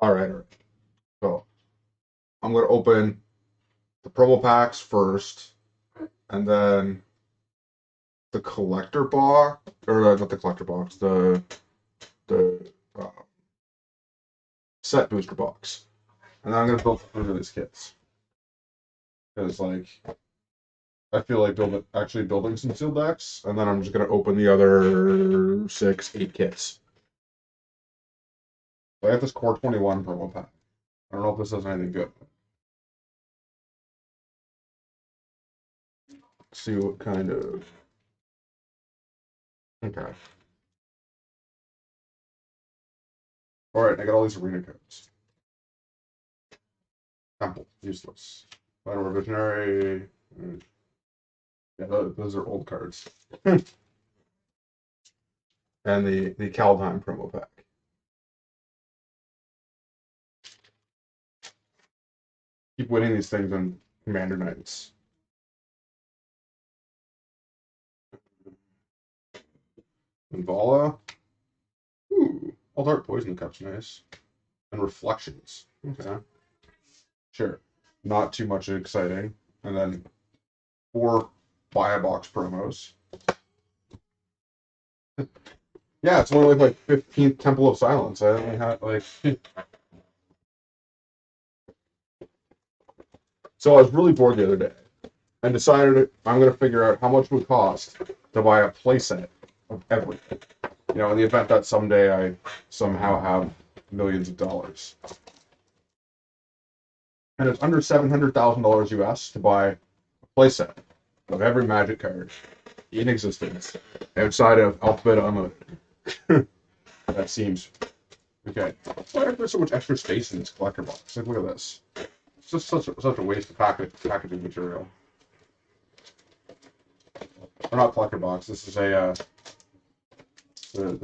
All right. So I'm gonna open the promo packs first, and then the collector box, or not the collector box, the set booster box, and then I'm gonna build through these kits because I feel like actually building some sealed decks, and then I'm just gonna open the other 8 kits. So I have this Core 21 promo pack. I don't know if this does anything good. Let's see what kind of. Okay. All right, I got all these arena codes. Temple, useless. Final Visionary. Yeah, those are old cards. And the Kaldheim promo pack. Keep winning these things on Commander Nights. And Vala. Ooh, All Dark Poison Cup's nice. And Reflections. Okay. Sure. Not too much exciting. And then 4 buy a box promos. Yeah, it's only like 15th Temple of Silence. I only had like. So I was really bored the other day and decided I'm going to figure out how much it would cost to buy a playset of everything. In the event that someday I somehow have millions of dollars. And it's under $700,000 US to buy a playset of every Magic card in existence outside of Alphabet Unlimited. That seems okay. Why is there so much extra space in this collector box? Like, look at this. It's just such a waste of packaging material. Or not collector box. This is the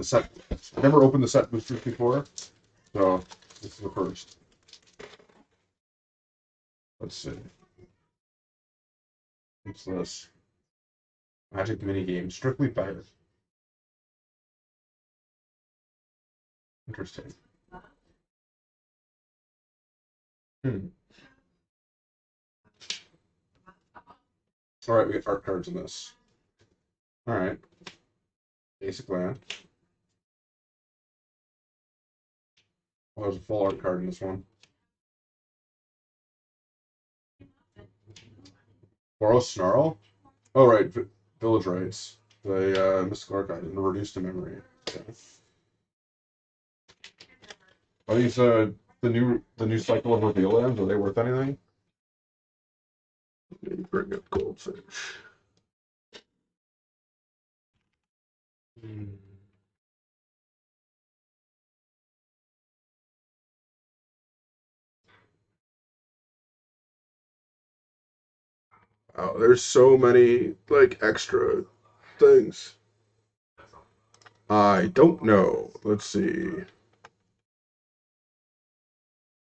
set. I've never opened the set boosters before, so this is the first. Let's see. What's this? Magic minigame. Strictly better. Interesting. Hmm. All right, we get art cards in this. All right. Basic land. Oh, there's a full art card in this one. Boros Snarl? Oh, right. Village Rites. The Mystical Archive and reduced to memory. Okay. Are these the new cycle of reveal lands? Are they worth anything? Bring up Goldfinch. Hmm. Oh, there's so many extra things. I don't know. Let's see.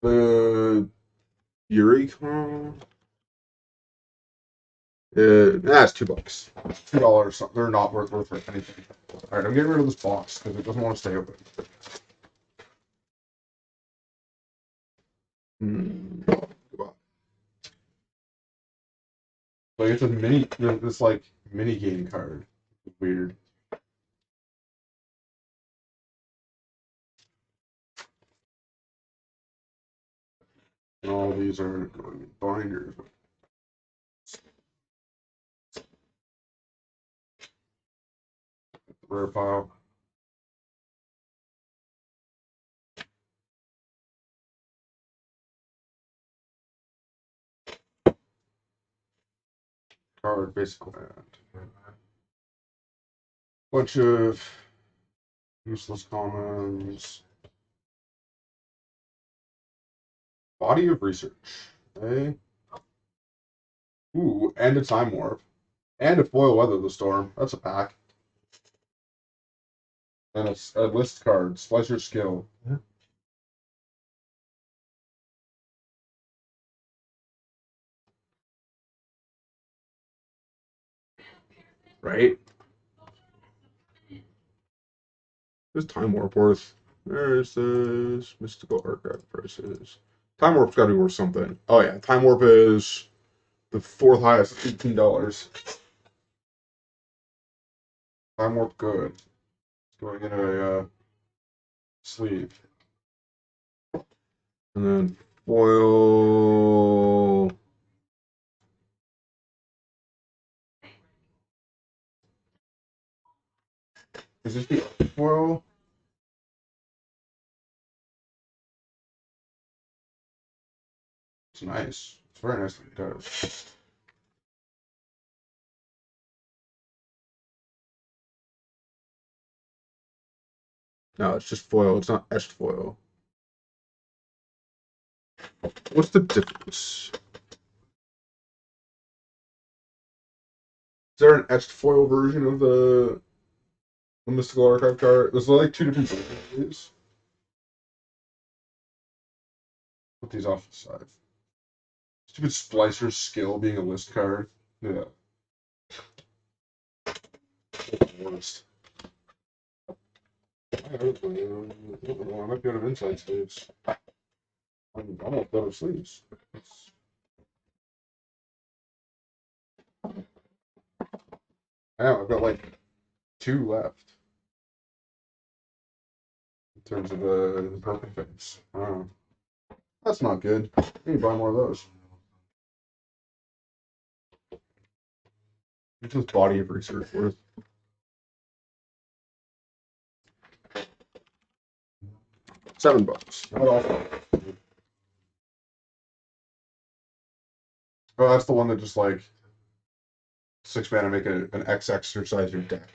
The Eureka. That's $2. $2. They're not worth anything. All right, I'm getting rid of this box because it doesn't want to stay open. Hmm. Like it's a this mini game card. Weird. And all these are going in binders. Rare file. Card basic land. Bunch of useless commons. Body of research. Okay. Ooh, and a time warp. And a foil weather the storm. That's a pack. And a list card. Splice your skill. Right? Is time warp worth? Where is this? Mystical Archive prices. Time Warp's got to be worth something. Oh yeah, Time Warp is the fourth highest, $18. Time Warp good. It's going in a sleeve. And then foil. Is this the foil? It's nice. It's very nicely done. No, it's just foil. It's not etched foil. What's the difference? Is there an etched foil version of the Mystical Archive card? There's like two different versions. Put these off the side. Stupid Splicer's Skill being a list card. Yeah. Worst. I might be out of inside sleeves. I'm almost out of sleeves. I know, I've got like 2 left. In terms of the purple things. That's not good. I need to buy more of those. What's this body of research worth? $7. Not awful. Oh, that's the one that just like 6 mana make an X exercise your deck.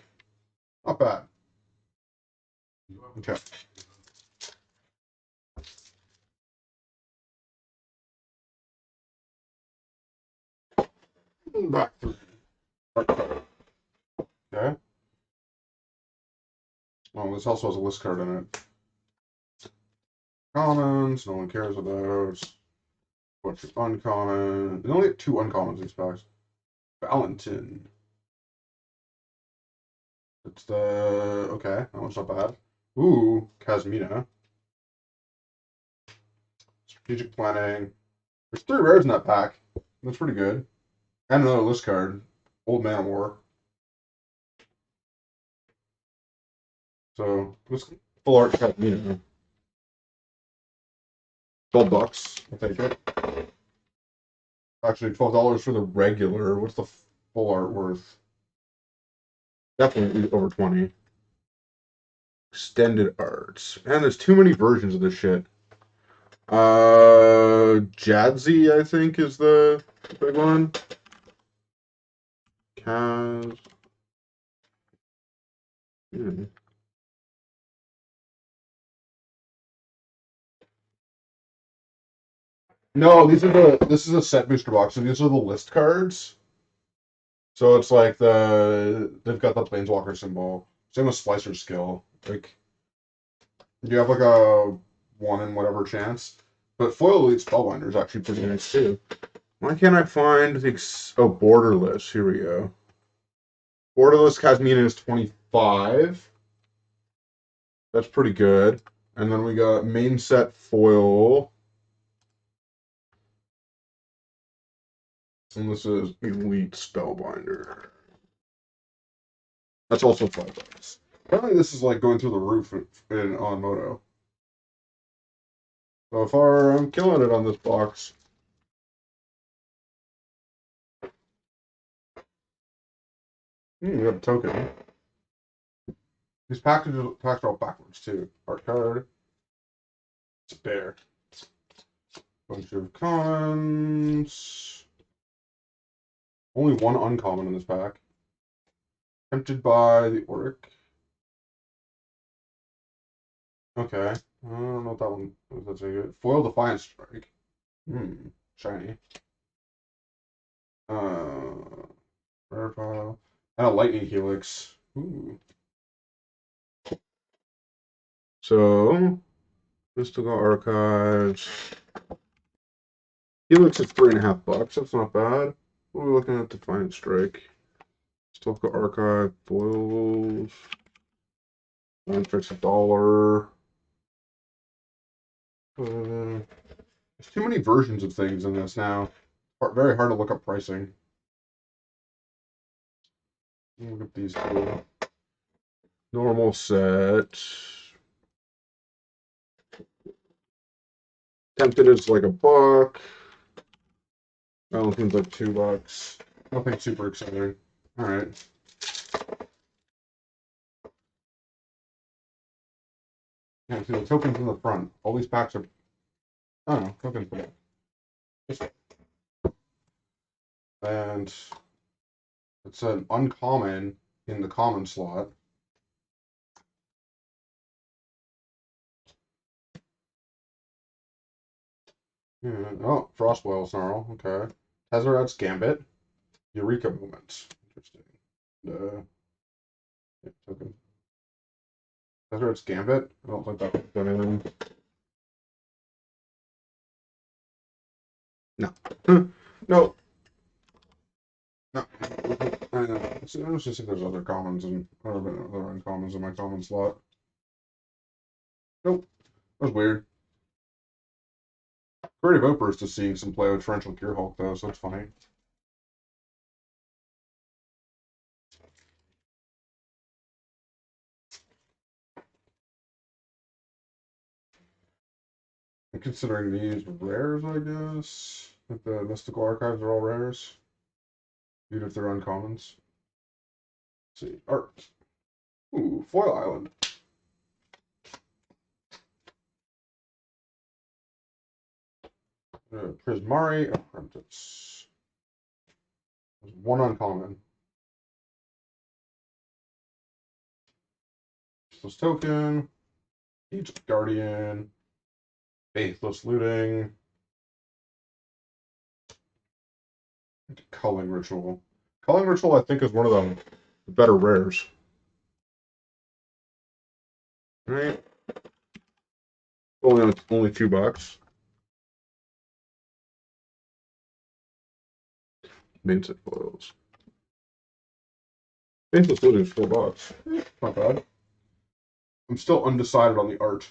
Not bad. Okay. Back through. Okay. Oh, this also has a list card in it. Commons, no one cares about those. Bunch of uncommon. There's only 2 uncommons in these packs. Valentin. It's the okay, that one's not bad. Ooh, Kazmina. Strategic planning. There's 3 rares in that pack. That's pretty good. And another list card. Old Man of War. So let's full art Kazmina. $12. I'll take it. Actually, $12 for the regular. What's the full art worth? Definitely over 20. Extended arts. Man, there's too many versions of this shit. Jadzi, I think, is the big one. Kaz. No, this is a set booster box, so these are the list cards. So it's like they've got the Planeswalker symbol. Same with Splicer's Skill. Like you have like a 1 in whatever chance. But Foil Elite Spellbinder is actually pretty nice too. Why can't I find the Borderless? Here we go. Borderless Kazmina is 25. That's pretty good. And then we got main set foil. And this is Elite Spellbinder. That's also $5. Apparently this is like going through the roof on Moto. So far, I'm killing it on this box. We got a token. These packs are all backwards too. Art card. It's a bear. Bunch of commons. Only 1 uncommon in this pack. Tempted by the Auric. Okay. I don't know what that one. That's a good. Foil Defiant Strike. Shiny. Rare pile. And a Lightning Helix. Ooh. So, Mystical Archives. Helix is $3.50. That's not bad. What are we looking at? Defiant Strike. Mystical Archive. Foils. One fix $1. There's too many versions of things in this now. Very hard to look up pricing. Look at these two. Normal set. Tempted is like $1. Valentine's like $2. Nothing super exciting. All right. Yeah, see the tokens in the front. All these packs are. I don't know, tokens for that. And it's an uncommon in the common slot. Yeah. Oh, Frostboil Snarl. Okay. Tezzeret's Gambit. Eureka Moment. Interesting. Yeah, token. Tezzeret's Gambit. I don't think that's anything. No. No. No. I was just think there's other commons and other uncommons in my common slot. Nope. That was weird. Creative Outburst is seeing some play with Torrential Gearhulk though, so it's funny. And considering these rares, I guess. Like the Mystical Archives are all rares. Even if they're uncommons. Let's see. Art. Ooh, Foil Island. Prismari Apprentice. There's one uncommon. Useless Token. Egypt Guardian. Faithless Looting. Culling Ritual. Culling Ritual, I think, is one of the better rares. Right. Only $2. Basic foils. Faithless Looting is $4. Not bad. I'm still undecided on the art.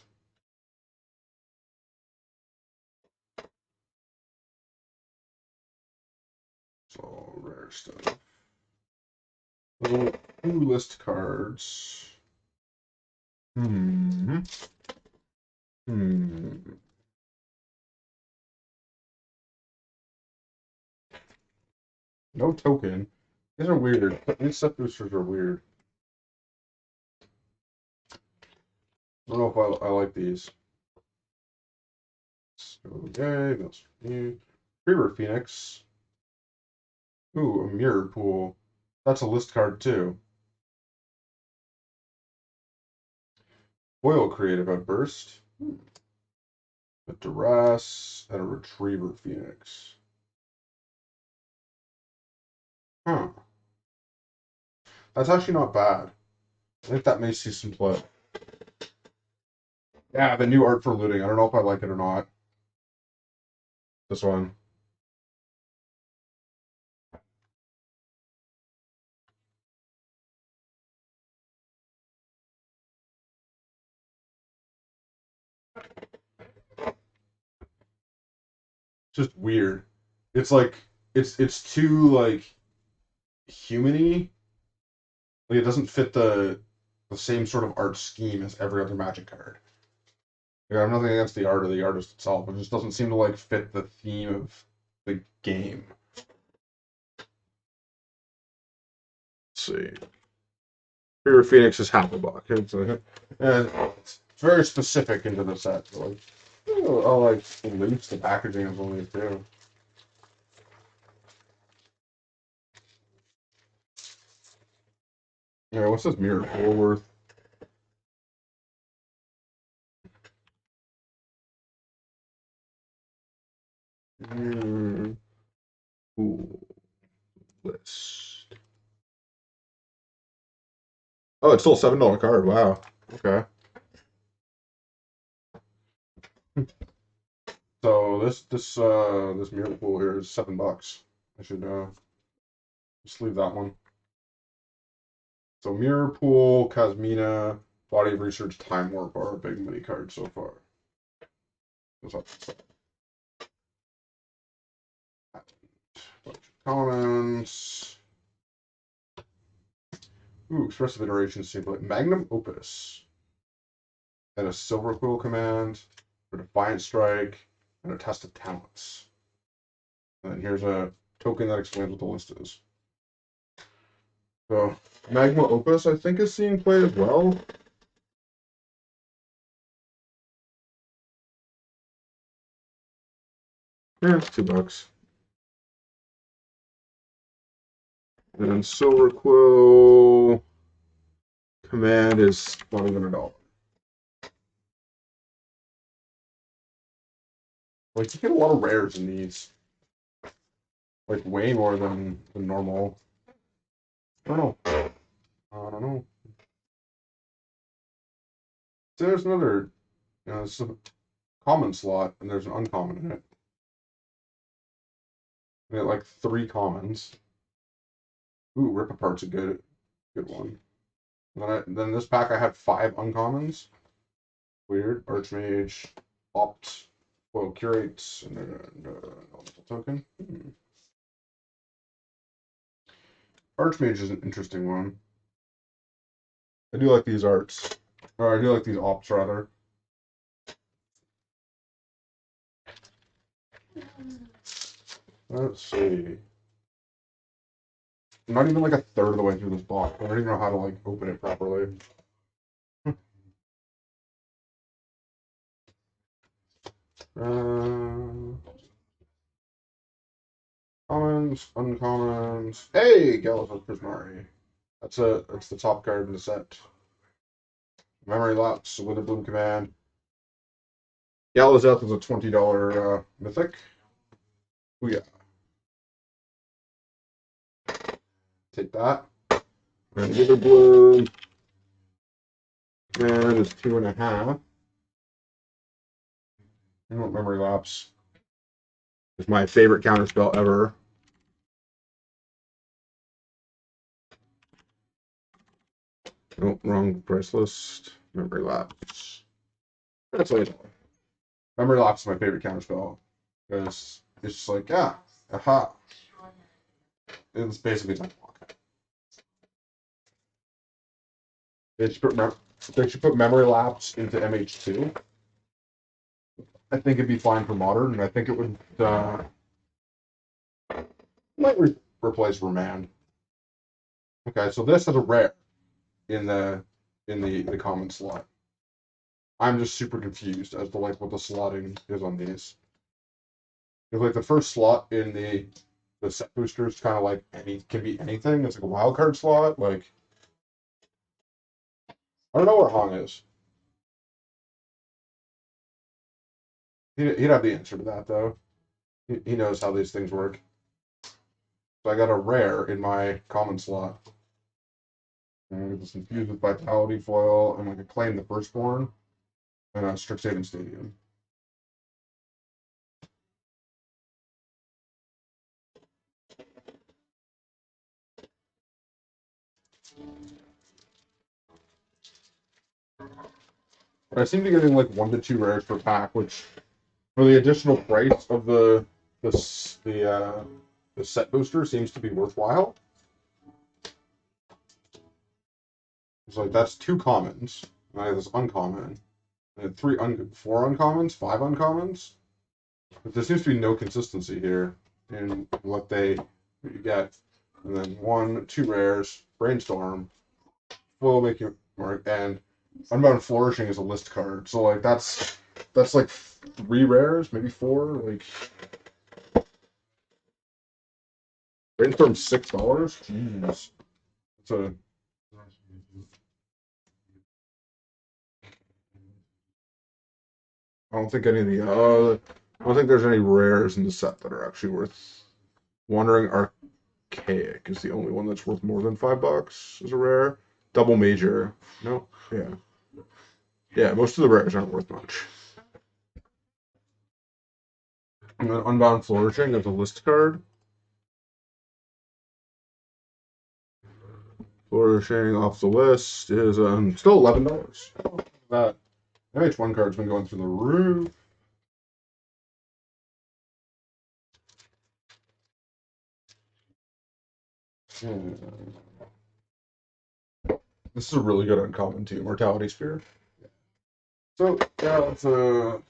It's all rare stuff. Two list cards. Hmm. No token. These are weird. These set boosters are weird. I don't know if I like these. Okay, that's me. Reaver Phoenix. Ooh, a Mirror Pool. That's a list card too. Foil Creative Outburst. A Duress and a Retriever Phoenix. Huh. That's actually not bad. I think that may see some play. Yeah, the new art for looting. I don't know if I like it or not. This one. Just weird. It's like it's too like humany. Like it doesn't fit the same sort of art scheme as every other Magic card. Like, I have nothing against the art or the artist itself. It just doesn't seem to like fit the theme of the game. Let's see. Reaver Phoenix is $50. It's very specific into the set. So like, oh, like links the packaging is only too. Yeah, what's this mirror pool worth? Mm, pool list. Oh, it's still a $7 card. Wow. Okay. So this mirror pool here is $7. I should just leave that one. So mirror pool, Casmina, Body of Research, Time Warp are our big mini cards so far. What's up? Bunch of commons. Ooh, expressive iteration symbol. Magnum Opus. And a Silver Quill command, a Defiant Strike, and a Test of Talents. And then here's a token that explains what the list is. So, Magma Opus, I think, is seeing play as well. Yeah, it's $2. And then Silver Quill command is not even $1. Like, you get a lot of rares in these. Like, way more than normal. I don't know. I don't know. So there's another, it's a common slot, and there's an uncommon in it. We got like 3 commons. Ooh, Rip Apart's a good one. Then this pack I had 5 uncommons. Weird. Archmage, Opt, Foil Curates, and elemental token. Archmage is an interesting one. I do like these arts. Or I do like these Opts, rather. Let's see. I'm not even like a third of the way through this box. I don't even know how to like open it properly. Commons, uncommons. Hey, Galahad Prismari. That's the top card in the set. Memory Lapse, Witherbloom command. Galazeth is a $20 mythic. Oh yeah. Take that. And Witherbloom command is 2.5. You know what, Memory Lapse is my favorite counterspell ever. Oh, wrong price list. Memory Lapse. That's what I know. Memory Lapse is my favorite counterspell. Because it's just like, yeah, aha. It's basically time walk. They should put Memory Lapse into MH2. I think it'd be fine for modern, and I think it would might replace Remand. Okay, so this is a rare in the common slot. I'm just super confused as to like what the slotting is on these. Because like the first slot in the set booster is kind of like can be anything. It's like a wild card slot. Like I don't know where Hong is. He'd have the answer to that though. He knows how these things work. So I got a rare in my common slot. And I get this infused with Vitality foil and like a Claim the Firstborn and a Strixhaven Stadium. I seem to be getting like 1 to 2 rares per pack, which for the additional price of the set booster seems to be worthwhile. It's like that's 2 commons. I have this uncommon. And 4 uncommons, 5 uncommons. But there seems to be no consistency here in what you get. And then 1, 2 rares, Brainstorm, will make you work, and Unbound Flourishing is a list card. So like that's like 3 rares, maybe 4. Like Brainstorm's $6. Jeez, it's a. I don't think any of the I don't think there's any rares in the set that are actually worth. Wandering Archaic is the only one that's worth more than $5 as a rare. Double Major, no, yeah. Most of the rares aren't worth much. And then Unbound Flourishing is a list card. Flourishing off the list is still $11. That MH1 card's been going through the roof. This is a really good uncommon too, Mortality Sphere. So yeah, it's a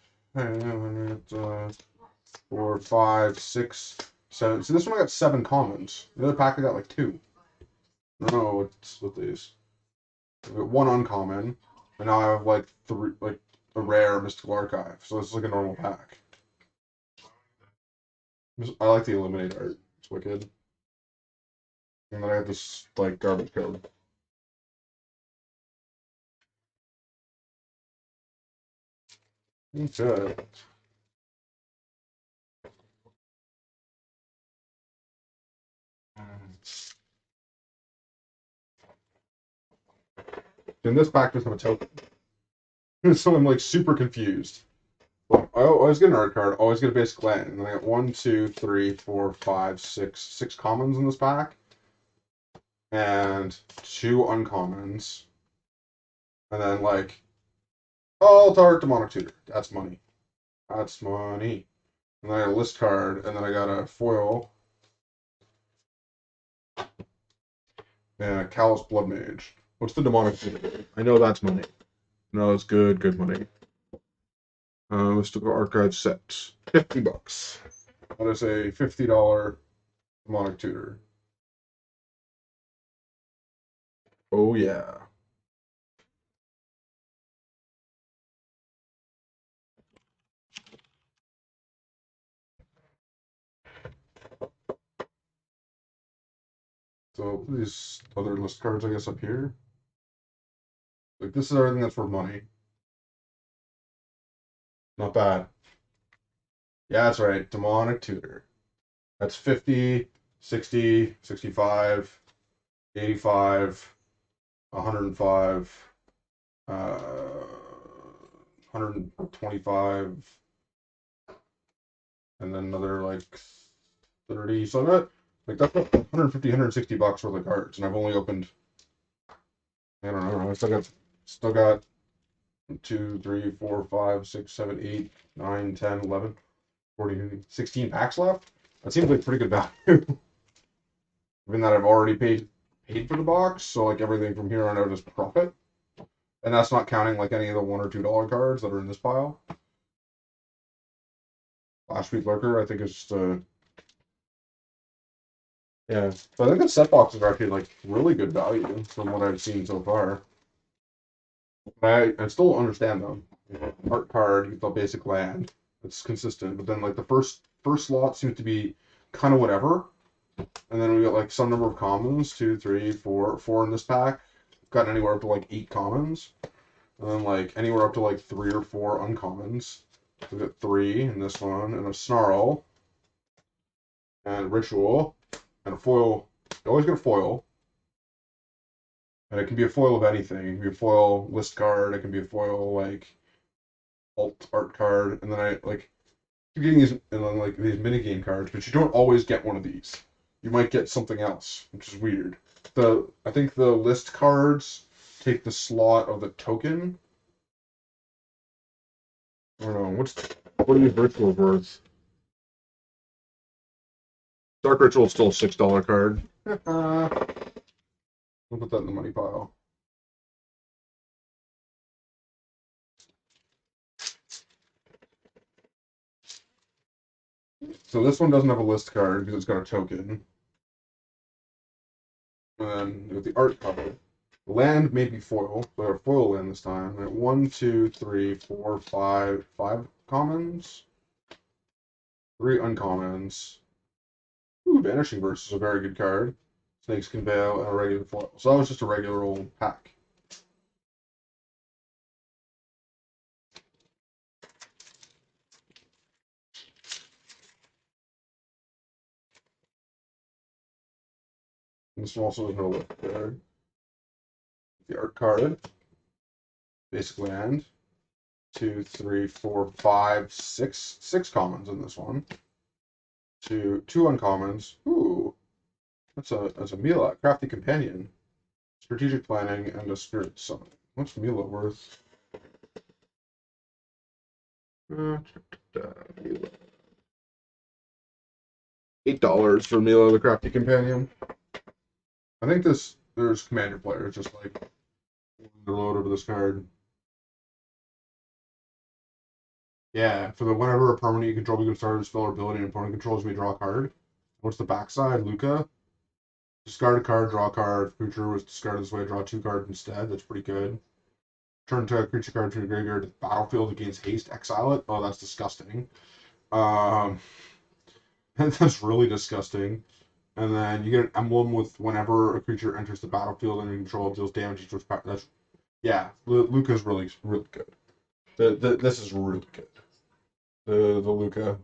4, 5, 6, 7. See, this one I got 7 commons. The other pack I got like 2. I don't know what's with these. I got 1 uncommon, and now I have like 3, like a rare Mystical Archive. So it's like a normal pack. I like the Eliminate art. It's wicked. And then I have this like garbage code. Okay. And this pack doesn't have a token. So I'm like super confused. Well, I always get an art card, always get a basic land, and then I got 1, 2, 3, 4, 5, 6 commons in this pack, and 2 uncommons, and then like alt art demonic tutor. That's money. That's money. And then I got a list card, and then I got a foil and a Callous Blood Mage. What's the demonic tutor? I know that's money. No, it's good money. Mystical Archive set, $50. That is a $50 demonic tutor. Oh yeah. So these other list cards, I guess, up here. Like this is everything that's for money. Not bad. Yeah, that's right. Demonic Tutor. That's 50, 60, 65, 85, 105, 125, and then another like 30. So that like that's like 150, $160 worth of cards, and I've only opened. I don't know. I still got 2, 3, 4, 5, 6, 7, 8, 9, 10, 11, 14, 16 packs left. That seems like pretty good value. Given that I've already paid for the box, so like everything from here on out is profit. And that's not counting like any of the $1 or $2 cards that are in this pile. Last Week Lurker, I think is just yeah. So I think the set boxes are actually like really good value from what I've seen so far. I still understand them. Art card, you get the basic land. It's consistent, but then like the first slot seems to be kind of whatever. And then we got like some number of commons, 2, 3, 4, 4 in this pack. Gotten anywhere up to like 8 commons. And then like anywhere up to like 3 or 4 uncommons. We got 3 in this one, and a Snarl, and a Ritual, and a foil. You always get a foil. And it can be a foil of anything. It can be a foil list card, it can be a foil like alt art card, and then I like keep getting these and then like these minigame cards, but you don't always get one of these. You might get something else, which is weird. I think the list cards take the slot of the token. I don't know, what are these rituals worth? Dark Ritual is still a $6 card. I'll put that in the money pile. So this one doesn't have a list card because it's got a token. And then with the art cover, land may be foil, so I got a foil land this time. I got 1, 2, 3, 4, 5 commons, 3 uncommons. Ooh, Vanishing Verse is a very good card. Snakes Can Veil and a regular foil. So that was just a regular old pack. And this one also has no list card. The art card, basic land. 2, 3, 4, 5, 6 commons in this one. Two uncommons. Ooh, that's a Mila, Crafty Companion, Strategic Planning, and a Spirit Summon. What's Mila worth? $8 for Mila, the Crafty Companion. I think there's commander players just like they're loaded over this card. Yeah, for the whenever a permanent you control becomes started spell or ability and opponent controls, you may draw a card. What's the backside? Luca. Discard a card, draw a card. If creature was discarded this way, draw 2 cards instead. That's pretty good. Turn to a creature card from your graveyard to the battlefield against haste, exile it. Oh, that's disgusting. That's really disgusting. And then you get an emblem with whenever a creature enters the battlefield and you control deals damage each other's power. That's Luca's really good. This is really good. The Luca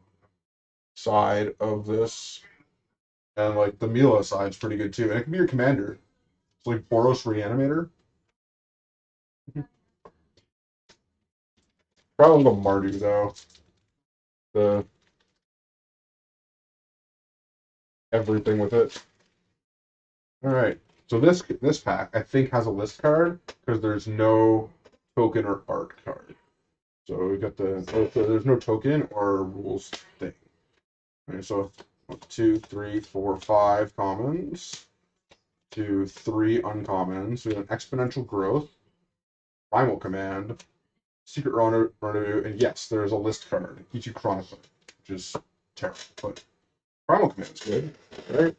side of this, and like the Mila side's pretty good too. And it can be your commander. It's like Boros Reanimator. Probably the Mardu though. The everything with it. All right. So this pack I think has a list card because there's no token or art card. So we got there's no token or rules thing. All right, so 1, 2, 3, 4, 5 commons, 2, 3 uncommons. We have an exponential growth, primal command, secret rendezvous, and yes, there's a list card, Ichi Chronicler, which is terrible, but primal command is good, right?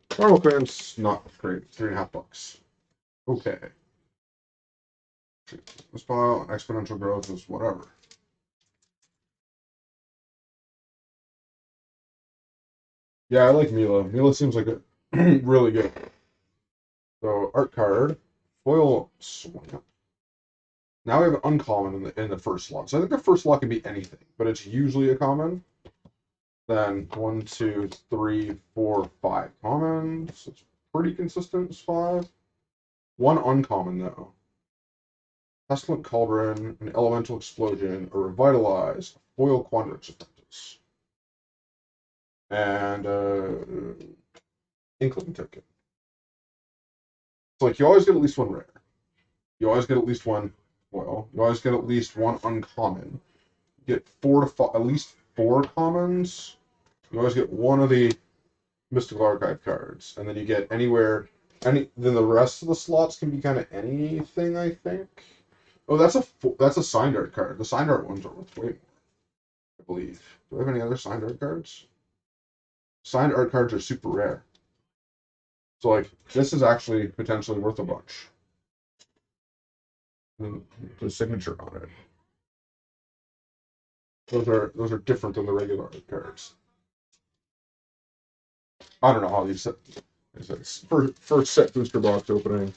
Primal command's not great, $3.50. Okay. This pile, exponential growth is whatever. Yeah, I like Mila. Mila seems like a really good. So art card, foil swing. Now we have an uncommon in the first slot. So I think the first slot can be anything, but it's usually a common. Then 1, 2, 3, 4, 5 commons. It's pretty consistent. It's 5. One uncommon though. Pestilent Cauldron, an Elemental Explosion, a Revitalize, a Foil Quandrix Apprentice, and Inkling Token. So like you always get at least one rare. You always get at least one foil. You always get at least one uncommon. You get 4 to 5, at least 4 commons. You always get one of the Mystical Archive cards, and then you get anywhere. Then the rest of the slots can be kind of anything, I think. Oh, that's a signed art card. The signed art ones are worth way more, I believe. Do I have any other signed art cards? Signed art cards are super rare. So like this is actually potentially worth a bunch. The signature on it. Those are different than the regular art cards. I don't know how these first set booster box opening.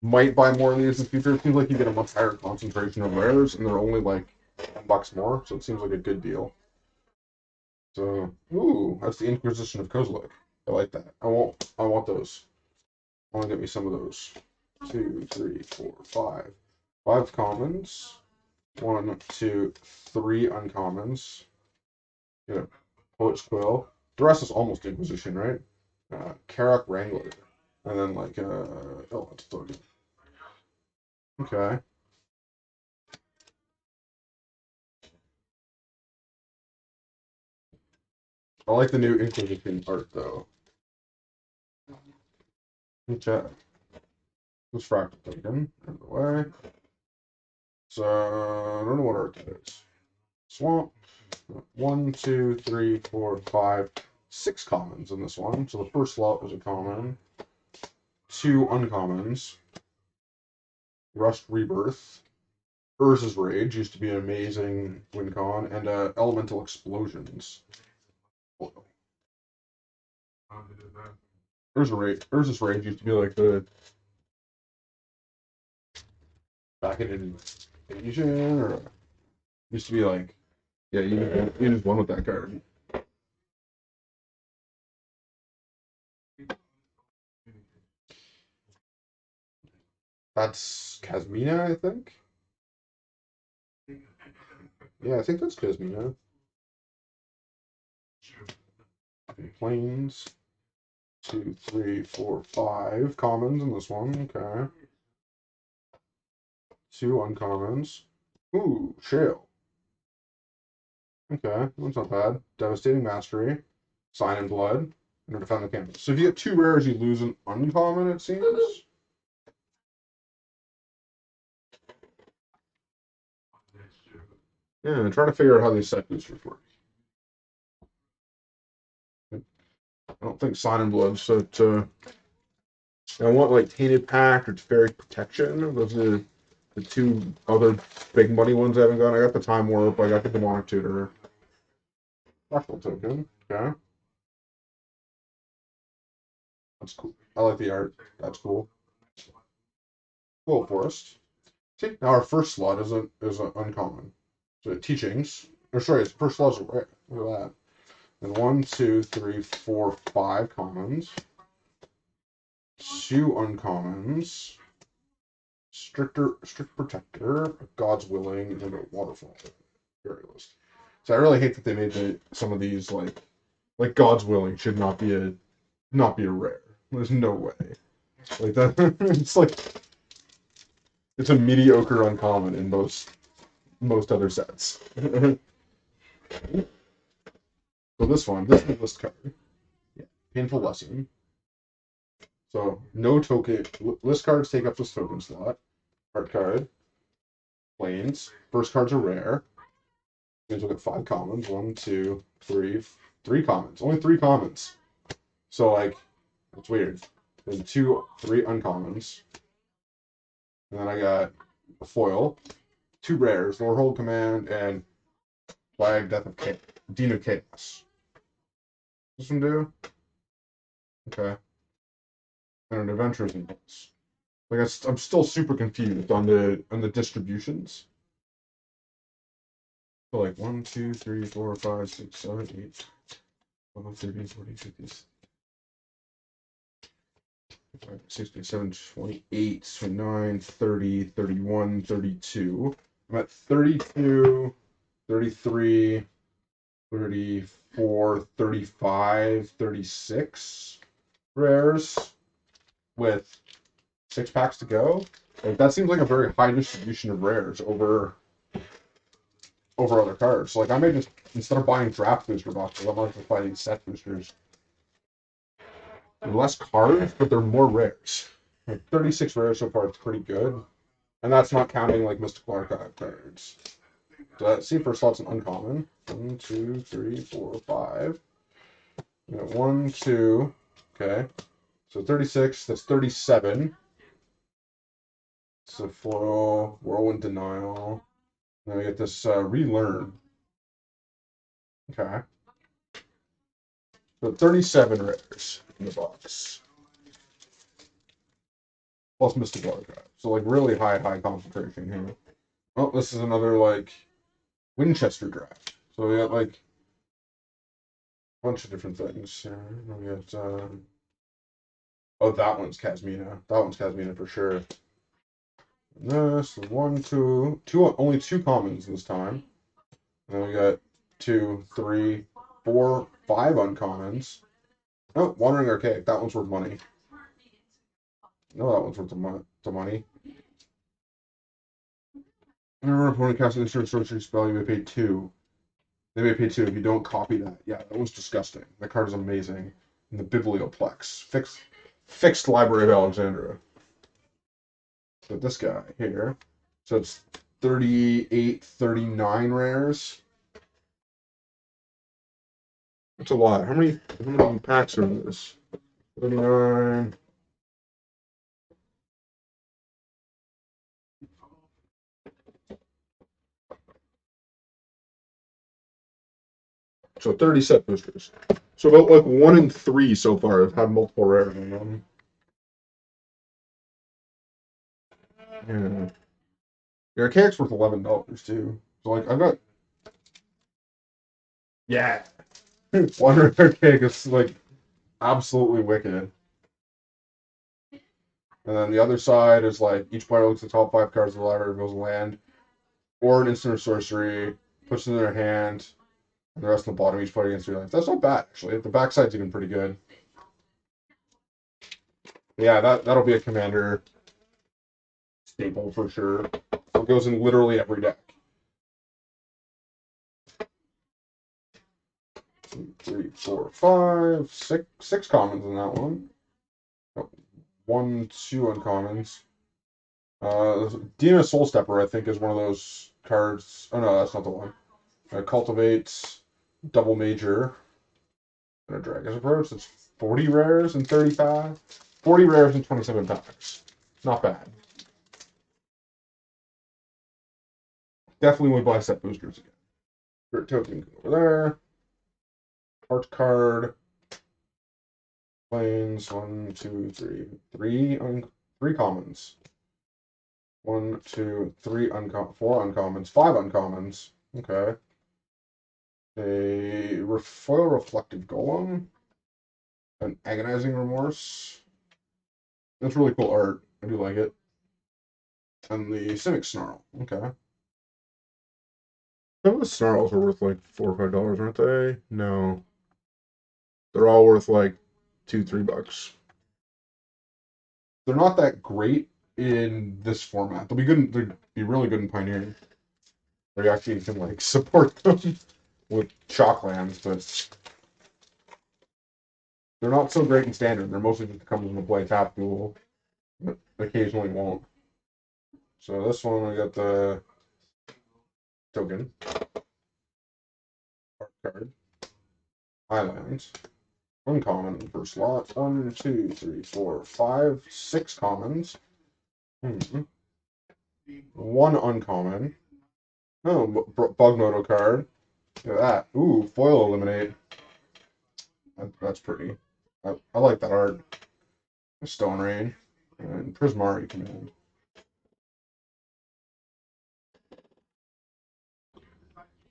Might buy more of these in the future. It seems like you get a much higher concentration of rares, and they're only like $10 more, so it seems like a good deal. So, ooh, that's the Inquisition of Kozilek. I like that. I want those. I want to get me some of those. 2, 3, 4, 5. 5 commons. 1, 2, 3 uncommons. Yeah, Poet's Quill. The rest is almost Inquisition, right? Karak Wrangler. And then like oh, that's token. Okay. I like the new Inquisition art though. Okay. This fractal token out of the way. So I don't know what art that is. Swamp. 1, 2, 3, 4, 5, 6 commons in this one. So the first slot was a common. 2 uncommons. Rust Rebirth. Urza's Rage used to be an amazing win con, and Elemental Explosions. Urza's Rage used to be like the back in Asian, or used to be like, yeah, you just won with that card. That's Kasmina, I think. Yeah, I think that's Kasmina. Planes. 2, 3, 4, 5 commons in this one. Okay. 2 uncommons. Ooh, Shale. Okay, that's not bad. Devastating Mastery, Sign in Blood, and Defend the Canvas. So if you get 2 rares, you lose an uncommon, it seems. Yeah, I'm trying to figure out how these set boosters work. I don't think Sign in Blood, so I want like Tainted Pact or Teferi Protection. Those are the 2 other big money ones I haven't got. I got the Time Warp, I got the Demonic Tutor. Fractal Token, okay. That's cool. I like the art. That's cool. Cool Forest. See, now our first slot is an uncommon. So teachings. Or sorry, it's first slot is rare. Look at that. And 1, 2, 3, 4, 5 commons. 2 uncommons. Strict Protector, God's Willing, and a Waterfall. List. So I really hate that they made some of these like God's Willing should not be a rare. There's no way. Like that it's like it's a mediocre uncommon in most other sets. So this is a list card. Yeah. Painful Lesson. So no token list cards take up this token slot. Art card. Planes. First cards are rare. Means we'll get 5 commons. 1, 2, 3, 3 commons. Only 3 commons. So like it's weird. Then 2, 3 uncommons. And then I got a foil, 2 rares, Lorehold Command, and Flag Death of Dean of Chaos. This one do? Okay. And an Adventurer's Impulse. Like I'm still super confused on the distributions. So like 1, 2, 3, 4, 5, 6, 7, 8, 12, 13, 14, 15, 16, 17, 28, 29, 30, 31, 32. I'm at 32, 33, 34, 35, 36 rares with 6 packs to go. Like, that seems like a very high distribution of rares over other cards. So, like, I may just, instead of buying draft booster boxes, I might just buy these set boosters. They're less cards, but they're more rares. Like 36 rares so far, it's pretty good. And that's not counting like Mystical Archive cards. So let's see, first slot's an uncommon. 1, 2, 3, 4, 5. We got 1, 2. Okay. So 36, that's 37. So foil, Whirlwind Denial. Then we get this Relearn. Okay. So 37 rares in the box. Plus Mystical Archive. So like really high concentration here. Oh, this is another like Winchester draft. So we got like a bunch of different things here. We got oh, that one's Casmina. That one's Casmina for sure. This 1, 2, only 2 commons this time. And then we got 2, 3, 4, 5 uncommons. Oh, Wandering Archaic. That one's worth money. No, that one's worth the money. Whenever an opponent casts an instant sorcery spell, you may pay 2. They may pay 2 if you don't copy that. Yeah, that one's disgusting. That card is amazing. And the Biblioplex. Fixed Library of Alexandria. So this guy here. So it's 38, 39 rares. That's a lot. How many packs are in this? 39. So 30 set boosters. So about like 1 in 3 so far have had multiple rares in them. Yeah. Your archaic's worth $11 too. So like I've got yeah. One archaic is like absolutely wicked. And then the other side is like each player looks at the top 5 cards of the library, reveals a land, or an instant or sorcery, puts it in their hand, and the rest on the bottom each player against your life. That's not bad actually. The backside's even pretty good. Yeah, that'll be a commander staple for sure. It goes in literally every deck. 3, 4, 5, 6. 6 commons in that one. Oh, 1, 2 uncommons. Demon Soul Stepper, I think, is one of those cards. Oh no, that's not the one. Cultivates, Double Major, and a Dragon's Approach. That's 40 rares and 35. 40 rares and 27 packs. Not bad. Definitely would buy set boosters again. Spirit Token over there. Art card. Planes. 1, 2, 3. 3 commons. 1, 2, 3 4 uncommons. 5 uncommons. Okay. A foil reflective golem. An agonizing remorse. That's really cool art. I do like it. And the Civic Snarl. Okay. Some of the snarls are worth like $4 or $5, aren't they? No. They're all worth like $2-3. They're not that great in this format. They'll be good. They'll be really good in Pioneer. Where you actually can like support them with Shocklands, but they're not so great in Standard. They're mostly just comes into play tap duel, but occasionally won't. So this one we got the token art card. Islands. Uncommon per slot. 1, 2, 3, 4, 5, 6 commons. 1 uncommon. Oh, Bugmoto card. Look at that. Ooh, foil eliminate. That's pretty. I like that art. Stone Rain and Prismari command.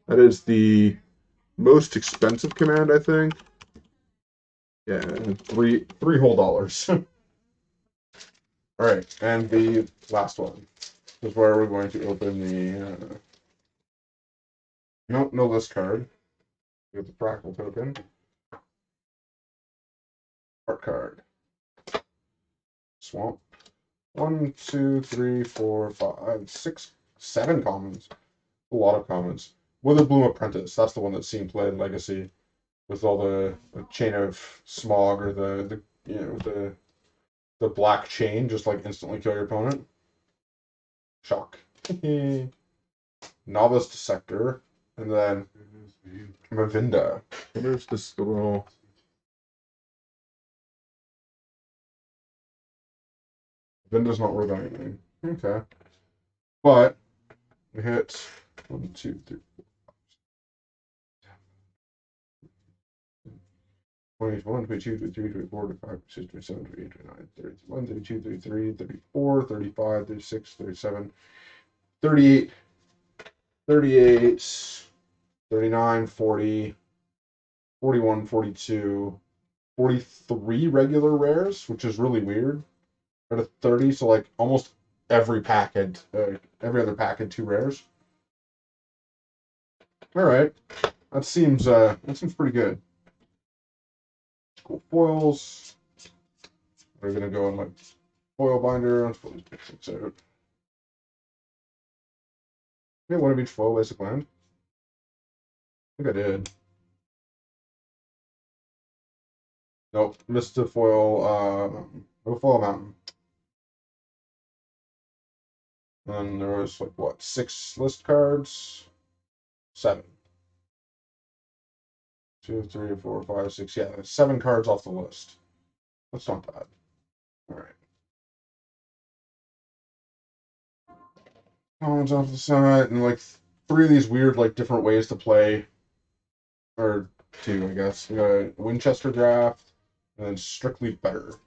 That is the most expensive command, I think. Yeah, three whole dollars. All right, and the last one is where we're going to open the no list card. We have the Fractal token, art card, Swamp. 1, 2, 3, 4, 5, 6, 7 commons. A lot of commons. Witherbloom Apprentice. That's the one that's seen play in Legacy with all the chain of smog or the black chain, just like instantly kill your opponent. Shock. Novice Dissector, and then Mavinda. There's this little. Mavinda's not worth anything. Okay. But we hit 1, 2, 3, 21, 22, 23, 24, 25, 26, 27, 28, 29, 31, 32, 33, 34, 35, 36, 37, 38, 38, 39, 40, 41, 42, 43 regular rares, which is really weird. Out of 30, so like almost every other pack had 2 rares. All right, that seems pretty good. Cool foils. We're gonna go in my foil binder. Let's put these pictures out. Get one of each foil basic land. I think I did. Nope, missed the foil. No foil mountain. And there was like what, 6 list cards? 7. 2, 3, 4, 5, 6. Yeah, 7 cards off the list. That's not bad. All right. Columns off the side, and like 3 of these weird, like different ways to play, or 2, I guess. We got a Winchester draft, and then Strictly Better.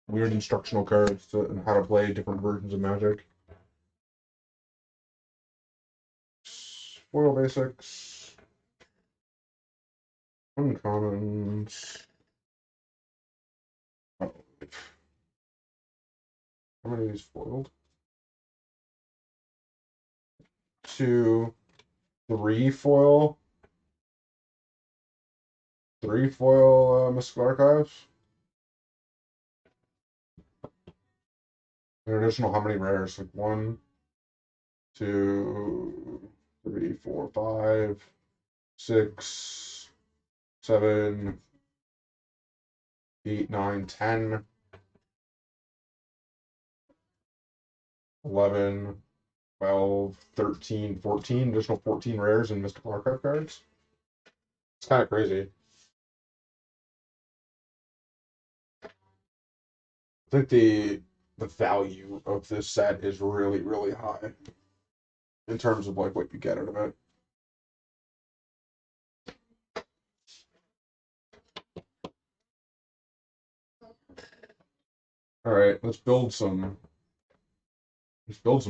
Weird instructional cards and how to play different versions of Magic. Foil basics. Uncommons. Oh, how many of these foiled? 2, 3 foil. 3 foil Mystical Archives. An additional how many rares? Like 1, 2, 3, 4, 5. 6, 7, 8, 9, 10, 11, 12, 13, 14, additional 14 rares and Mystical Archive cards. It's kind of crazy. I think the value of this set is really, really high in terms of like what you get out of it. All right, let's build some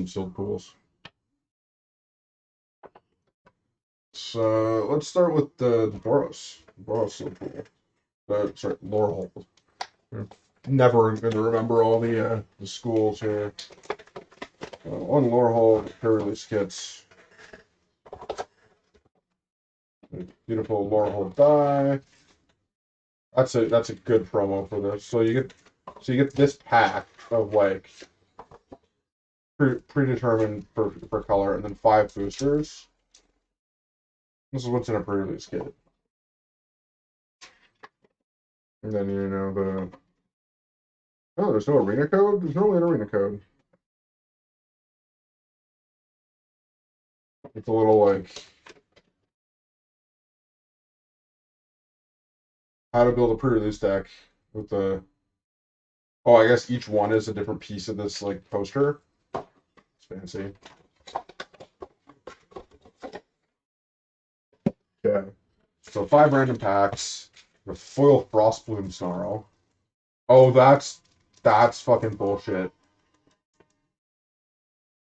sealed pools. So let's start with the Boros sealed pool. Sorry, Lorehold. Never gonna remember all the schools here. On Lorehold, pre-release kits. Beautiful Lorehold die. That's a good promo for this. So you get this pack of like predetermined for color, and then 5 boosters. This is what's in a pre-release kit. And then the there's no arena code. There's no arena code. It's a little like how to build a pre-release deck with the. Oh, I guess each one is a different piece of this like poster. It's fancy. Okay. So 5 random packs with foil Frostbloom Snarl. Oh, that's fucking bullshit.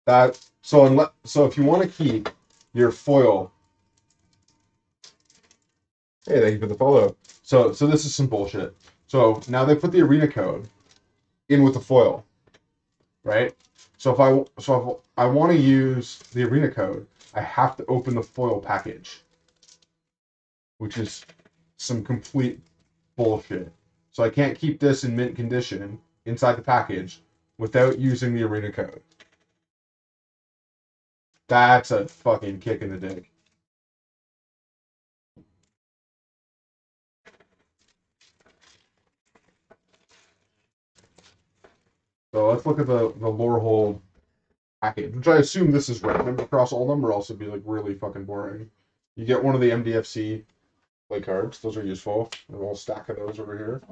So if you want to keep your foil. Hey, thank you for the follow. So this is some bullshit. So now they put the arena code in with the foil, right? So if I want to use the arena code, I have to open the foil package, which is some complete bullshit. So I can't keep this in mint condition inside the package without using the arena code. That's a fucking kick in the dick. So let's look at the Lorehold package, which I assume this is random across all of them, or else it'd be like really fucking boring. You get one of the MDFC play cards; those are useful. There's a whole stack of those over here.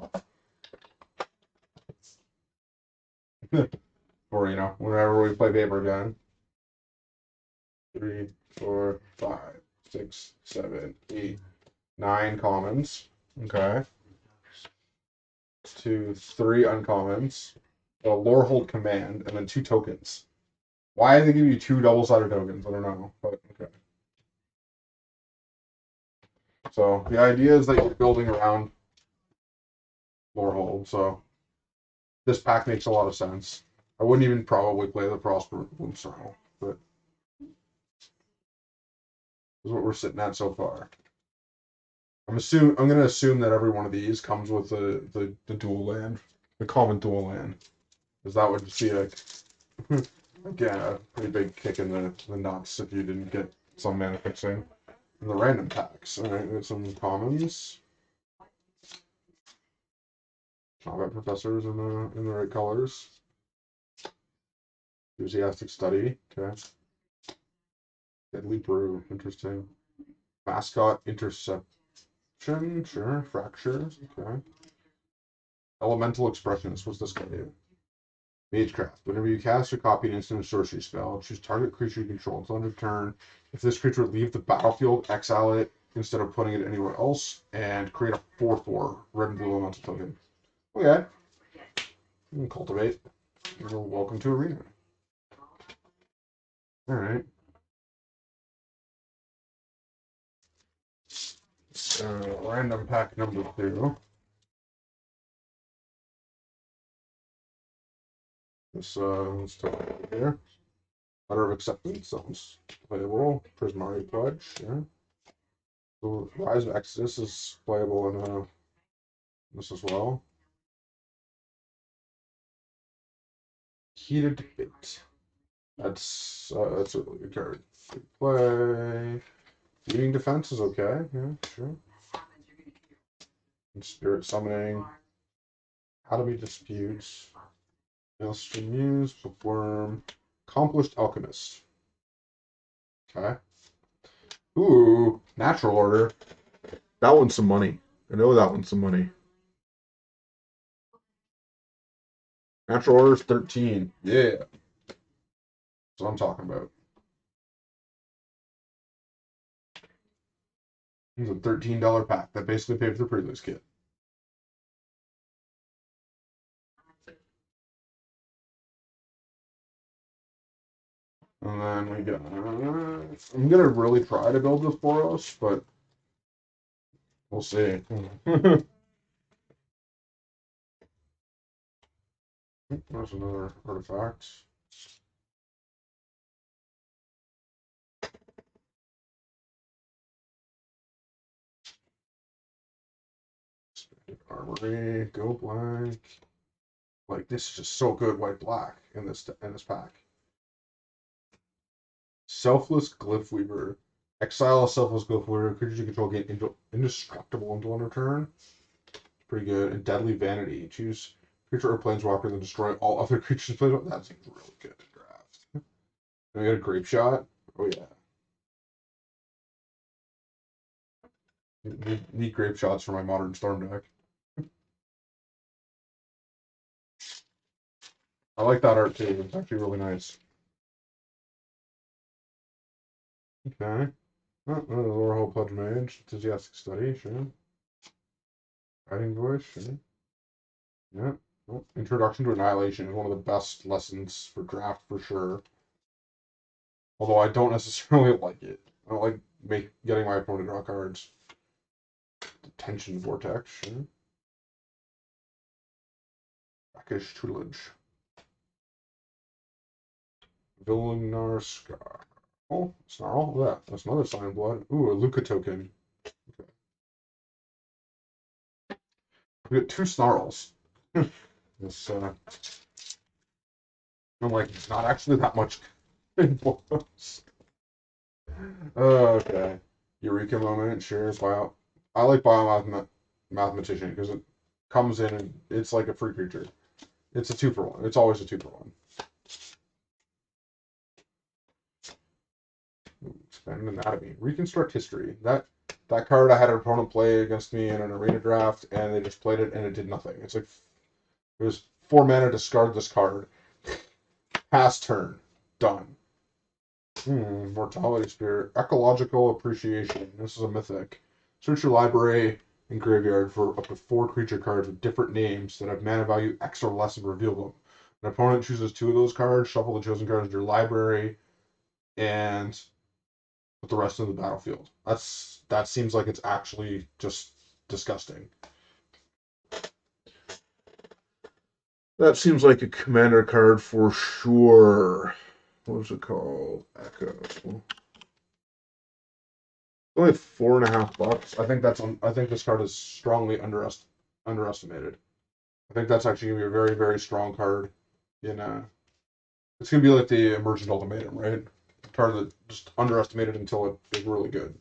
Or whenever we play Paper Gun. 3, 4, 5, 6, 7, 8, 9 commons. Okay. 2, 3 uncommons. A Lorehold command, and then 2 tokens. Why did they give you 2 double-sided tokens? I don't know, but okay. So the idea is that you're building around Lorehold, so this pack makes a lot of sense. I wouldn't even probably play the Frostbloom Snarl, but this is what we're sitting at so far. I'm gonna assume that every one of these comes with the dual land, the common dual land, because that would just be again a pretty big kick in the nuts if you didn't get some mana fixing. And the random packs. All right, we have some commons. Combat professors in the right colors. Enthusiastic study. Okay. Deadly brew. Interesting. Mascot interception. Sure. Fractures. Okay. Elemental expressionist. What's this guy do? Magecraft. Whenever you cast or copy an instant or sorcery spell, choose target creature you control until end of turn. If this creature would leave the battlefield, exile it instead of putting it anywhere else, and create a 4/4 red and blue elemental token. Okay. You can cultivate. You're welcome to Arena. Alright. Random pack number 2. Let's talk about here. Letter of Acceptance, sounds playable. Prismari Pledge, yeah. So Rise of Exodus is playable in this as well. Heated Debate. That's a really good card. Play. Thieving Defense is okay. Yeah, sure. And Spirit Summoning. How to Be Disputes. Maelstrom Muse. Bookworm. Accomplished Alchemist. Okay. Ooh, Natural Order. That one's some money. I know that one's some money. Natural Order's 13. Yeah. That's what I'm talking about. It's a $13 pack that basically paid for the previous kit. And then we got. I'm gonna really try to build this for us, but we'll see. There's another artifact. Armory, go black. Like this is just so good, white black in this pack. Selfless Glyph Weaver. Exile a Selfless Glyph Weaver. Creatures you control get indestructible until end of turn. Pretty good. And Deadly Vanity. Choose creature or planeswalker, then destroy all other creatures. That seems really good in draft. And we got a Grape Shot. Oh yeah. Need Grape Shots for my Modern Storm deck. I like that art too. It's actually really nice. Okay. Oh, Lorehold Pledge Mage. Enthusiastic Study, sure. Guiding Voice, sure. Yeah. Well, Introduction to Annihilation is one of the best lessons for draft for sure. Although I don't necessarily like it. I don't like getting my opponent draw cards. Tension Vortex, sure. Brackish Tutelage. Vilnar Scar. Oh, Snarl? Yeah, that's another Sign of Blood. Ooh, a Luca token. Okay. We got two Snarls. This, I'm like, it's not actually that much. Okay. Eureka Moment, sure. I like Mathematician because it comes in and it's like a free creature. It's a 2-for-1. It's always a 2-for-1. Expanded Anatomy. Reconstruct History. That card I had an opponent play against me in an arena draft, and they just played it, and it did nothing. It's like it was 4 mana, discard this card, pass turn, done. Mortality Spirit. Ecological Appreciation. This is a mythic. Search your library and graveyard for up to 4 creature cards with different names that have mana value X or less and reveal them. An opponent chooses 2 of those cards, shuffle the chosen cards to your library, and put the rest of the battlefield. That seems like it's actually just disgusting. That seems like a commander card for sure. What was it called? Echo. Only $4.50. I think this card is strongly underestimated. I think that's actually gonna be a very, very strong card. In it's gonna be like the Emergent Ultimatum, right? A card that just underestimated until it is really good.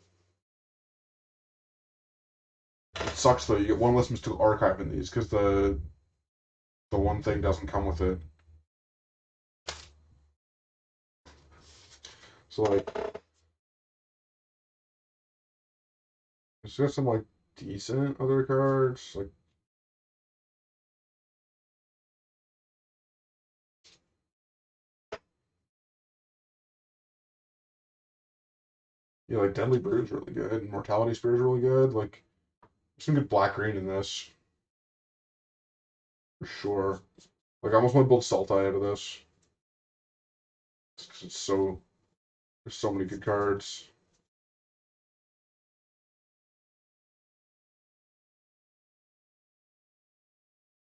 It sucks though. You get one less Mystical Archive in these because the one thing doesn't come with it. So like, it's got some like decent other cards. Like, yeah, like Deadly Brew is really good. And Mortality Spear is really good. Like, there's some good black green in this for sure. Like, I almost want to build Sultai out of this because it's so there's so many good cards.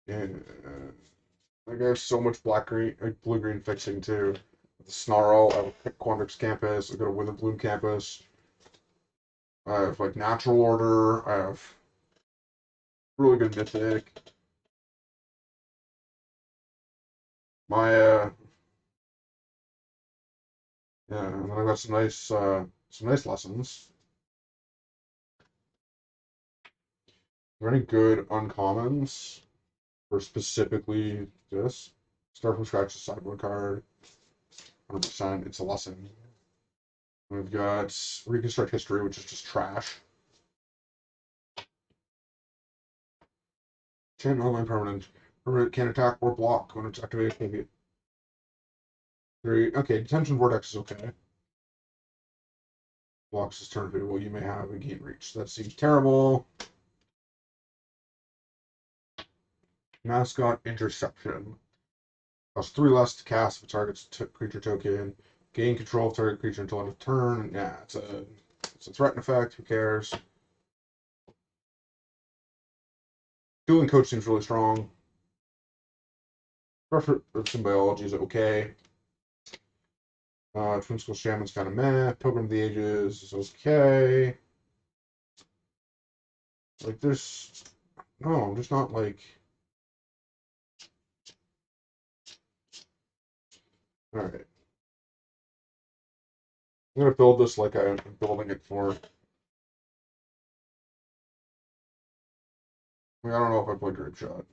And like, I have so much black green, like blue green fixing too. The Snarl, I have a Quandrix Campus. I got a Witherbloom Campus. I have like Natural Order. I have really good Mythic. My yeah, and then I got some nice lessons. Are there any good uncommons for specifically this? Start from scratch, sideboard card. 100%. It's a lesson. We've got Reconstruct History, which is just trash. Chain online permanent. Permanent can attack or block when it's activated. Maybe 3. Okay, Detention Vortex is okay. Blocks is turn well, you may have a gain reach. That seems terrible. Mascot Interception. Costs 3 less to cast if a target's creature token. Gain control of target creature until end of turn. Yeah, it's a threat effect. Who cares? Dueling Coach seems really strong. Preference in Biology is okay. Twin-Skull Shaman's kind of meh. Pilgrim of the Ages is okay. Like, there's... No, I'm just not, like... Alright. I'm gonna build this like I'm building it for... I don't know if I played Grape Shot.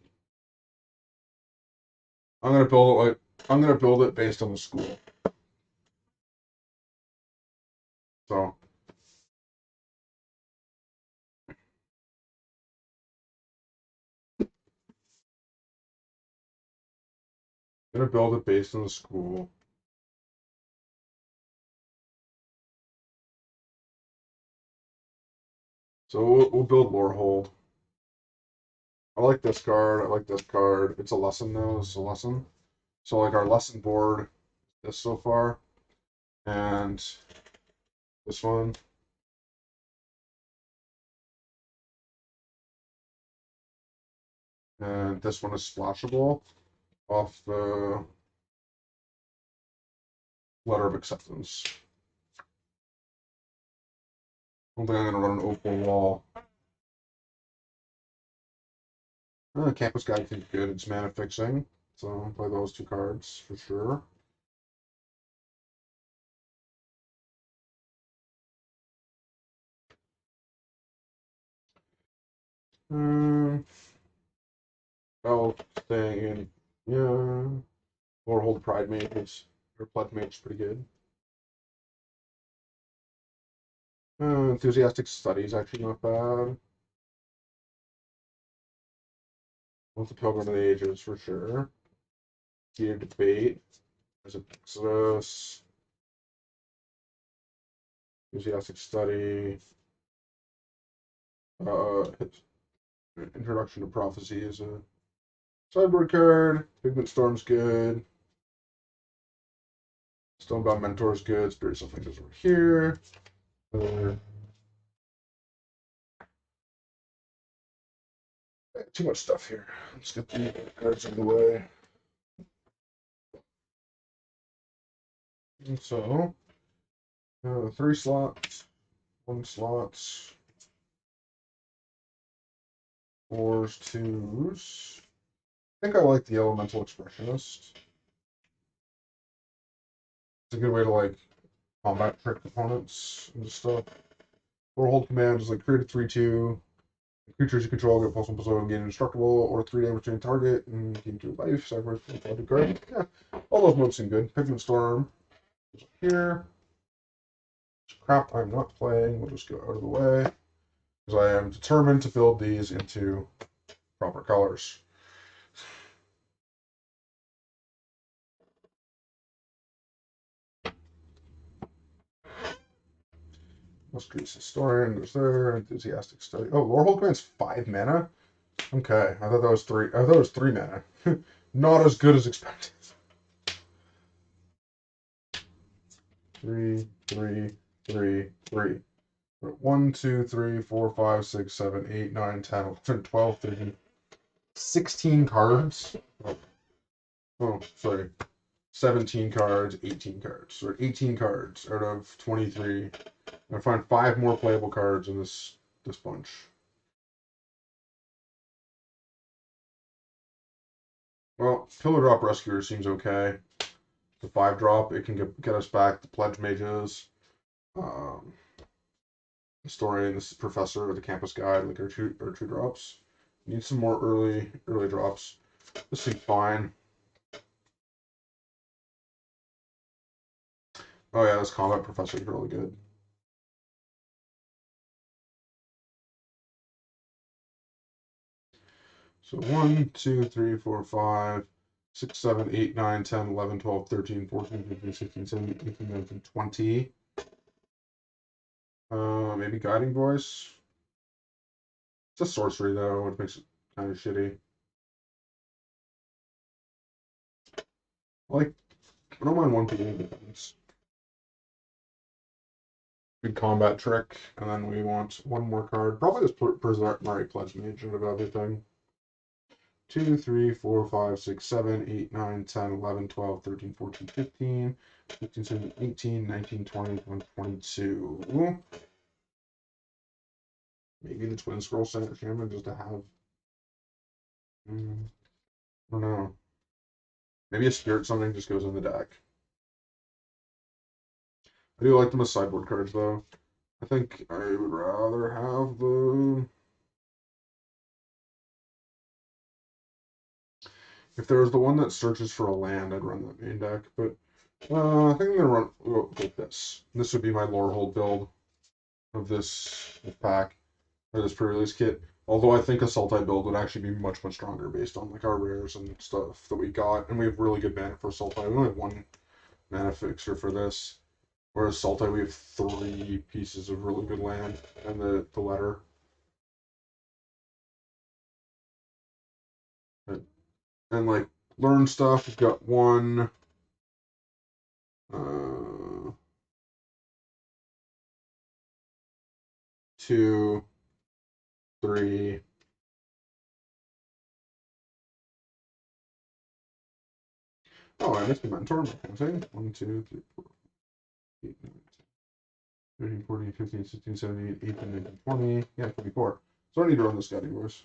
I'm gonna build it like... I'm gonna build it based on the school. So... I'm gonna build it based on the school. So we'll build Lorehold. I like this card. I like this card. It's a lesson though. It's a lesson. So like our lesson board, this so far, and this one. And this one is splashable off the letter of acceptance. I don't think I'm gonna run an opal wall. Campus Guide seems good. It's mana fixing, so I'll play those 2 cards for sure. Oh, staying in, yeah. Lorehold Pride Mage is, or Pledge Mage is pretty good. Enthusiastic Study is actually not bad. Want the Pilgrim of the Ages for sure. Heated Debate. There's a Exodus. Enthusiastic Study. Introduction to Prophecy is a sideboard card. Pigment Storm's good. Stonebound Mentor's good. Spirit Symphony goes over here. Too much stuff here. Let's get the cards out of the way. And so, 3 slots, 1 slots, 4s, 2s. I think I like the Elemental Expressionist. It's a good way to like combat trick opponents and stuff. Lorehold Command is like create a 3/2. Creatures you control get +1/+1 and gain indestructible, or 3 damage to any target and gain 2 life. Sacrifice the card. Yeah, all those moves seem good. Pigment Storm is here. Crap, I'm not playing. We'll just go out of the way because I am determined to build these into proper colors. Illustrious Historian goes there. Enthusiastic Study. Oh, Lorehold Command's 5 mana. Okay, I thought that was 3. I thought it was 3 mana. Not as good as expected. 3, 3, 3, 3. 1, 2, 3, 4, 5, 6, 7, 8, 9, 10, 11, 12, 13, 16 cards. Oh, sorry. 17 cards, 18 cards. Or 18 cards out of 23. I find 5 more playable cards in this bunch. Well, Pillar Drop Rescuer seems okay. The 5-drop, it can get us back the Pledge Mages. Historian, this is Professor, the Campus Guide, like our two drops. Need some more early drops. This seems fine. Oh yeah, this Combat Professor is really good. So 1, 2, 3, 4, 5, 6, 7, 8, 9, 10, 11, 12, 13, 14, 15, 16, 17, 18, 19, 20. Maybe Guiding Voice. It's a sorcery though, which makes it kind of shitty. Like, I don't mind one PA defense. Good combat trick, and then we want one more card. Probably this Prismari Pledge Mage out of everything. 2, 3, 4, 5, 6, 7, 8, 9, 10, 11, 12, 13, 14, 15, 15, 17, 18, 19, 20, 21, 22. Maybe the Twin Scroll Center Shaman just to have. I don't know. Maybe a Spirit Summoning just goes in the deck. I do like them as sideboard cards, though. I think I would rather have the. If there was the one that searches for a land, I'd run that main deck. But I think I'm gonna go with this. This would be my Lorehold build of this pack or this pre-release kit. Although I think a Sultai build would actually be much stronger based on like our rares and stuff that we got, and we have really good mana for Sultai. We only have one mana fixer for this. Whereas Sultai, we have 3 pieces of really good land and the letter. And like learn stuff, we've got 1, 2, 3. Oh, I missed a mentor. What can I say? 1, 2, 3, 4, 8, 9, 10, 13, 14, 15, 16, 17, 18, 19, 20. Yeah, 24. So I need to run this Guiding Voice.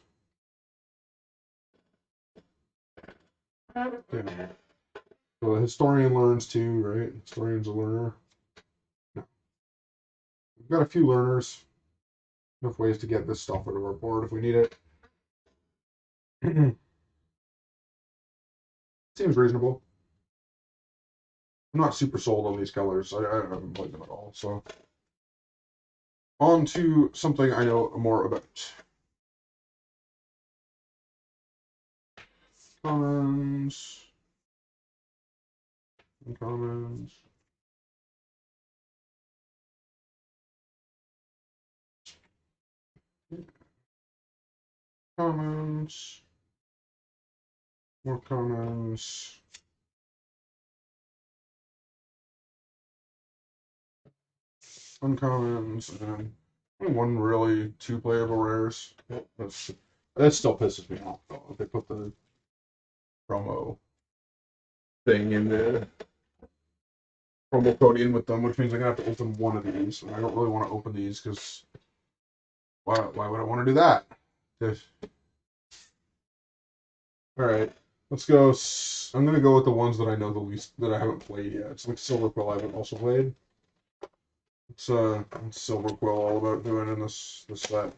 Okay. So the Historian learns too, right? Historian's a learner. No. We've got a few learners. Enough ways to get this stuff out of our board if we need it. Seems reasonable. I'm not super sold on these colors. I haven't played them at all. So on to something I know more about. Commons. Uncommons. Commons. More commons. Uncommons. And one really 2 playable rares. That still pisses me off though. If they put the promo thing in the promo code in with them, which means I'm gonna have to open one of these. And I don't really want to open these because why would I want to do that? All right, let's go. I'm gonna go with the ones that I know the least that I haven't played yet. It's like Silver Quill I haven't also played. What's Silver Quill all about doing in this set?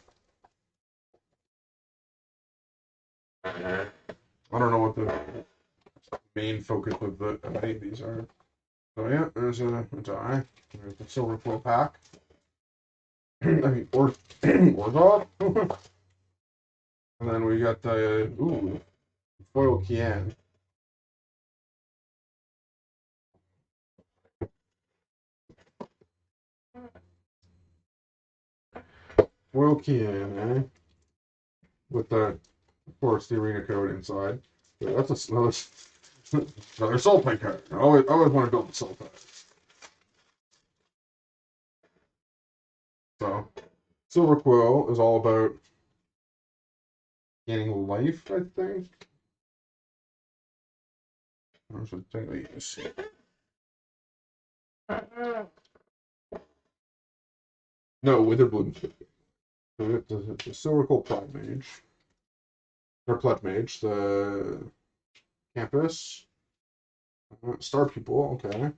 I don't know what the main focus of any of these are. So yeah, there's a die. There's the Silver Quill pack. I mean, Orzhov. And then we got the Foil Kian. Foil Kian, eh? With the, of course, the arena code inside. So that's another Sultai card. I always want to build the Sultai. So Silver Quill is all about gaining life, I think. Or something like this. No, Witherbloom. So the Silver Quill Pride Mage. Or Pledge Mage, the Campus. Star People, okay.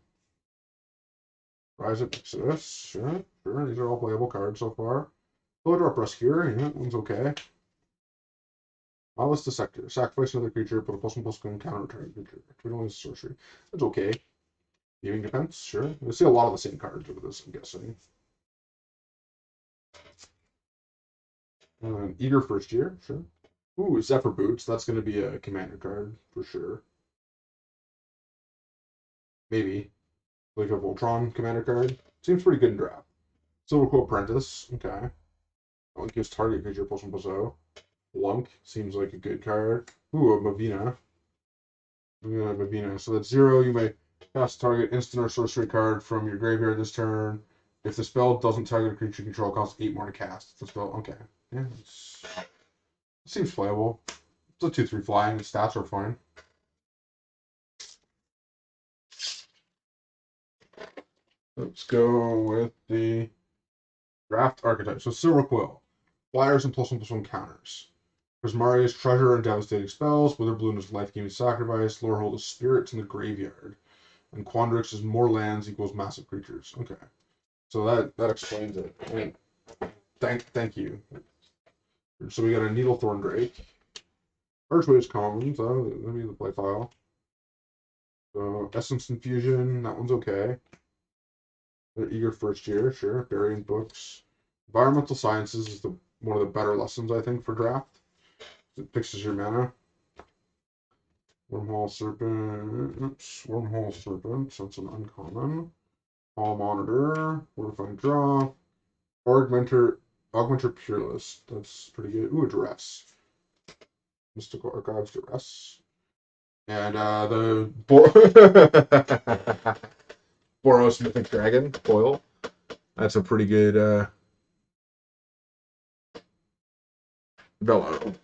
Rise of Exodus, sure, sure. These are all playable cards so far. Philodrop Rescuer, yeah, that one's okay. Malice Dissector. Sacrifice another creature, put a +1/+1 counter return creature. Treat as sorcery. That's okay. Gaming Defense, sure. We see a lot of the same cards over this, I'm guessing. Eager First Year, sure. Ooh, Zephyr Boots. That's going to be a commander card for sure. Maybe. Like a Voltron commander card. Seems pretty good in draft. Silverquill Apprentice. Okay. That gives target creature +1/+0. Lunk seems like a good card. Ooh, a Mavina. Mavina. So that's 0. You may cast target instant or sorcery card from your graveyard this turn. If the spell doesn't target a creature you control, it costs 8 more to cast. If the spell, okay. Yeah, it seems playable. It's a 2/3 flying. The stats are fine. Let's go with the draft archetype. So Silverquill. Flyers and +1/+1 counters. Prismaria's Treasure and Devastating Spells. Witherbloom is Life-Giving Sacrifice. Lorehold is Spirits in the Graveyard. And Quandrix is more lands equals massive creatures. Okay. So that explains it. I mean, thank you. So we got a Needlethorn Drake. Archwave's commons. That'll be the play file. So Essence Infusion, that one's okay. The Eager First Year, sure. Variant Books. Environmental Sciences is one of the better lessons, I think, for draft. It fixes your mana. Wormhole Serpent. Oops. Wormhole Serpent. So it's an uncommon. Hall Monitor. Fortifying Draw. Augmenter Purelist. That's pretty good. Ooh, a Duress. Mystical Archives Duress. And the Boros Mythic Dragon foil. That's a pretty good Velo.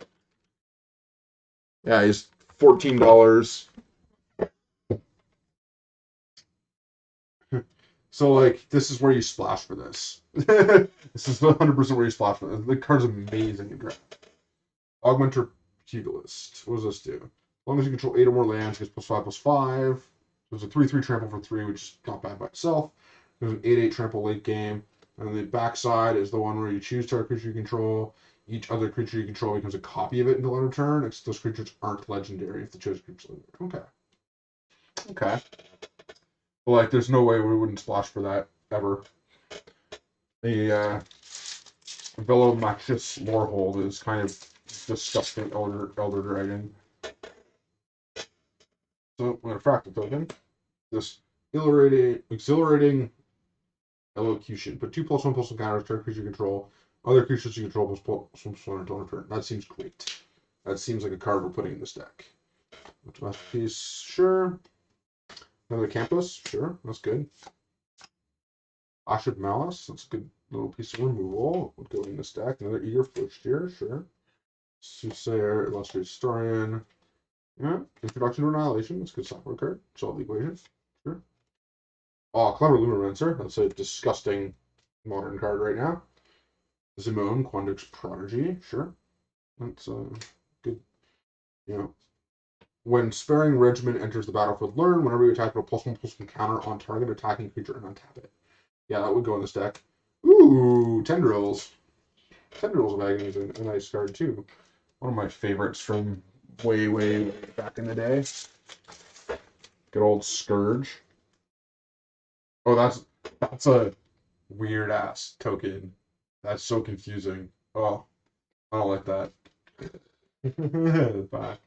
Yeah, he's $14. So, like, this is where you splash for this. This is 100% where you splash for this. The card's amazing in draft. Augmenter Pugilist. What does this do? As long as you control 8 or more lands, it gets +5/+5. There's a 3/3 trample for 3, which is not bad by itself. There's an 8/8 trample late game. And the backside is the one where you choose target creature you control. Each other creature you control becomes a copy of it until end of turn. Those creatures aren't legendary if the chosen creature's legendary. Okay. Okay. But, like, there's no way we wouldn't splash for that ever. The Velomaxis Lorehold is kind of disgusting Elder Dragon. So, I'm going to Fractal Token. This exhilarating elocution. Put 2 +1/+1 counters, target creature you control. Other creatures you control +1/+1 until turn. That seems great. That seems like a card we're putting in this deck. Masterpiece, sure. Another Campus, sure. That's good. Ash of Malice, that's a good little piece of removal. Would go in this deck. Another Eager First Year, sure. Soothsayer, Illustrious Historian. Yeah. Introduction to Annihilation, that's a good software card. Solve the equation, sure. Oh, Clever Luminancer, that's a disgusting modern card right now. Zimone, Quandrix Prodigy, sure. That's good. You know, when Sparing Regiment enters the battlefield, learn whenever you attack with a +1/+1 counter on target attacking creature and untap it. Yeah, that would go in this deck. Ooh, Tendrils. Tendrils of Agony is a nice card too. One of my favorites from way back in the day. Good old Scourge. Oh, that's a weird ass token. That's so confusing. Oh, I don't like that. Back.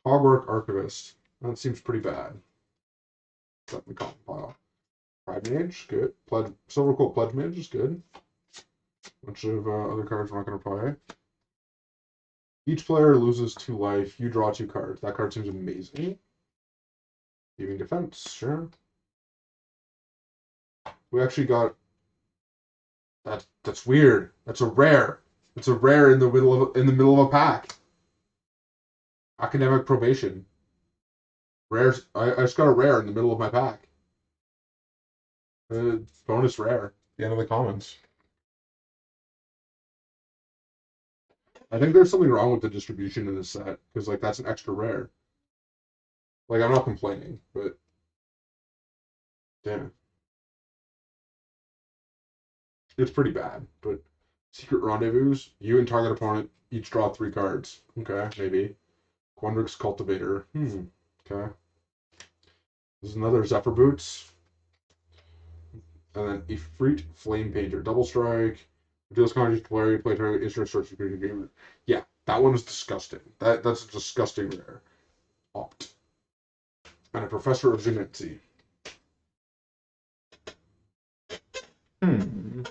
Hogwarts Archivist. That seems pretty bad. Let me call pile. Pride Mage, good. Silverquill Pledge Mage is good. Bunch of other cards we're not going to play. Each player loses 2 life. You draw 2 cards. That card seems amazing. Giving Defense, sure. We actually got that's weird. That's a rare. It's a rare in the middle of a pack. Academic Probation. Rares. I just got a rare in the middle of my pack. Bonus rare. The end of the commons. I think there's something wrong with the distribution in this set because like that's an extra rare. Like I'm not complaining, but damn. It's pretty bad, but Secret Rendezvous, you and target opponent each draw 3 cards. Okay, maybe. Quandrix Cultivator. Okay. This is another Zephyr Boots. And then Ifrit Flame Painter. Double strike. Deals conjure player, play target, instant search for game. Yeah, that one is disgusting. That's a disgusting rare. Opt. And a Professor of Zenitzi. Hmm.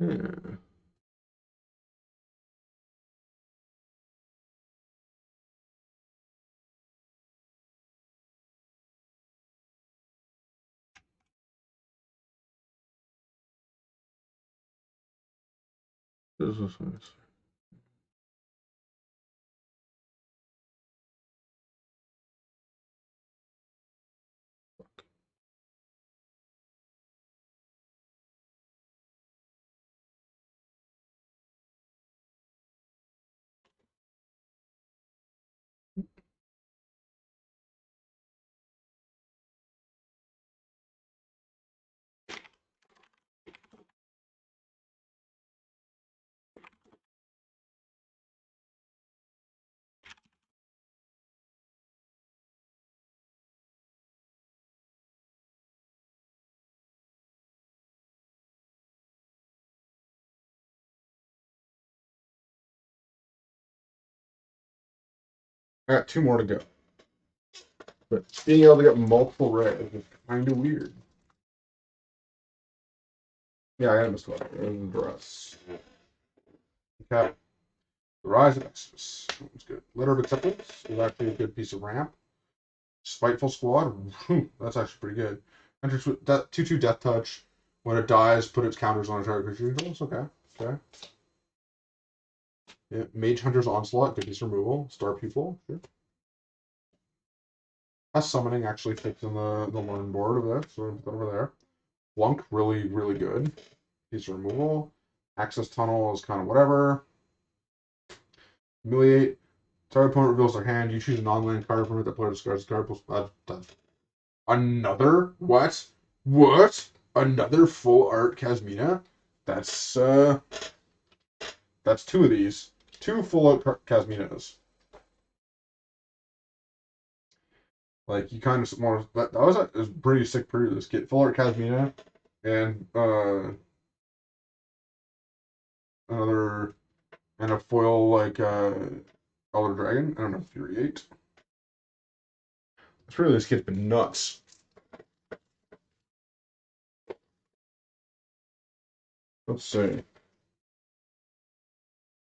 Yeah. This is nice. I got 2 more to go. But being able to get multiple rares is kind of weird. Yeah, I missed one. And the rest. Okay. The Rise of Exodus. That's good. Letter of Acceptance is actually a good piece of ramp. Spiteful Squad. That's actually pretty good. Enters with 2/2 Death Touch. When it dies, put its counters on a target creature. That's okay. Okay. Yeah. Mage Hunter's Onslaught. Good piece of removal. Star Pupil. Sure. That's summoning actually fits in the learn board of that, so put that over there. Flunk, really, really good. Piece of removal. Access Tunnel is kind of whatever. Humiliate. Target opponent reveals their hand. You choose a non-land card from it. The player discards the card. Another? What? What? Another full art Kasmina? That's 2 of these. 2 full art Kasminas. Like you kind of want to. That was a pretty sick preview. This kit full art Kasmina and another and a foil like Elder Dragon. I don't know, Fury 8. It's really this kid's been nuts. Let's see.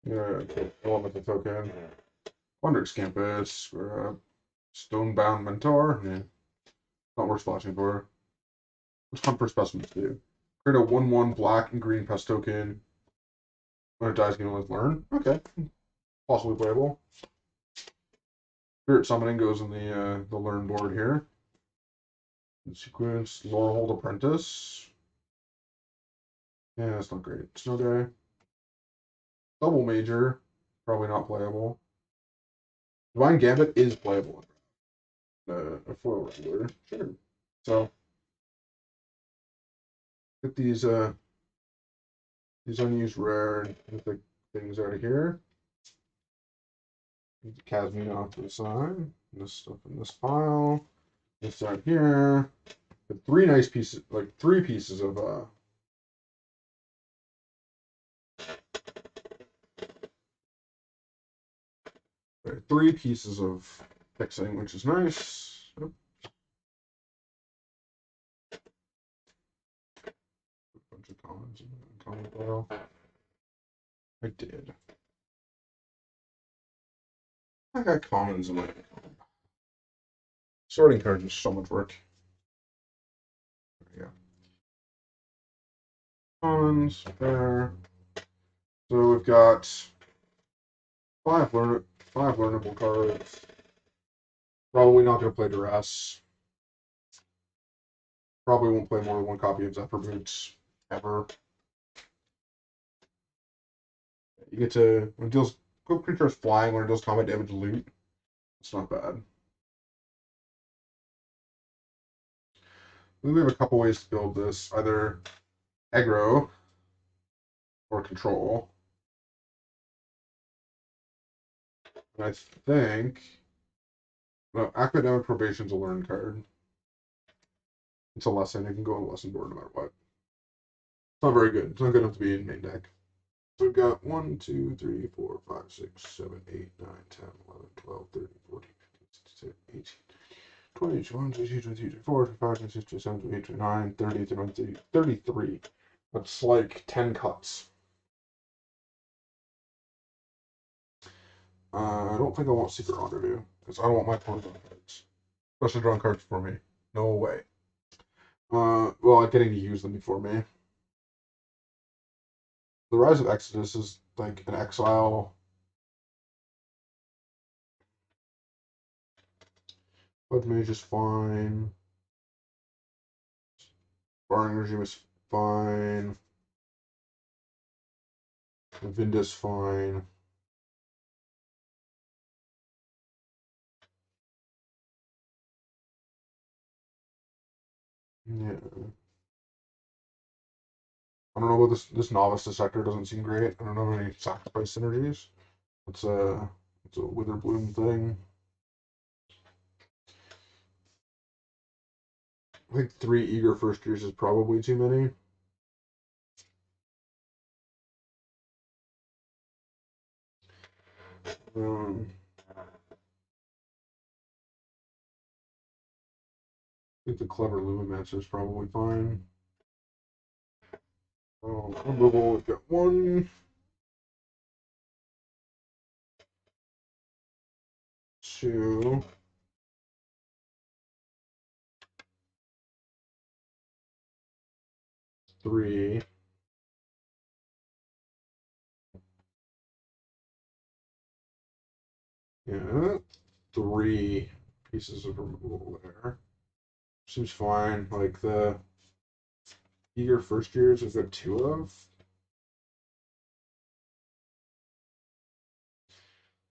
Yeah, elemental token. Quandrix Campus. Stonebound Mentor. Yeah, not worth splashing for. What's Hunt for Specimens do? Create a 1/1 black and green pest token. When it dies, you can only learn. Okay, possibly playable. Spirit Summoning goes in the learn board here. In sequence, Lorehold Apprentice. Yeah, that's not great. Snow Day. Double Major, probably not playable. Divine Gambit is playable. A foil regular, sure. So get these unused rare mythic things out of here. Get the Kasmina off to the side. This stuff in this pile. This out here. But 3 nice pieces, like 3 pieces of 3 pieces of fixing, which is nice. Yep. A bunch of commons in the common pile. I did. I got commons in my sorting cards is so much work. Yeah. Commons there. So we've got 5 learnable cards. Probably not going to play Duress. Probably won't play more than one copy of Zephyr Boots ever. You get to, when it deals, creature is flying, when it deals combat damage, loot. It's not bad. We have a couple ways to build this, either aggro or control. And I think, no, academic probation's a learn card. It's a lesson. It can go on the lesson board no matter what. It's not very good. It's not good enough to be in main deck. So we've got 1, 2, 3, 4, 5, 6, 7, 8, 9, 10, 11, 12, 13, 14, 15, 16, 18, 20, 21, 22, 23, 24, 25, 26, 27, 28, 29, 30, 31, 30, 33. That's like 10 cuts. I don't think I want Secret Rendezvous, because I don't want my opponent drawing cards. Especially drawing cards for me. No way. Well, getting to use them before me. The Rise of Exodus is like an exile. Blood Mage is fine. Barring Regime is fine. Vinda's fine. Yeah. I don't know about this Novice Dissector doesn't seem great. I don't know any sacrifice synergies. It's a Witherbloom thing. I think 3 eager first years is probably too many. I think the Clever Lumimancer is probably fine. Removal, we've got 1, 2, 3. Yeah, 3 pieces of removal there. Seems fine. Like the eager first years, we've got 2 of.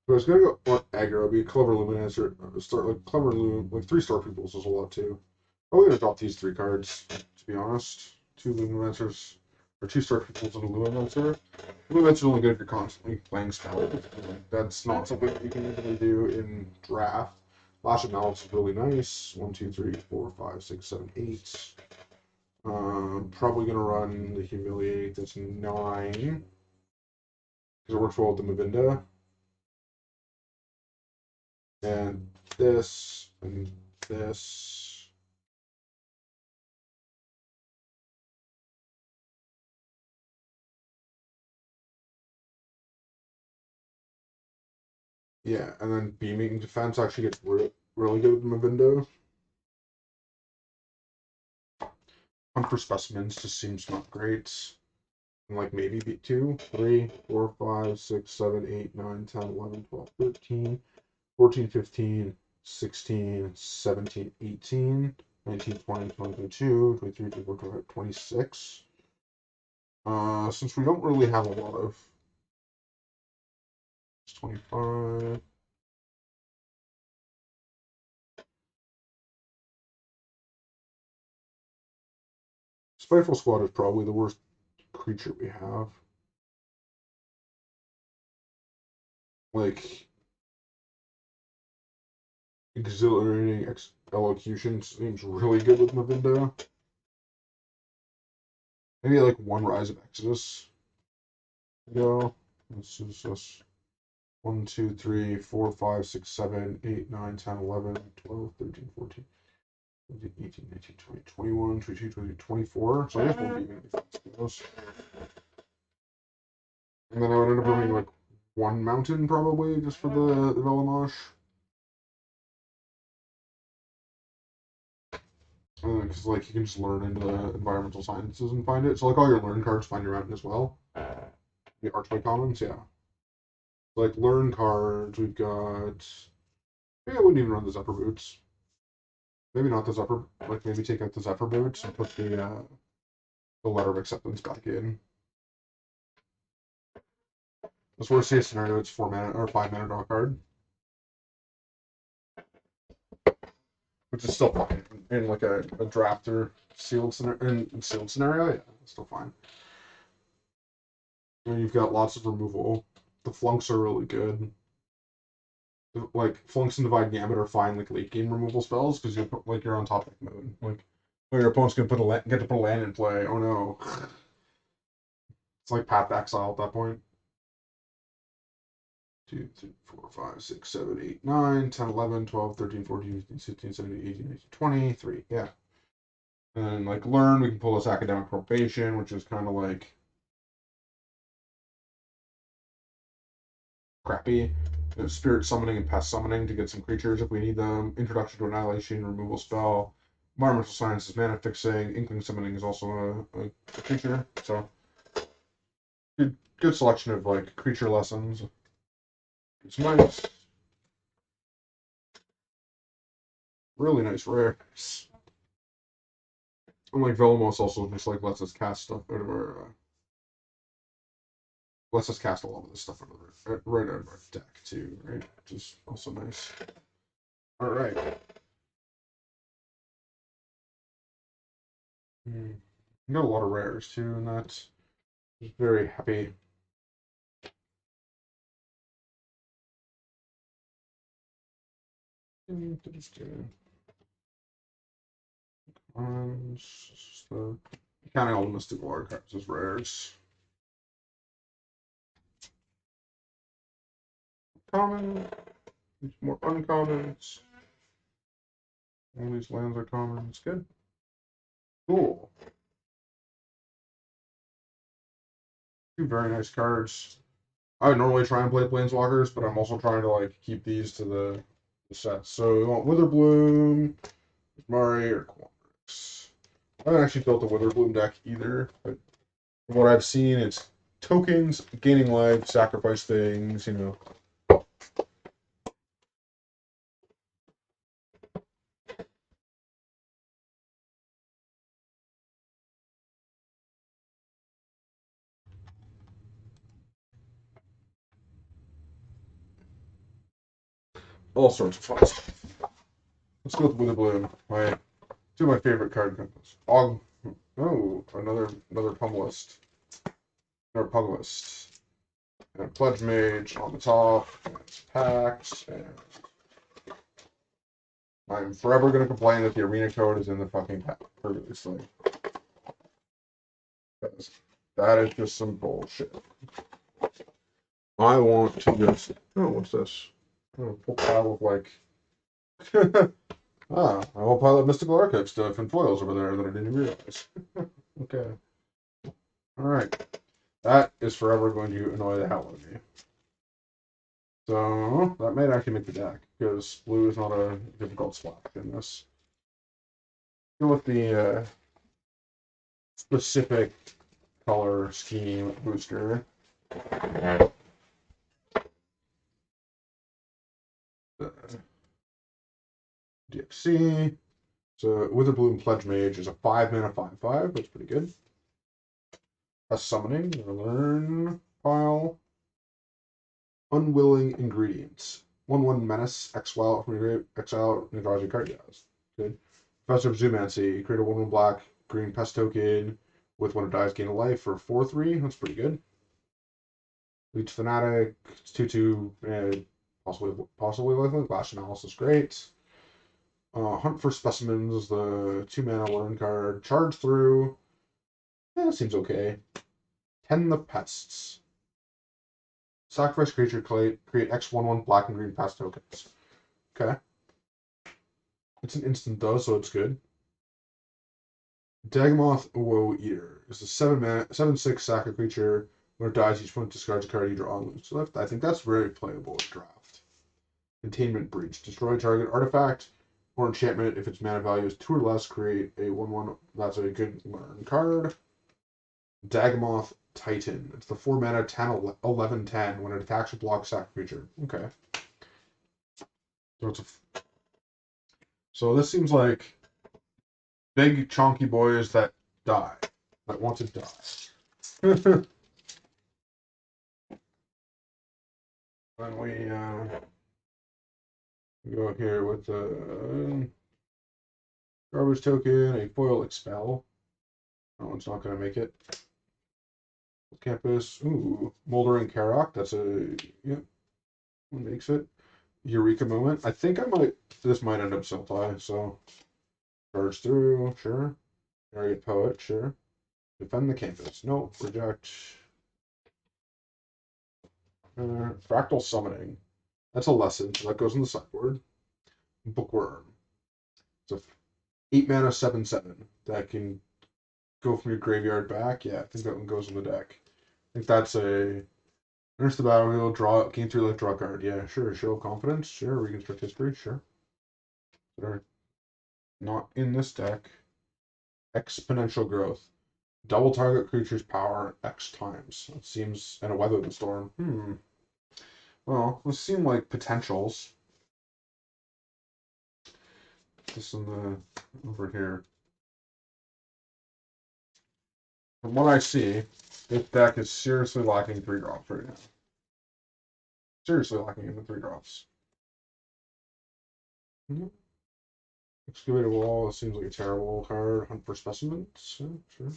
If I was gonna go more aggro, it'd be Clever Luminance or start like Clever Lumin, like 3 Star Pupils is a lot too. Probably gonna drop these 3 cards, to be honest. 2 Luminancers, or 2 Star Pupils and a Luminancer. Luminancer only good if you're constantly playing spells. That's not something that you can easily do in draft. Lash of Malice is really nice. 1, 2, 3, 4, 5, 6, 7, 8. Probably gonna run the Humiliate. That's 9 because it works well with the Mavinda. And this and this. Yeah, and then Beaming Defense actually gets really good with Mavindo. Hunt for Specimens just seems not great. And like maybe beat 2, 3, 4, 5, 6, 7, 8, 9, 10, 11, 12, 13, 14, 15, 16, 17, 18, 19, 20, 22, 23, 24, 25, 26. Since we don't really have a lot of 25. Spiteful Squad is probably the worst creature we have. Like, Exhilarating Elocution seems really good with Mavinda. Maybe like 1 Rise of Exodus. Go. This is us. 1, 2, 3, 4, 5, 6, 7, 8, 9, 10, 11, 12, 13, 14, 15, 18, 19, 20, 21, 22, 23, 24. So I guess we'll be even those. And then I would end up running like 1 mountain probably just for the Velamash. Because like you can just learn into the environmental sciences and find it. So like all your learn cards find your mountain as well. The Archway Commons, yeah. Like learn cards, we've got. Maybe I wouldn't even run the Zephyr Boots. Maybe not the Zephyr, like maybe take out the Zephyr boots and put the letter of acceptance back in. This worst case scenario, it's 4 mana or 5 mana draw card. Which is still fine in like a draft or sealed scenario. Yeah, it's still fine. And you've got lots of removal. The flunks are really good. Like flunks and divide gambit are fine like late game removal spells because you're on top deck mode. Like your opponent's gonna get to put a land in play. Oh no. It's like Path to Exile at that point. 2, 3, 4, 5, 6, 7, 8, 9, 10, 11, 12, 13, 14, 15, 16, 17, 18, 19, 20, 3. Yeah. And then, like, learn, we can pull this academic probation, which is kind of like crappy. Spirit summoning and pest summoning to get some creatures if we need them. Introduction to annihilation, removal spell. Environmental science is mana fixing. Inkling summoning is also a creature. So, good selection of like creature lessons. It's nice. Really nice rares. And like Velomos also just like lets us cast stuff out of our lets us cast a lot of this stuff out of right out of our deck too, right? Which is also nice. All right. Got a lot of rares too, and that's very happy. Counting all the mystical archives as rares. Common, more uncommons. All these lands are common. It's good. Cool. Two very nice cards. I would normally try and play Planeswalkers, but I'm also trying to like keep these to the sets. So we want Witherbloom, Mari, or Quandrix. I haven't actually built a Witherbloom deck either, but from what I've seen, it's tokens, gaining life, sacrifice things, you know. All sorts of fun stuff. Let's go with Witherbloom. Two of my favorite card combos. Oh, another Pummelist. Another Pummelist. And Pledge Mage on the top. And Pact. And I'm forever gonna complain that the arena code is in the fucking pack. Previously. That is just some bullshit. I want to just what's this? Oh, full pile of like a whole pile of mystical archive stuff and foils over there that I didn't realize. Okay. Alright. That is forever going to annoy the hell out of me. So that might actually make the deck, because blue is not a difficult splash in this. Go with the specific color scheme booster. DXC. So Witherbloom Pledge Mage is a 5 mana 5/5. That's pretty good. A summoning, learn pile. Unwilling Ingredients. 1/1 Menace, exile from your exile, and draws your card. Yeah, that's good. Professor of Zoomancy, create a 1/1 black green pest token with when it dies, gain a life for 4/3. That's pretty good. Leech Fanatic, it's 2/2, possibly lifelink. Glass Analysis, great. Hunt for Specimens is the 2 mana learn card. Charge through. That seems okay. Tend the Pests. Sacrifice creature, create X 1/1 black and green pest tokens. Okay. It's an instant though, so it's good. Dagomoth Woe Eater is a 7/6 sack creature. When it dies, each opponent discards a card you draw on loose left. I think that's very playable in draft. Containment Breach. Destroy target artifact or enchantment. If its mana value is 2 or less, create a 1/1. That's a good learn card. Dagomoth Titan. It's the 4 mana 10 11 10. When it attacks or blocks sack creature. Okay. So this seems like big chunky boys that die, that want to die. Then we go here with the garbage token, a foil expel. That one's not going to make it. Campus, ooh, Moldering Karak. That's a, yeah, one makes it. Eureka Moment. I think this might end up Sultai, so charge through, sure. Arrogant Poet, sure. Defend the campus. No, reject. Fractal Summoning. That's a lesson. So that goes in the sideboard. Bookworm. It's a 8 mana 7/7 that can go from your graveyard back. Yeah, I think that one goes in the deck. I think that's a enters the battlefield, gain 3 life, draw card. Yeah, sure. Show of confidence. Sure. Reconstruct history. Sure. That are not in this deck. Exponential growth. Double target creature's power X times. It seems, and a weather the storm. Well, those seem like potentials. This in the over here. From what I see, this deck is seriously lacking 3-drops right now. Seriously lacking in the 3-drops. Excavated Wall seems like a terrible card. Hunt for Specimens. Yeah, sure.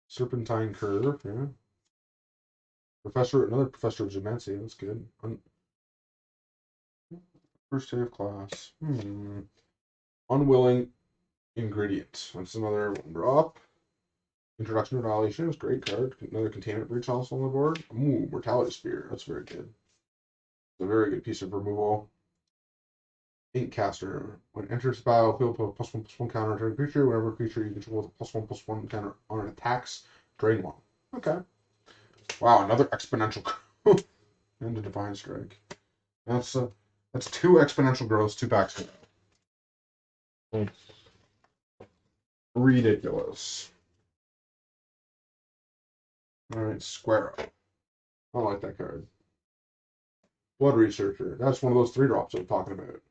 Serpentine Curve. Yeah. Another Professor of Geomancy. That's good. First day of class. Unwilling Ingredient. That's another 1-drop. Introduction to Annihilation is a great card. Another Containment Breach also on the board. Ooh, Mortality Spear. That's very good. It's a very good piece of removal. Inkcaster. When it enters the battlefield, put a +1/+1 counter on a target creature. Whenever creature you control with a +1/+1 counter on attacks, drain 1. Okay. Wow, another exponential and a Divine Strike. That's 2 exponential growths, 2 packs. Ridiculous. Alright, Square Up. I like that card. Blood Researcher. That's one of those 3-drops I'm talking about.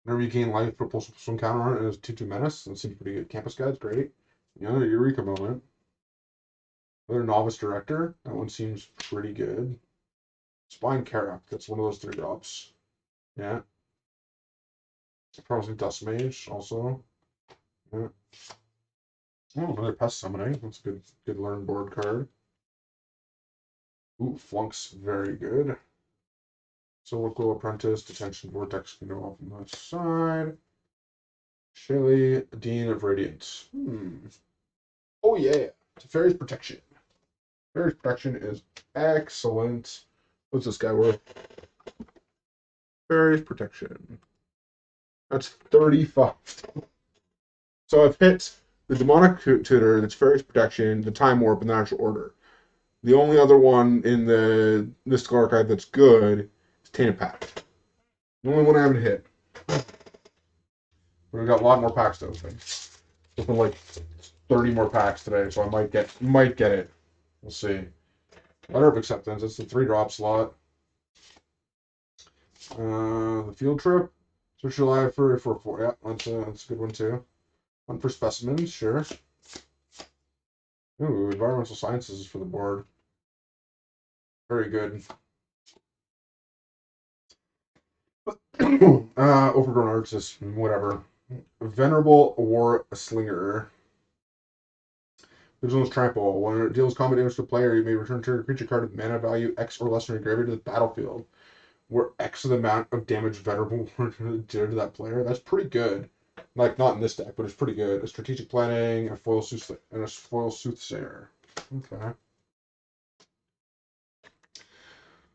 Whenever you gain life, put +1/+1 counter on it, and it's 2/2 menace. That seems pretty good. Campus Guide's great. Another Eureka Moment. Another Novice Director. That one seems pretty good. Spine Karak. That's one of those 3-drops. Yeah. Probably Dust Mage also. Yeah. Oh, another Pest Summoning. That's a good learn board card. Ooh, Flunk's very good. Solical Apprentice. Detention Vortex can go off on the side. Shelly, Dean of Radiance. Oh yeah. Teferi's Protection. Teferi's Protection is excellent. What's this guy worth? Teferi's Protection. That's 35. So I've hit the Demonic Tutor, the Teferi's Protection, the Time Warp, and the Natural Order. The only other one in the Mystical Archive that's good is Tainted Pact. The only one I haven't hit. We've got a lot more packs to open. Open like 30 more packs today, so I might get it. We'll see. Letter of Acceptance. It's the 3-drop slot. The Field Trip. Search your library for 4. Yeah, that's a good one too. Hunt for Specimens, sure. Ooh, Environmental Sciences is for the board. Very good. Overgrown Arts is whatever. Venerable War Slinger. There's no trample. When it deals combat damage to the player, you may return to a creature card with mana value X or less in your graveyard to the battlefield, where X is the amount of damage Venerable did to that player. That's pretty good. Like, not in this deck, but it's pretty good. A Strategic Planning, a Foil Soothsayer. Okay.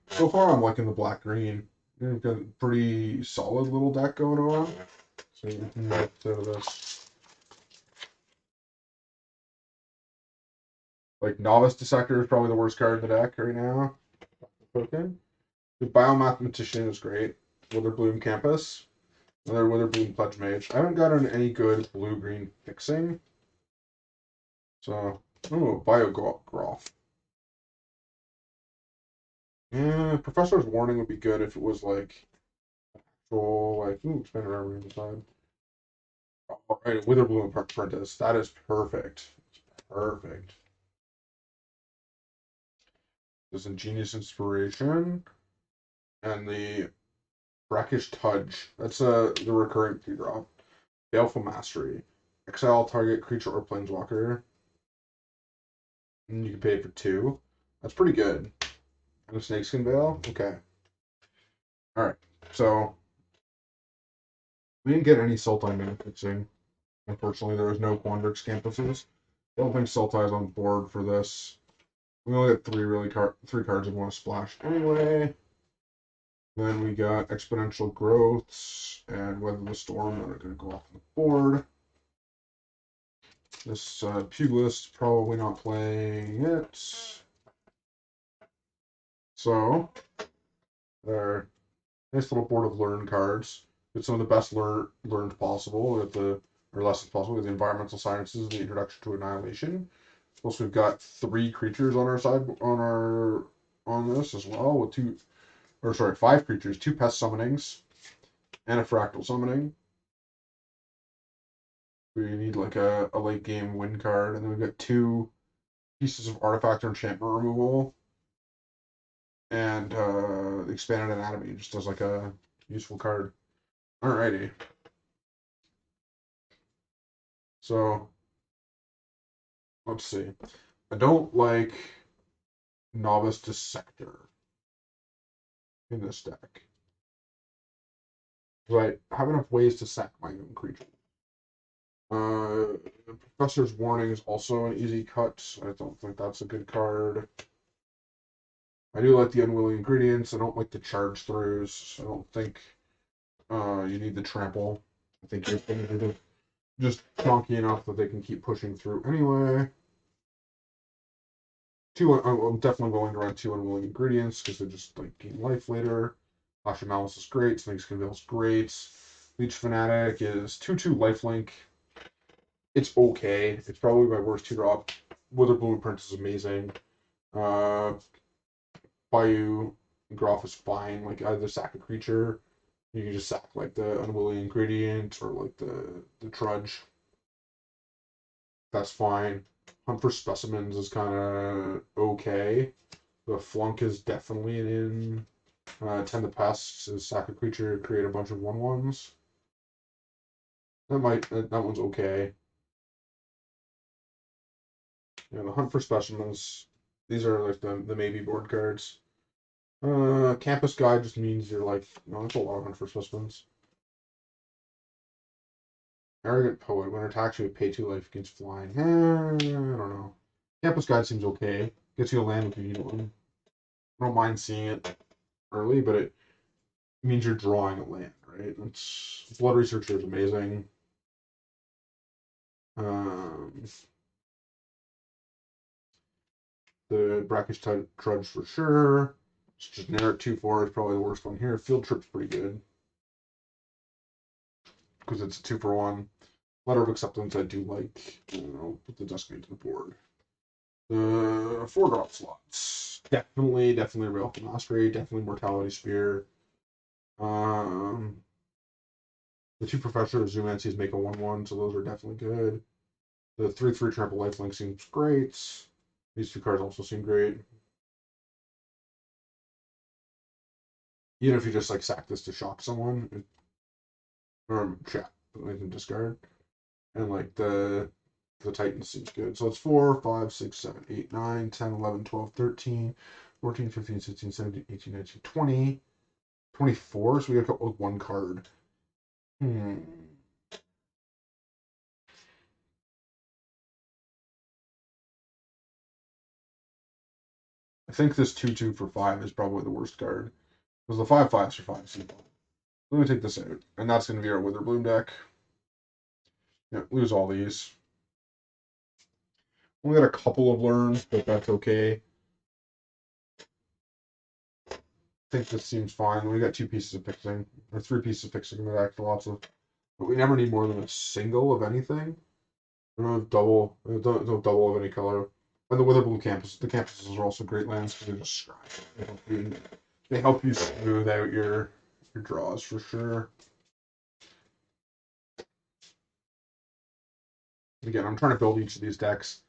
So far, I'm liking the black-green. You've got a pretty solid little deck going on. So you can get out of this. Like, Novice Dissector is probably the worst card in the deck right now. Okay. The Biomathematician is great. Witherbloom Campus. Another Witherbloom Pledge Mage. I haven't gotten any good blue-green fixing. So, oh, Biogroff. Yeah, Professor's Warning would be good if it was like Control, like, expand armor on the side. All right, Witherbloom Apprentice. That is perfect. Perfect. This Ingenious Inspiration. And the Brackish Tudge. That's the recurring 3-drop. Baleful Mastery. Exile target creature or planeswalker. And you can pay it for 2. That's pretty good. And a Snakeskin Veil? Okay. Alright, so we didn't get any Sultai mana fixing. Unfortunately, there was no Quandrix campuses. I don't think Sultai is on board for this. We only got three cards that want to splash anyway. Then we got Exponential Growths and Weather the Storm that are going to go off the board. This Pugilist probably not playing it. So, there. Nice little board of learn cards. With some of the best learned possible, or lessons possible, with the environmental sciences, the introduction to annihilation. Plus, we've got 3 creatures on our side on this as well, with 5 creatures, 2 pest summonings, and a fractal summoning. We need like a late game win card, and then we've got 2 pieces of artifact or enchantment removal, and expanded anatomy just as like a useful card. Alrighty. So let's see. I don't like Novice Dissector in this deck. Because I have enough ways to sack my own creature. Professor's Warning is also an easy cut. I don't think that's a good card. I do like the Unwilling Ingredients. I don't like the charge throughs. I don't think you need the trample. I think your things are just chonky enough that they can keep pushing through anyway. I'm definitely willing to run 2 Unwilling Ingredients because they just like gain life later. Flash of Malice is great. Snakeskin Veil is great. Leech Fanatic is 2/2 lifelink. It's okay. It's probably my worst 2-drop. Witherbloom Apprentice is amazing. Bayou Groff is fine. Like either sack a creature, you can just sack like the Unwilling Ingredient or like the Trudge. That's fine. Hunt for Specimens is kind of okay. The Flunk is definitely in. Tend the Pests is sack a creature, create a bunch of 1/1s. That one's okay. Yeah, the Hunt for Specimens. These are like the maybe board cards. Campus Guide just means you're like, that's a lot of Hunt for Specimens. Arrogant Poet. When it attacks you, pay 2 life against flying. I don't know. Campus Guide seems okay. Gets you a land if you need one. I don't mind seeing it early, but it means you're drawing a land, right? Blood Researcher is amazing. The Brackish Trudge for sure. It's generic 2/4 is probably the worst one here. Field Trip's pretty good because it's a 2-for-1. Letter of Acceptance I do like. Put the Deskmate to the board. The 4-drop slots. Definitely Baleful Mastery. Definitely Mortality Spear. The 2 Professor Zoomancies make a 1/1, so those are definitely good. The 3/3 Trample Lifelink seems great. These 2 cards also seem great. Even if you just like sack this to shock someone, or chat, I can discard. And like the Titan seems good. So it's 4, 5, 6, 7, 8, 9, 10, 11, 12, 13, 14, 15, 16, 17, 18, 19, 20, 24. So we got a couple with 1 card. I think this 2/2 for 5 is probably the worst card. Because the 5/5s are 5 simple. Let me take this out. And that's going to be our Witherbloom deck. Yeah, lose all these. Only got a couple of learns, but that's okay. I think this seems fine. We got 2 pieces of fixing, or 3 pieces of fixing in the deck. But we never need more than a single of anything. We don't have double of any color. And the Witherbloom campus, the campuses are also great lands because they're just scribed. They help you smooth out your your draws for sure. Again, I'm trying to build each of these decks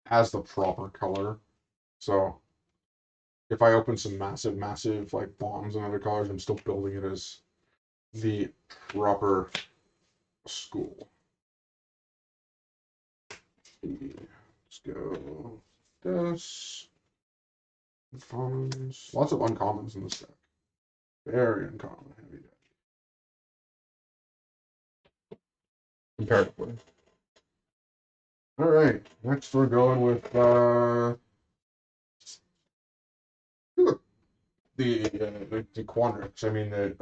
as the proper color. So if I open some massive like bombs and other colors, I'm still building it as the proper school. Let's go this. Uncommons. Lots of uncommons in this deck. Very uncommon heavy deck. Comparatively. Alright, next we're going with the Quandrix. I mean the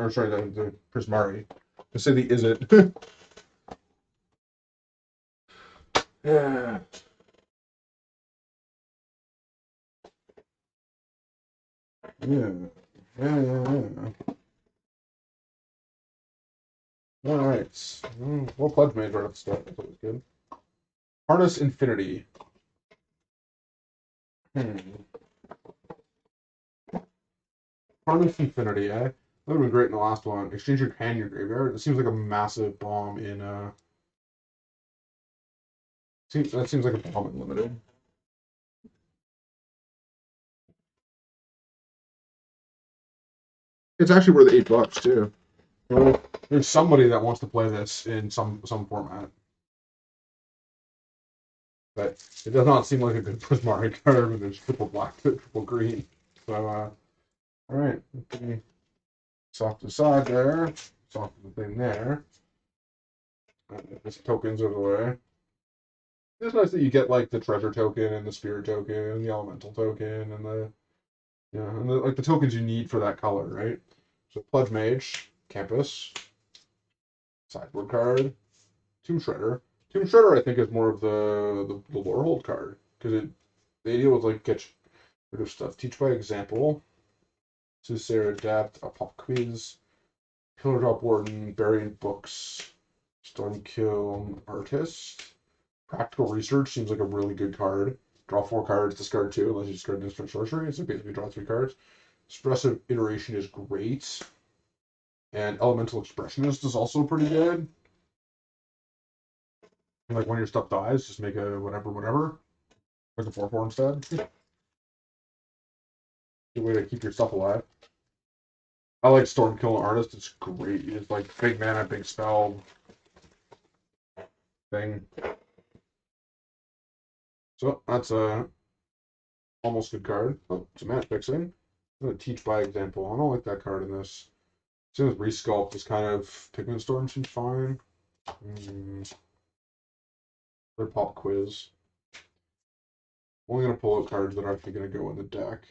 Prismari. To say the is it. Yeah. Yeah. Yeah. Alright. Well, Pledge Mage right off the start. That was good. Harness Infinity. Harness Infinity, eh? That would have been great in the last one. Exchange your hand in your graveyard. It seems like a massive bomb in that seems like a bomb in limited. It's actually worth $8 too. Well, there's somebody that wants to play this in some format. But it does not seem like a good Prismari card when there's triple black, triple green. So alright. Okay. Soft aside there. Soft the thing there. This tokens are the way. It's nice that you get like the treasure token and the spirit token and the elemental token and the tokens you need for that color, right? So Pledge Mage, Campus, sideboard card, Tomb Shredder. Tomb Shredder I think is more of the lore hold card because they deal with like get rid of stuff. Teach by example. Soothsayer Adept, a pop quiz, Pillar Drop Warden, Burying Books, Stormkill Artist. Practical Research seems like a really good card. Draw 4 cards, discard 2, unless you discard instant sorcery. So basically draw 3 cards. Expressive Iteration is great. And Elemental Expressionist is also pretty good. Like when your stuff dies, just make a whatever. Like a 4/4 instead. Good way to keep your stuff alive. I like Stormkill Artist, it's great. It's like big mana, big spell thing. So that's a almost good card. Oh, it's a mana fixing. I'm gonna teach by example. I don't like that card in this. Same with Resculpt is kind of Pigment Storm seems fine. Their pop quiz. Only gonna pull out cards that are actually gonna go in the deck.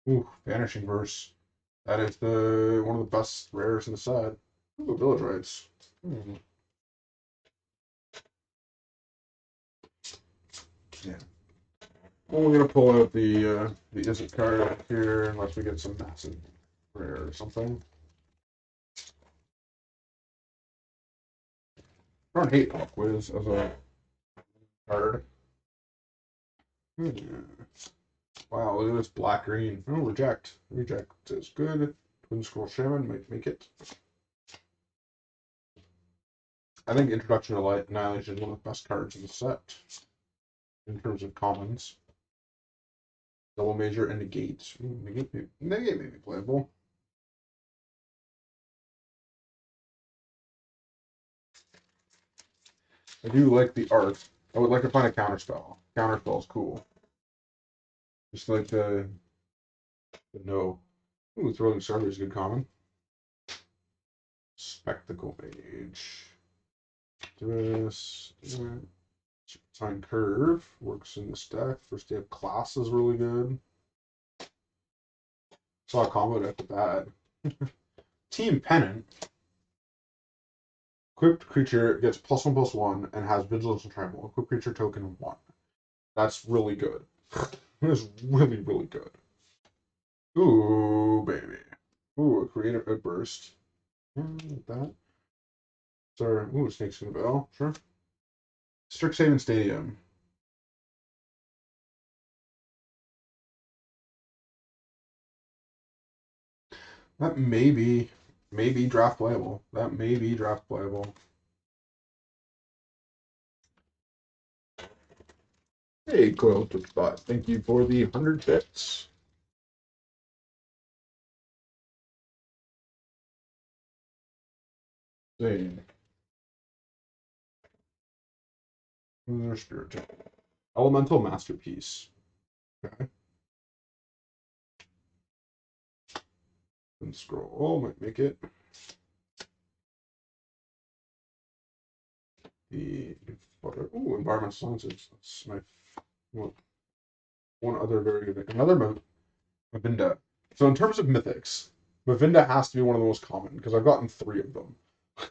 Ooh, Vanishing Verse. That is one of the best rares in the set. Ooh, Village Rites. Yeah. Only gonna pull out the Izzet card here unless we get some massive rare or something. I don't hate pop quiz as a card. Wow, look at this black green. Oh, reject. Reject is good. Twin Scroll Shaman might make it. I think Introduction to Light Annihilation is one of the best cards in the set in terms of commons. Double Major and Negate. Negate may be playable. I do like the art. I would like to find a counterspell. Counterspell is cool. Just like the no. Ooh, Throwing Starter is a good common. Spectacle Mage. This. Sign Curve works in this deck. First day of Class is really good. Saw a combo deck with that. Team Pennant. Equipped creature gets +1/+1 and has Vigilance and Tremble. Equipped creature token 1. That's really good. That's really, really good. Ooh, baby. Ooh, a Creative Outburst. Like that. Sorry. Ooh, Snakes in the Bell. Sure. Strixhaven Stadium. That may be draft playable. That may be draft playable. Hey, Coil Twitchbot, thank you for the 100 bits. See. Spirit Elemental Masterpiece. Okay. And scroll might make it. The environmental sciences. That's my one other very good. Another Mavinda. So in terms of mythics, Mavinda has to be one of the most common because I've gotten 3 of them.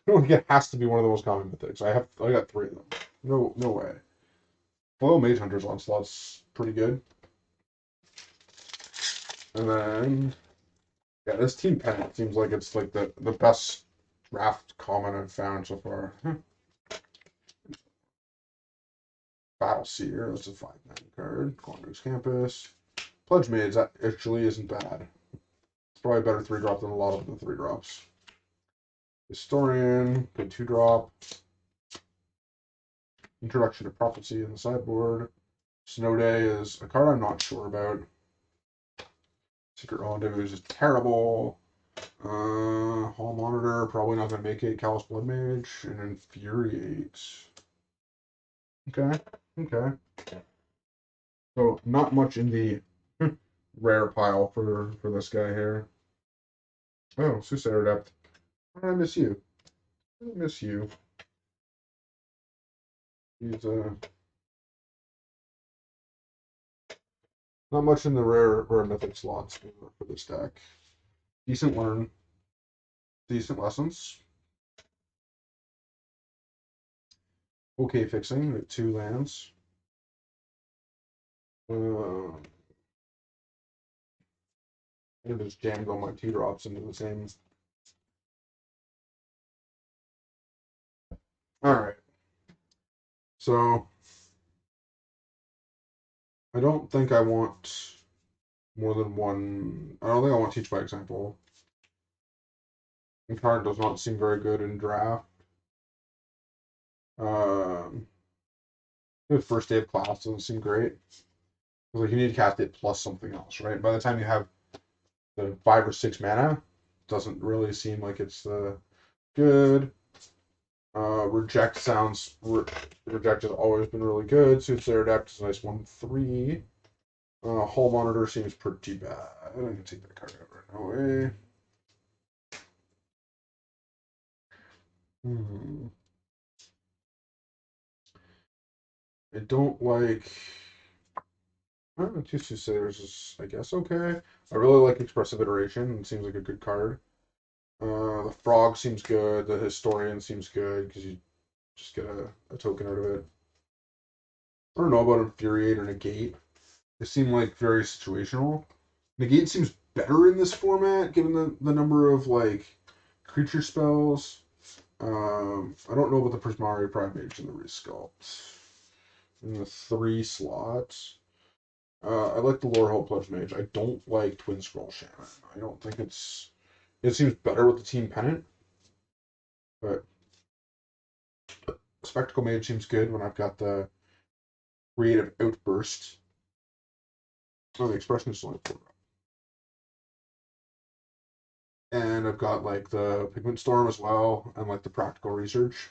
Like it has to be one of the most common mythics. I got 3 of them. No way. Well, Mage Hunter's Onslaught's pretty good. And then yeah, this Team Pennant seems like it's like the best draft common I've found so far. Battle Seer, that's a 5-9 card. Quandrix Campus. Pledge Mage, that actually isn't bad. It's probably a better 3-drop than a lot of the 3-drops. Historian, good 2-drop. Introduction to Prophecy in the sideboard. Snow Day is a card I'm not sure about. Secret Rendezvous is just terrible. Hall Monitor, probably not going to make it. Callous Blood Mage, and Infuriate. Okay. So, not much in the rare pile for this guy here. Oh, Soothsayer Adept. How did I miss you? I miss you. He's not much in the rare mythic slots for this deck. Decent learn. Decent lessons. Okay fixing with 2 lands. I just jammed all my 2-drops into the same. Alright. So I don't think I want more than one. I don't think I want Teach by Example. The card does not seem very good in draft. The first day of class doesn't seem great. Like you need to cast it plus something else, right? By the time you have the 5 or 6 mana, doesn't really seem like it's good. Reject Reject has always been really good. Soothsayer Adept is a nice 1/3. Hall Monitor seems pretty bad. I can take that card out right now. I don't like. Two Soothsayers is, I guess, okay. I really like Expressive Iteration. It seems like a good card. The Frog seems good. The Historian seems good because you just get a token out of it. I don't know about Infuriate or Negate. They seem like very situational. Negate seems better in this format given the number of like creature spells. I don't know about the Prismari Primate and the Resculpt. In the 3 slots. I like the Lorehold Pledge Mage. I don't like Twin Scroll Shaman. I don't think it seems better with the Team Pennant. But Spectacle Mage seems good when I've got the Creative Outburst. Oh, the Expression is only 4. And I've got like the Pigment Storm as well, and like the Practical Research.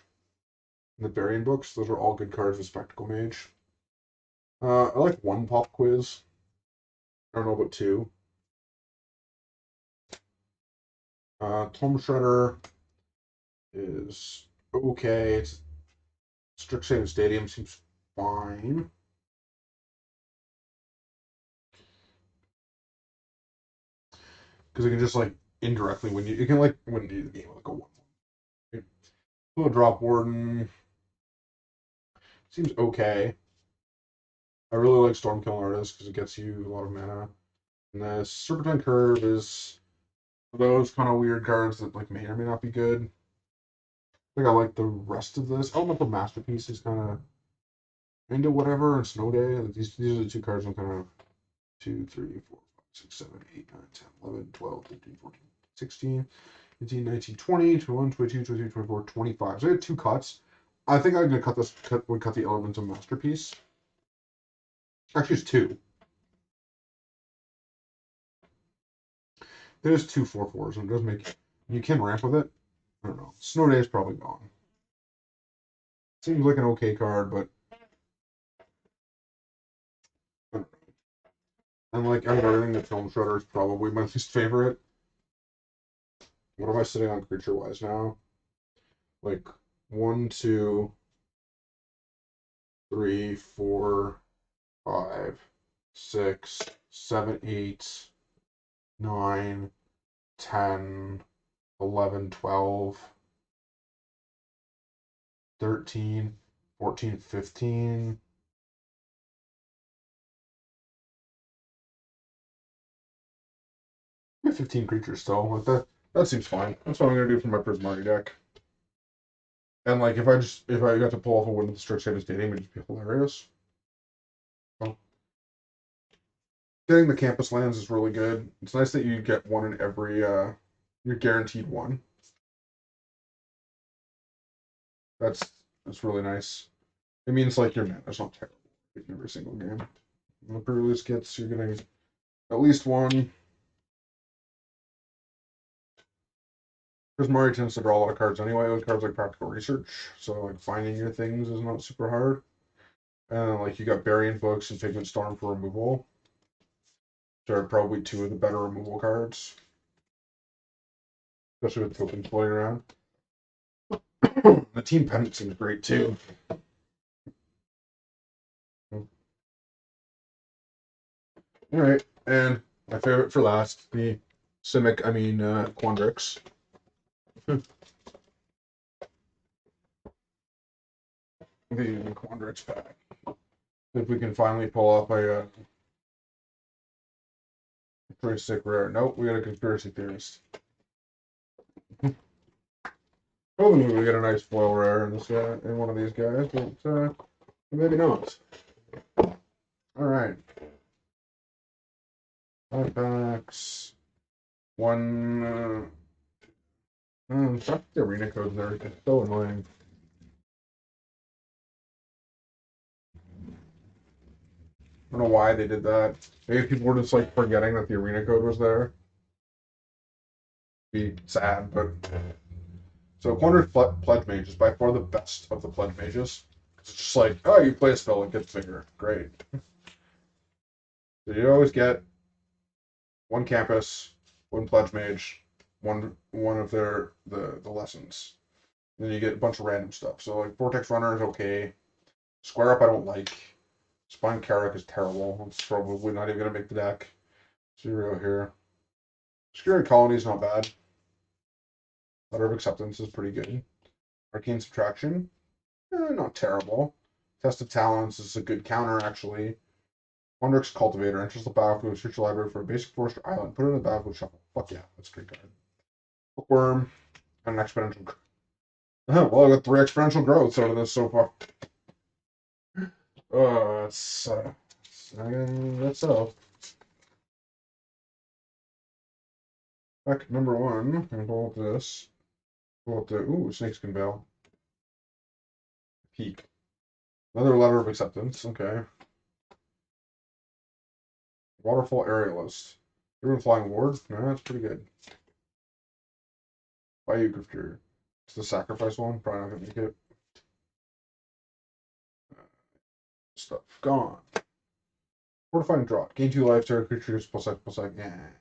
And the Variant Books. Those are all good cards with Spectacle Mage. I like 1 Pop Quiz. I don't know about 2. Tome Shredder is okay. It's Strixhaven Stadium seems fine. Because it can just like indirectly win you. It can like win you the game with like a 1. Full Drop Warden seems okay. I really like Stormkilling Artist because it gets you a lot of mana. And the Serpentine Curve is those kind of weird cards that like may or may not be good. I think I like the rest of this. Elemental Masterpiece is kind of into whatever, and Snow Day. These are the 2 cards I'm kind of 2, 3, 4, 5, 6, 7, 8, 9, 10, 11, 12, 13, 14, 16, 18, 19, 20, 21, 22, 23, 24, 25. So I had 2 cuts. I think I'm gonna cut this. Would cut the Elemental Masterpiece. Actually, it's 2. There's 2 4/4s, and it does make you can ramp with it. I don't know. Snow Day is probably gone. Seems like an okay card, but I don't know. And like everything, the Film Shredder is probably my least favorite. What am I sitting on creature wise now? Like 1, 2, 3, 4, 5, 6, 7, 8, 9, 10, 11, 12, 13, 14, 15. I have 15 creatures still. Like that seems fine. That's what I'm gonna do for my Prismari deck. And like if I got to pull off a win with the Strixhaven Stadium, it'd just be hilarious. Well, getting the campus lands is really good. It's nice that you get one in every you're guaranteed one. That's really nice. It means like your mana's not terrible in every single game. In the pre-release kits, you're getting at least one. Prismari tends to draw a lot of cards anyway, with cards like Practical Research, so like finding your things is not super hard. And like you got Burying Books and Figment Storm for removal. Which are probably 2 of the better removal cards. Especially with tokens floating around. The Team Pennant seems great too. Alright, and my favorite for last, the Quandrix. The Quandrix pack. If we can finally pull up a pretty sick rare. Nope, we got a Conspiracy Theorist. Hopefully we get a nice foil rare in this in one of these guys, but maybe not. Alright. 5 packs. One fuck the arena codes there. It's so annoying. I don't know why they did that. Maybe people were just like forgetting that the arena code was there. Be sad, but so Quandrix Pledge Mage is by far the best of the Pledge Mages. It's just like, oh, you play a spell, it gets bigger. Great. So you always get 1 Campus, 1 Pledge Mage, one of their the lessons. And then you get a bunch of random stuff. So like Vortex Runner is okay. Square Up I don't like. Spine Carrick is terrible. It's probably not even gonna make the deck. Zero here. Security Colony is not bad. Letter of Acceptance is pretty good. Arcane Subtraction, not terrible. Test of Talents is a good counter, actually. Quandrix Cultivator, enters the battlefield, search your library for a basic forester island, put it in the battlefield shuffle. Fuck yeah, that's a great card. Bookworm, and an exponential. Well, I got 3 exponential growths out of this so far. That's up. Pack number 1, and pull up this. Pull up the Snakeskin Veil. Peak. Another Letter of Acceptance, okay. Waterfall Aerialist. Ribbon Flying Ward? No, that's pretty good. Bayou Grifter. It's the sacrifice one. Probably not gonna make it. Stuff gone. Fortifying Draught. Gain 2 life, target creatures +X. Yeah.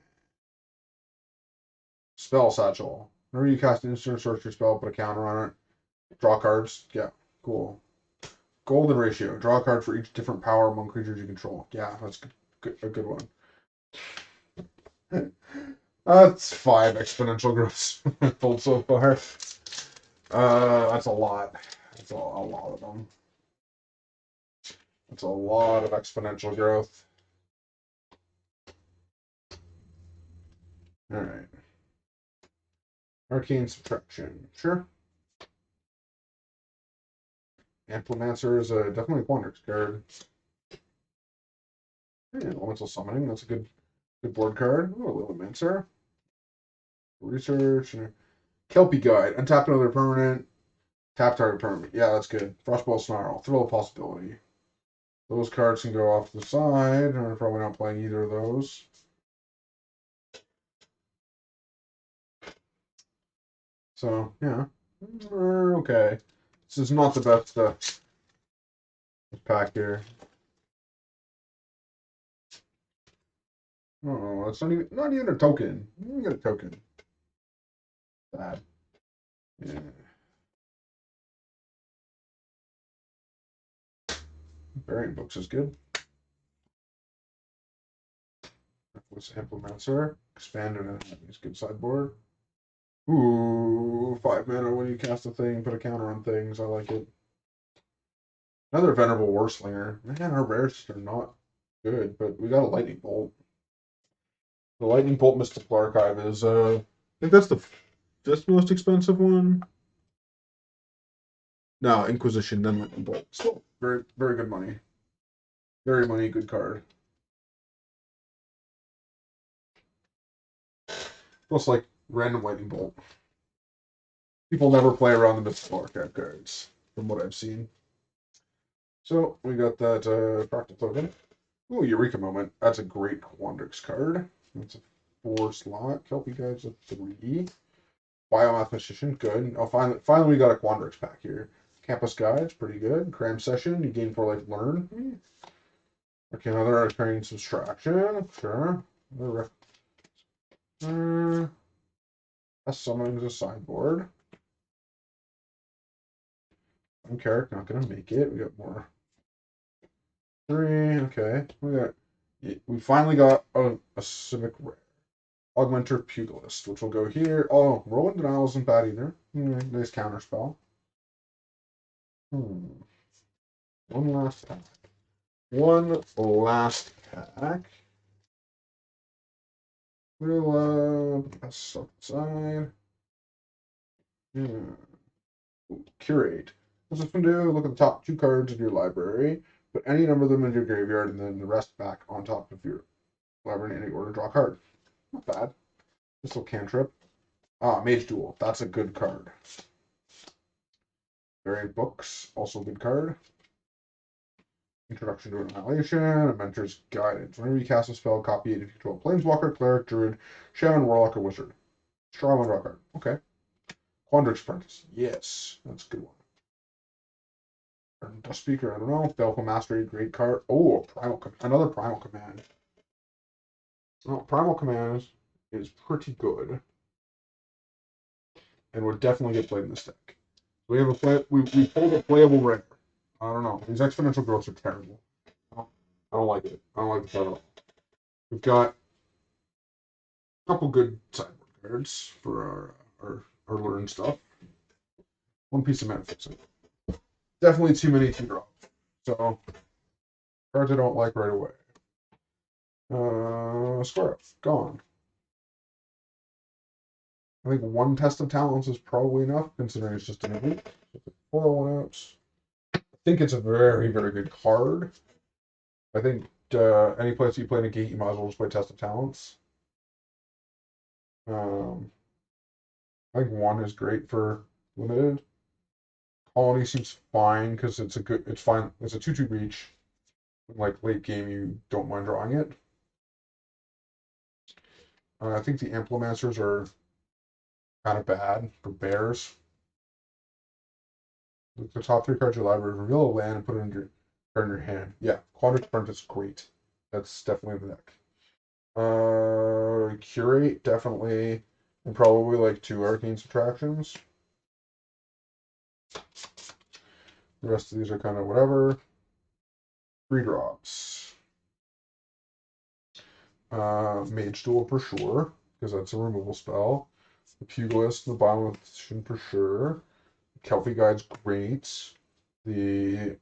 Spell Satchel. Whenever you cast an instant or sorcery spell, put a counter on it. Draw cards. Yeah, cool. Golden Ratio. Draw a card for each different power among creatures you control. Yeah, that's a good one. That's 5 exponential growths pulled so far. That's a lot. That's a lot of them. That's a lot of exponential growth. All right. Arcane Subtraction. Sure. Amplimancer is definitely a Quandrix card. Yeah, Elemental Summoning. That's a good board card. Oh, Lilimancer. Research. Kelpie Guide. Untap another permanent. Tap target permanent. Yeah, that's good. Frostball Snarl. Thrill of Possibility. Those cards can go off to the side. I'm probably not playing either of those. So, yeah. Okay. This is not the best pack here. Oh, it's not even a token. You get a token. Bad. Yeah. Variant books is good. Reckless Implementer. Expanded and it's good sideboard. Ooh, 5 mana when you cast a thing, put a counter on things. I like it. Another Venerable Warslinger. Man, our rares are not good, but we got a Lightning Bolt. The Lightning Bolt Mystical Archive is, I think that's the fifth most expensive one. No, Inquisition, then Lightning Bolt. Still very, very good money. Very money, good card. Plus, like, random Lightning Bolt. People never play around the Mystical Archive cards, from what I've seen. So, we got that Fractal Token. Ooh, Eureka Moment. That's a great Quandrix card. That's a 4 slot. Kelpie Guide's a 3. Biomathematician, good. Oh, finally we got a Quandrix pack here. Campus Guide's pretty good. Cram Session, you gain 4 life learn. Okay, another Arcane Subtraction, sure. That's summoning a sideboard. One character not gonna make it. We got more. 3, okay. We finally got a Civic Rare. Augmenter Pugilist, which will go here. Oh, Rolling Denial isn't bad either. Nice counter spell. One last pack. One last pack. We'll put this outside. Curate. What's this one do? Look at the top 2 cards of your library. Put any number of them in your graveyard, and then the rest back on top of your library in any order. Draw a card. Not bad. This will cantrip. Ah, Mage Duel. That's a good card. Variant Books. Also a good card. Introduction to Annihilation, a Mentor's Guidance. Whenever you cast a spell, copy it if you control Planeswalker, Cleric, Druid, Shaman, Warlock, or Wizard. Straw one draw card. Okay. Quandrix Apprentice. Yes, that's a good one. Dust Speaker, I don't know. Belko Mastery, great card. Oh, another Primal Command. Oh, Primal Command is pretty good. And would definitely get played in this deck. We have we pulled a playable rare. I don't know. These exponential growths are terrible. I don't like it. I don't like the card at all. We've got a couple good sideboard cards for our learn stuff. One piece of mana fixing. Definitely too many 2-drop. So cards I don't like right away. Square up. Gone. I think 1 Test of Talents is probably enough, considering it's just an 8. 401 outs. I think it's a very, very good card. I think any place you play Negate, you might as well just play Test of Talents. I think 1 is great for limited. Colony seems fine because it's fine. It's a 2/2 reach. Like late game, you don't mind drawing it. I think the Implementers are kind of bad for bears. The top 3 cards of your library, reveal a land and put it in your hand. Yeah, Quandrix Apprentice is great. That's definitely the deck. Curate, definitely. And probably like 2 Arcane Subtractions. The rest of these are kind of whatever. 3 drops. Mage Duel for sure, because that's a removal spell. The Pugilist, the Biomatician for sure. Kelpie Guide's great. The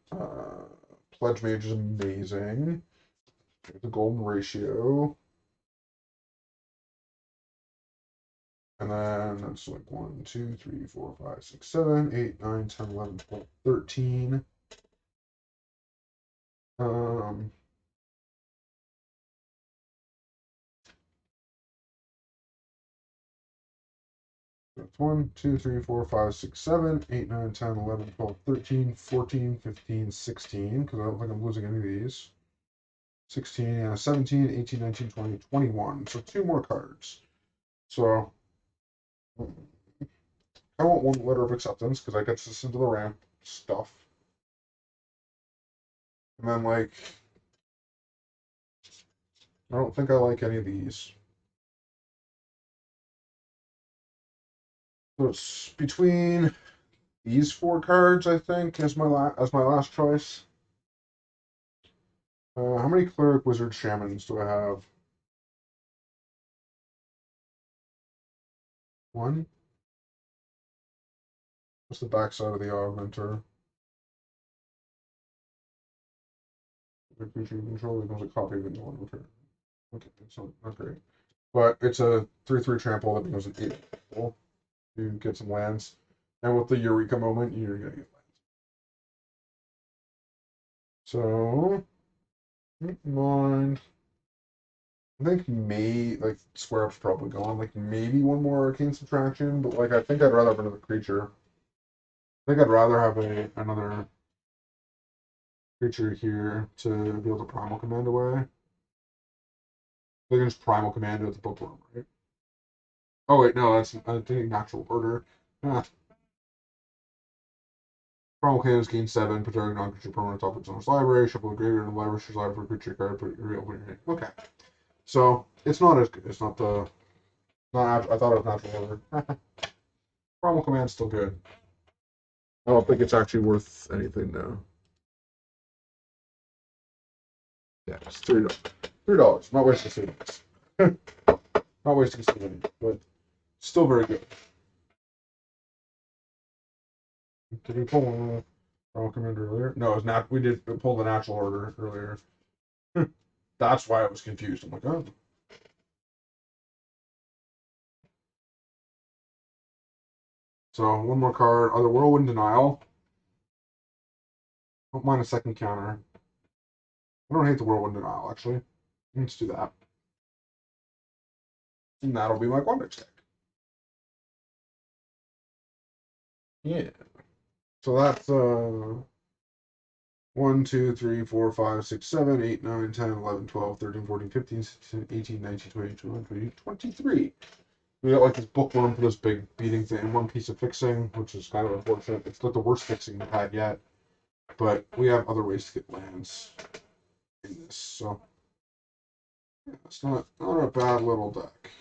Pledge Mage is amazing. The Golden Ratio. And then that's like 1, 2, 3, 4, 5, 6, 7, 8, 9, 10, 11, 12, 13. That's 1, 2, 3, 4, 5, 6, 7, 8, 9, 10, 11, 12, 13, 14, 15, 16, because I don't think I'm losing any of these. 16, yeah, 17, 18, 19, 20, 21. So 2 more cards. So I want 1 letter of acceptance because that gets us into the ramp stuff. And then, like, I don't think I like any of these. So it's between these 4 cards, I think, as my last choice. How many cleric, wizard, shamans do I have? 1. What's the backside of the augmenter? The creature you control becomes a copy of the one return. Okay, it's not great. But it's a 3/3 trample that becomes an 8 trample. You get some lands. And with the Eureka moment, you're gonna get lands. So mind. I think like square up's probably gone. Like maybe 1 more arcane subtraction, but like I think I'd rather have another creature. I think I'd rather have another creature here to be able to primal command away. They can just primal command with the bookworm, right? Oh wait, no, that's natural order. Ah, primal commands gain 7, put target non-creature permanent top of its own library, shuffle the graveyard and library library for a creature card, put your open your hand. Okay. So it's not as good. It's not the not I thought it was natural order. Primal command's still good. I don't think it's actually worth anything now. Yeah, it's $3. $3. Not wasting savings. Not wasting savings, but still very good. Did we pull one primal command earlier? No, it was not. We did pull the natural order earlier. That's why I was confused. I'm like, oh. So 1 more card. Other Whirlwind Denial. Don't mind a second counter. I don't hate the Whirlwind Denial, actually. Let's do that. And that'll be my Quandix deck. Yeah. So that's 1, 2, 3, 4, 5, 6, 7, 8, 9, 10, 11, 12, 13, 14, 15, 16, 18, 19, 20, 21, 22, 23. We got like this bookworm for this big beating thing and 1 piece of fixing, which is kind of unfortunate. It's not the worst fixing we've had yet, but we have other ways to get lands in this. So yeah, it's not a bad little deck.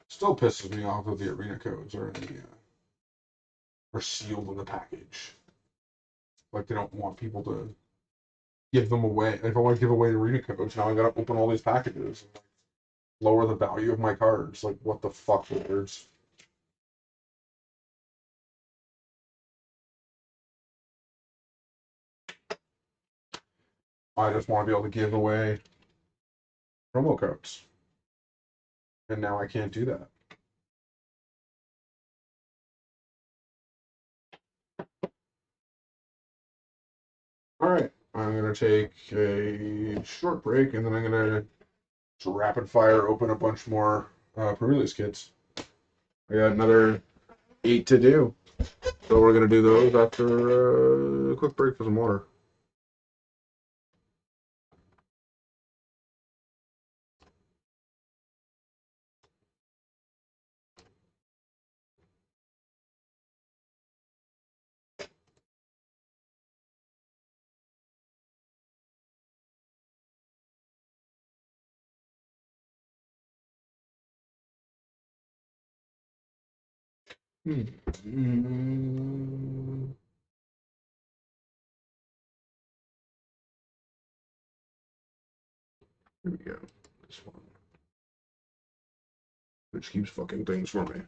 Still pisses me off that the arena codes are sealed in the package. Like they don't want people to give them away. If I want to give away the arena codes, now I gotta open all these packages and lower the value of my cards. Like what the fuck, nerds? I just want to be able to give away promo codes, and now I can't do that. All right, I'm gonna take a short break, and then I'm gonna rapid fire open a bunch more pre-release kits. I got another 8 to do, so we're gonna do those after a quick break for some water. Mm. Here we go. This one, which keeps fucking things for me.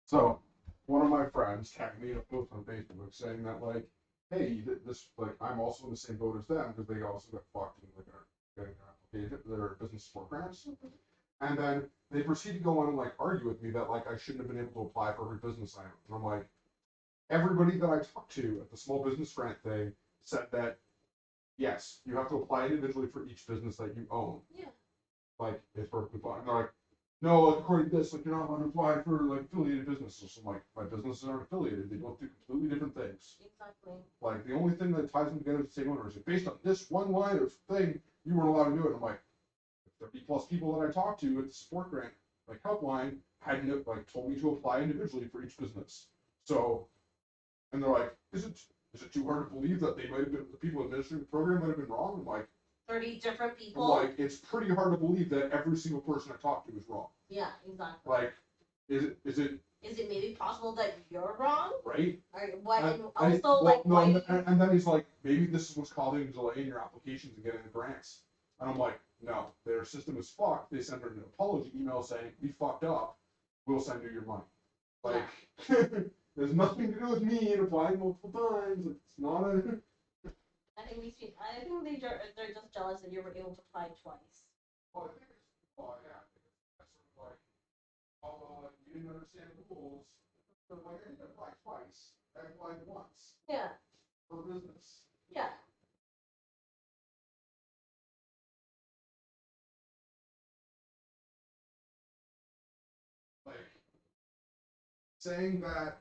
So, one of my friends tagged me in a post on Facebook saying that, like, hey, this, like, I'm also in the same boat as them because they also got fucked in, like, getting their application, their business support grants. And then they proceed to go on and, like, argue with me that, like, I shouldn't have been able to apply for every business I own. And I'm like, everybody that I talked to at the small business grant thing said that, yes, you have to apply individually for each business that you own. Yeah. Like, it's perfectly fine. And they're like, no, like, according to this, like, you're not allowed to apply for, like, affiliated businesses. So I'm like, my businesses aren't affiliated. They both do completely different things. Exactly. Like, the only thing that ties them together is the same owner. Is based on this one line of thing, you weren't allowed to do it. I'm like, 30 plus people that I talked to at the support grant, like, helpline, hadn't, like, told me to apply individually for each business. So, and they're like, is it too hard to believe that they might have been, the people administering the program might have been wrong? I'm like, 30 different I'm people. like, it's pretty hard to believe that every single person I talked to is wrong. Yeah, exactly. Like, is it Is it maybe possible that you're wrong? right? Or what? And And also, like, no, why? and then he's like, maybe this is what's causing a delay in your applications and getting the grants. And I'm like, no, their system is fucked. They sent her an apology email saying, we fucked up. We'll send you your money. Like, there's nothing to do with me and applying multiple times. It's not a. I think they're just jealous that you were able to apply twice. Well, I think it's, well, yeah, that's sort of like, oh, you didn't understand the rules. But like, I didn't apply twice. I applied once Yeah. for business. Yeah. Like, saying that,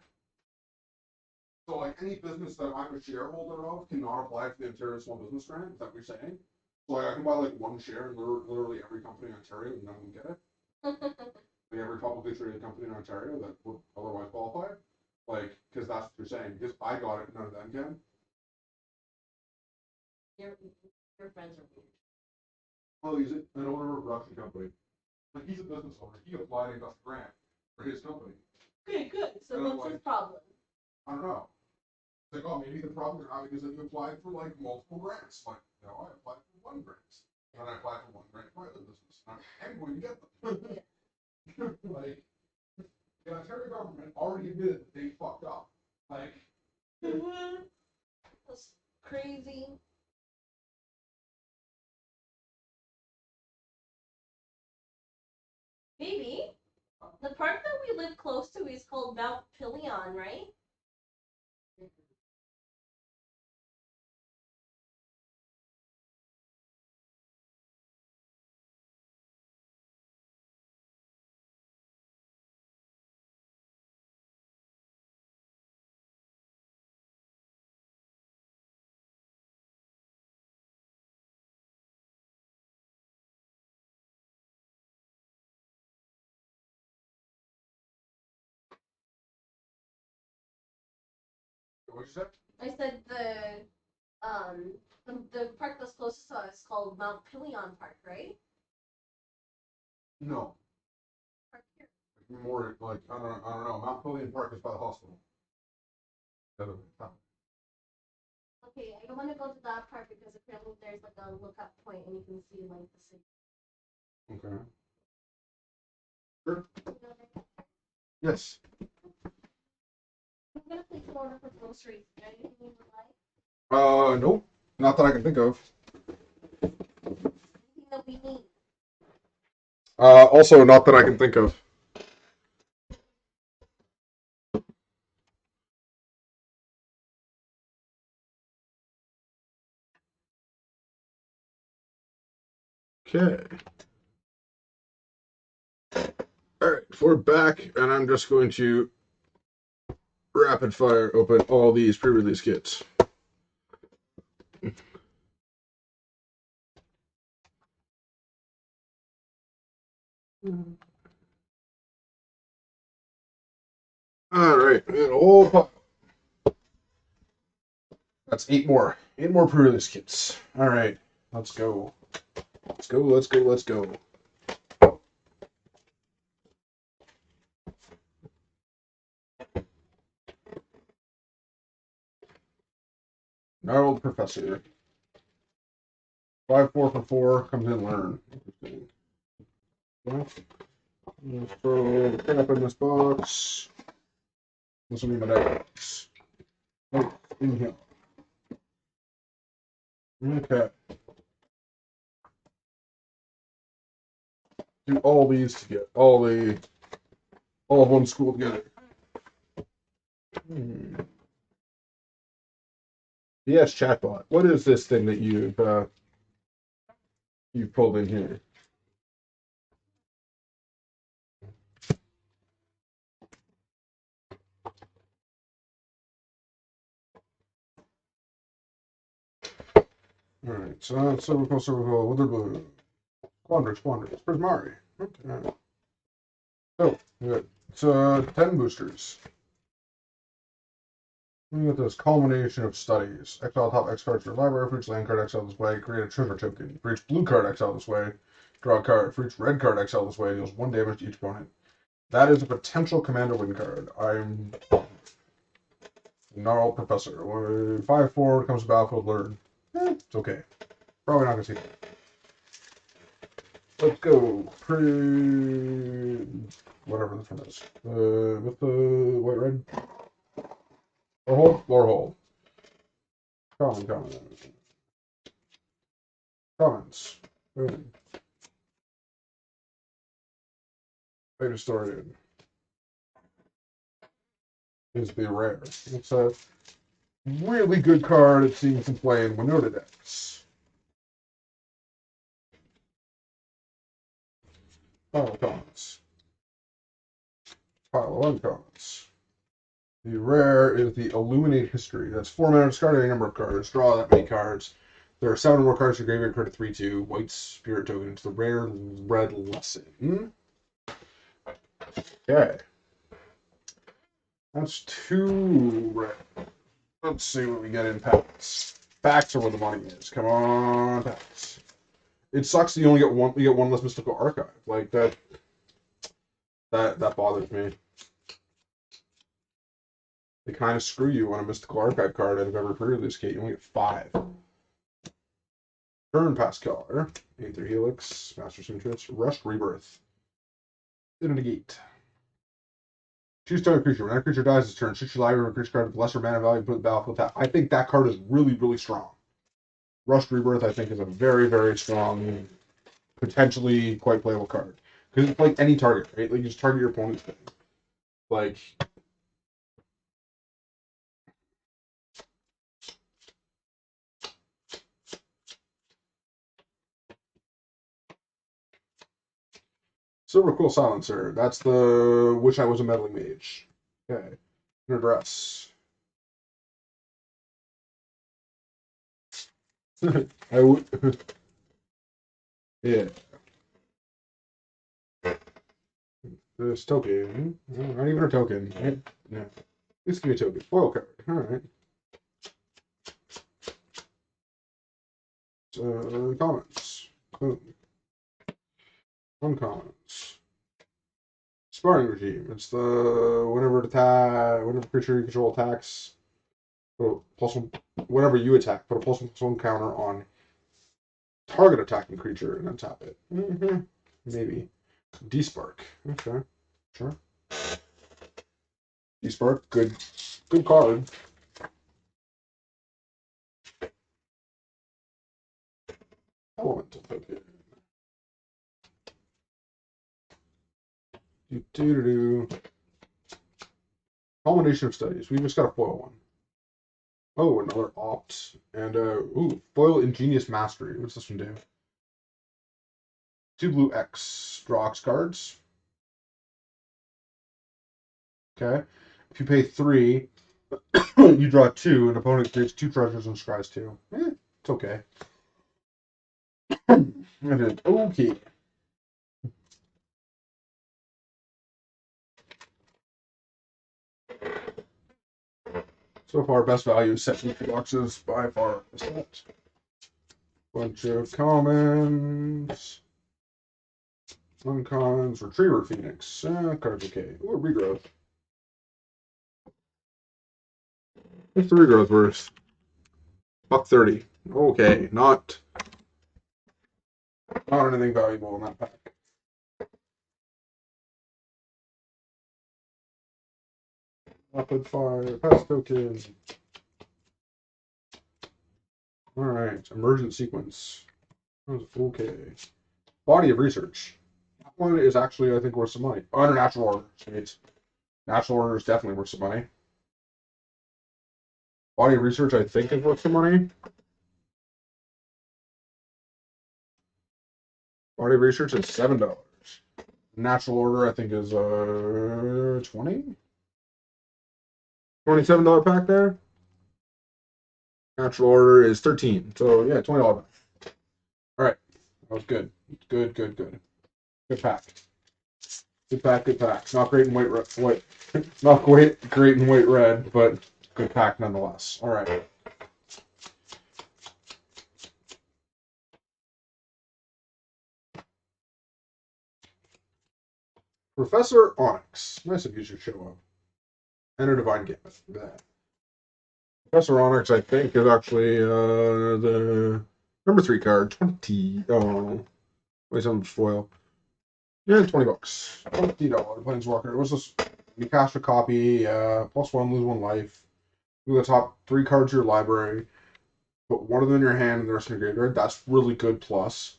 so like any business that I'm a shareholder of cannot apply for the Ontario Small Business Grant. Is that what you're saying? So like I can buy like one share in literally every company in Ontario and none of them get it. Like every publicly traded company in Ontario that would otherwise qualify. Like, because that's what you're saying. Because I got it, none of them can. Your friends are weird. Well, he's an owner of a production company. Like he's a business owner. He applied and got the grant for his company. Okay, good. So And I'm what's his like, problem? I don't know. It's like, oh, maybe the problem you're having is that you applied for like multiple grants. Like, no, I applied for one grant. And I applied for one grant for my other business. I'm going to get them. Like, the Ontario government already admitted that they fucked up. Like, That's crazy. Maybe. The park that we live close to is called Mount Pelion, right? What you said? I said the park that's closest to us is called Mount Pelion Park, right? No. Park here. More like I don't know. Mount Pelion Park is by the hospital. Okay, I don't want to go to that park because apparently there's like a lookup point and you can see like the city. Okay. Sure. You know, like, Yes. I'm gonna place an order for groceries. Is there anything you would like? Nope. Not that I can think of. Anything that we need? Also not that I can think of. Okay. All right, we're back, and I'm just going to rapid fire open all these pre-release kits. All right, and a whole pile. That's 8 more. 8 more pre-release kits. All right, let's go. Let's go. Let's go. Let's go. Gnarled Professor. 5-4 for 4 comes in learn. Interesting. Let's throw the crap in this box. This will be my deck. Oh, in here. Okay. Do all these together. All of one school together. Yes, chatbot. What is this thing that you've pulled in here? All right. So cervical, wither blue, squanders, prismari. Okay. So we got 10 boosters. We got this culmination of studies. Exile top X cards for library. For each land card exile this way, create a treasure token. For each blue card exile this way, draw a card. For each red card exile this way, deals 1 damage to each opponent. That is a potential commander win card. I'm Gnarled Professor. 5-4 comes to battlefield learn. It's okay. Probably not gonna see it. Let's go. Whatever this one is. With the white red. Lower hold. Common. Comments. Boom. Fate Historian is the rare. It's a really good card. It's seen some play in Winota decks. Pile of comments. Pile of uncommons. The rare is the Illuminate History. That's 4 mana, discard any number of cards, draw that many cards. There are 7 more cards to graveyard, card 3/2, white spirit token. It's the rare red lesson. Okay. That's 2 red. Let's see what we get in packs. Packs are where the money is. Come on, packs. It sucks that you only get one. You get one less mystical archive. Like that bothers me. They kind of screw you on a mystical archive card out of every pre-release kit. You only get 5. Turn Pascal, Aether Helix, Master Interest, Rushed Rebirth. In a negate. Choose target creature. When that creature dies this turn, shoot your library creature card with lesser mana value, put the battlefield tap. I think that card is really, really strong. Rushed Rebirth, I think, is a very, very strong, potentially quite playable card. Because it's like any target, right? Like you just target your opponent's thing. Like Silver Quill Silencer. That's the Wish I Was a Meddling Mage. Okay. Inner dress. I would. Yeah. This token. Not even a token. Yeah. This give me a token. Foil card. Alright. Commons. Boom. Uncommons. Sparring regime. It's the whenever creature you control attacks, put a +1, whenever you attack, put a +1/+1 counter on target attacking creature and then tap it. Maybe. D-Spark. Okay. Sure. D-Spark, good card. Elemental token. Do. Culmination of Studies. We just got a foil one. Oh, another opt. And foil Ingenious Mastery. What's this one do? 2 blue X. Draw X cards. Okay. If you pay 3, you draw 2, and opponent creates 2 treasures and scries 2. It's okay. It is okay. So far, best value set in boxes by far. Bunch of commons. Uncommons. Retriever Phoenix. Cards okay. Ooh, regrowth. What's the regrowth worth? $1.30. Okay, not anything valuable in that pack. Rapid fire, pass token. Alright, emergent sequence. Okay. Body of research. That one is actually, I think, worth some money. Under natural order. Sweet. Natural order is definitely worth some money. Body of research, I think, is worth some money. Body of research is $7. Natural order, I think, is $20. $27 pack there. Natural order is 13. So yeah, $20. All right, that was good. Good pack. Good pack. Not great in white, not great in white red, but good pack nonetheless. All right. Professor Onyx. Nice of you to show up. And a Divine Gambit. That. Professor Onyx, I think, is actually the number 3 card. 20. Oh, wait, some foil. Yeah, $20. $20. Planeswalker. What's this? You cast a copy. +1, lose 1 life. Do the top 3 cards of your library. Put one of them in your hand and the rest in your graveyard. That's really good. Plus,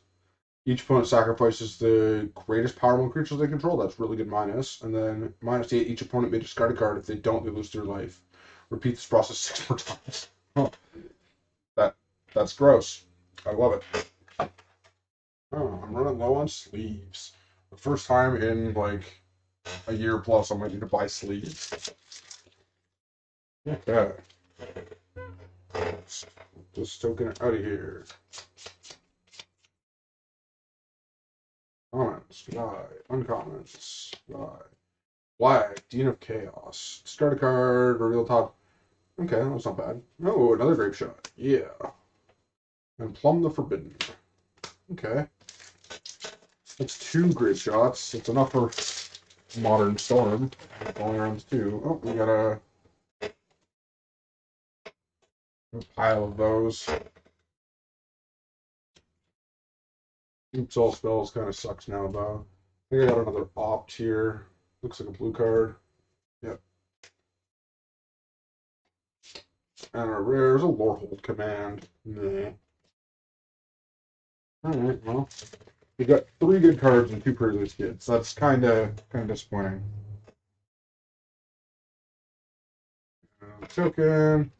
each opponent sacrifices the greatest power 1 creatures they control. That's really good minus. And then -8. Each opponent may discard a card. If they don't, they lose their life. Repeat this process 6 more times. Oh, that's gross. I love it. Oh, I'm running low on sleeves. The first time in like a year plus, I might need to buy sleeves. Okay. Just token it out of here. Commons, fly. Uncommons, fly. Flag, Dean of Chaos. Discard a card, reveal top. Okay, that's not bad. Oh, another Grape Shot. Yeah. And Plumb the Forbidden. Okay. That's 2 Grape Shots. It's enough for Modern Storm. Only rounds 2. Oh, we got a pile of those. Oops, all spells kind of sucks now, though. I think I got another opt here. Looks like a blue card. Yep. And a rare's a Lorehold command. Nah. Alright, well. We got 3 good cards and 2 Prelude Skids. That's kind of disappointing. Token.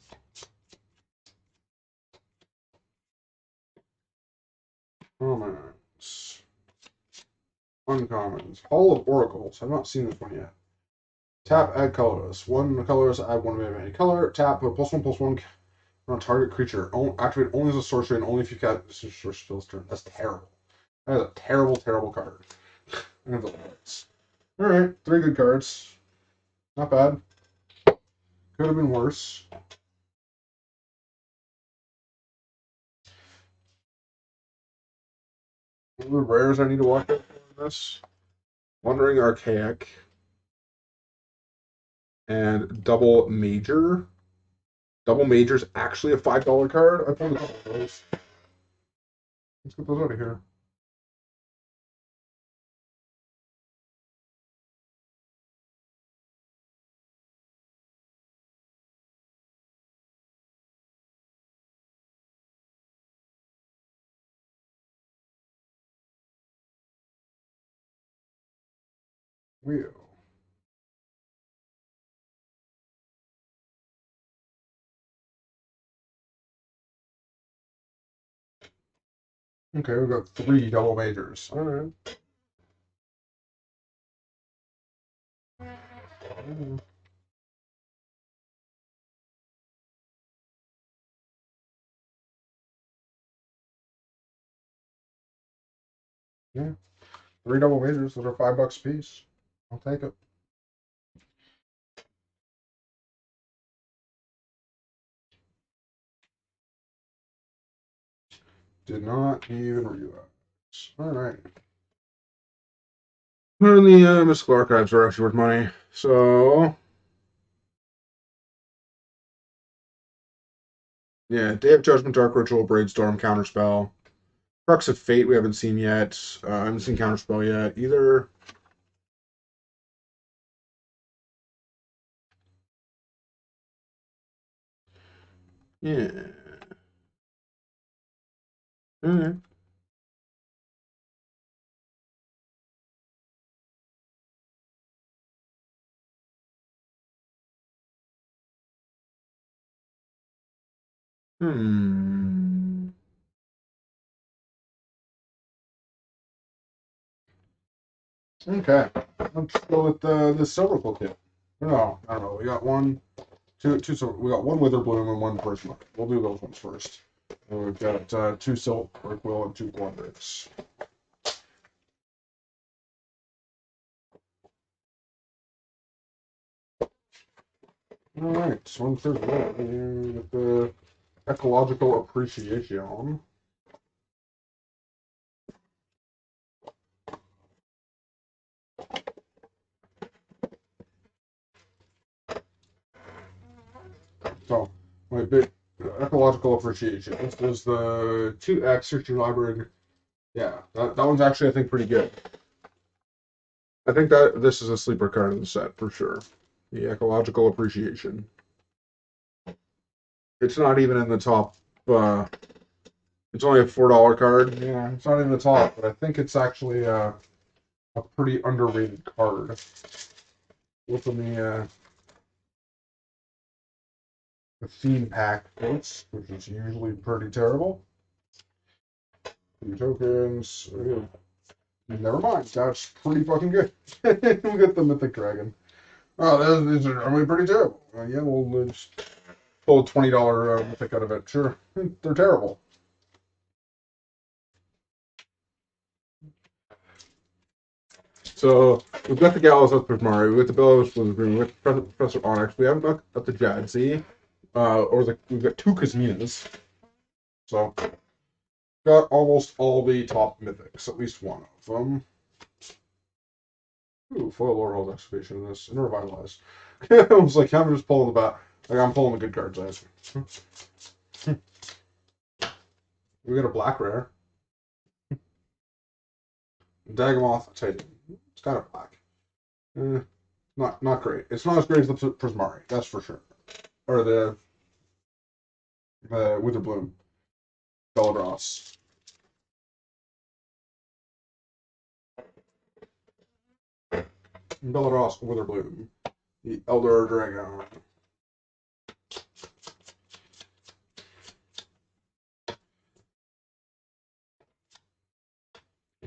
Commons. Uncommons. Hall of Oracles. I've not seen this one yet. Tap, add colors. 1 colors, add 1 of any color. Tap, put +1/+1 on target creature. Activate only as a sorcery and only if you cast this sorcery spell's turn. That's terrible. That is a terrible, terrible card. I have the lights. Alright, 3 good cards. Not bad. Could have been worse. What are the rares I need to watch out for in this? Wandering Archaic. And Double Major. Double Major's actually a $5 card. I pulled a couple of those. Let's get those out of here. Wheel. Okay, we've got 3 double majors. Alright. Yeah. 3 double majors. Those are $5 a piece. I'll take it. Did not even realize. Alright. And the mystical archives are actually worth money. So yeah, Day of Judgment, Dark Ritual, Braidstorm, Counterspell. Crux of Fate we haven't seen yet. I haven't seen Counterspell yet either. Yeah. Okay. Hmm. Okay. Let's go with the silver kit. No, I don't know. We got two. So we got 1 Witherbloom and 1 Prisma. We'll do those ones first. And we've got 2 Silk Will and 2 Quandrix. All right. So one third with the ecological appreciation. So, my big ecological appreciation. This is the 2X search your library. Yeah, that one's actually, I think, pretty good. I think that this is a sleeper card in the set for sure. The ecological appreciation. It's not even in the top. It's only a $4 card. Yeah, it's not in the top, but I think it's actually a pretty underrated card. Within the theme pack quotes, which is usually pretty terrible. 2 tokens. Never mind. That's pretty fucking good. We got the Mythic Dragon. Oh, these are really pretty terrible. Yeah, we'll just pull a $20 Mythic out of it. Sure. They're terrible. So, we've got the Gallows with Prismari, we've got the Bellows with Green, we've got Professor Onyx, we haven't got the Jadzi, we've got 2 Kazminas. So, got almost all the top mythics, at least one of them. Ooh, foil Lorehold Excavation in this, and Revitalize. I was like, I'm just pulling the bat. Like, I'm pulling the good cards, guys. We got a black rare. Dagamoth Titan. It's kind of black. Not great. It's not as great as the Prismari, that's for sure. Or the Witherbloom. Bellagross. Bellaros Witherbloom, the Elder Dragon.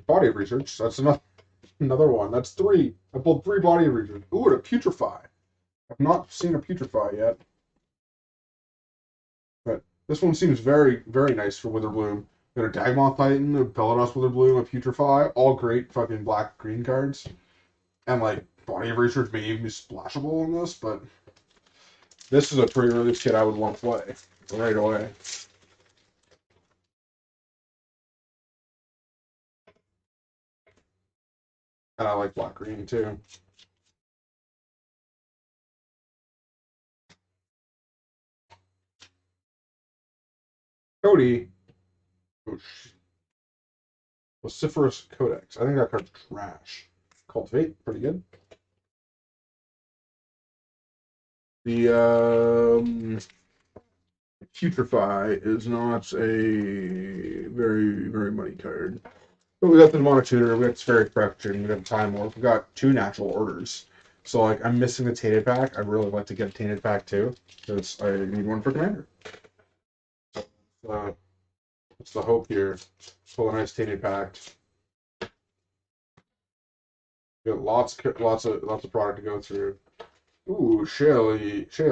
Body of Research. That's another one. That's three. I pulled three Body of Research. Ooh, and a Putrefy. I've not seen a Putrefy yet. But this one seems very, very nice for Witherbloom. Got a Dagmoth Titan, a Bellaros Witherbloom, a Putrefy. All great fucking black-green cards. And, like, Body of Research may even be splashable in this, but this is a pre-release kit I would want to play right away. And I like black-green, too. Cody. Oh, Vociferous Codex. I think that card's trash. Cultivate, pretty good. The Putrefy is not a very money card. But we got the Monotutor, we got Spheric Fraction, we got Time Warp, we got two natural orders. So like I'm missing the Tainted Pack. I'd really like to get a Tainted Pack too, because I need one for Commander. What's the hope here? Pull a nice Tainted Pack. We got lots of product to go through. Ooh, Shale,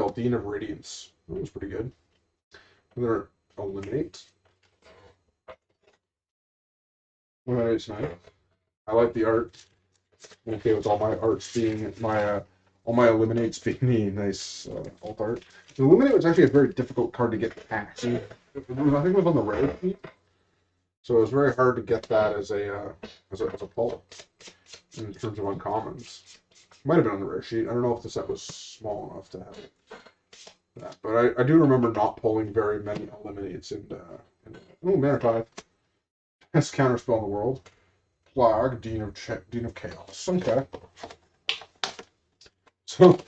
Dean of Radiance. That was pretty good. Another Eliminate. Nice. I like the art. I'm okay with all my arts being all my eliminates being the nice alt art. The Eliminate was actually a very difficult card to get past. I think it was on the rare sheet, so it was very hard to get that as a pull in terms of uncommons. Might have been on the rare sheet. I don't know if the set was small enough to have that, but I do remember not pulling very many eliminates in Mana 5. Best counterspell in the world. Plague, Dean of Chaos. Okay. So,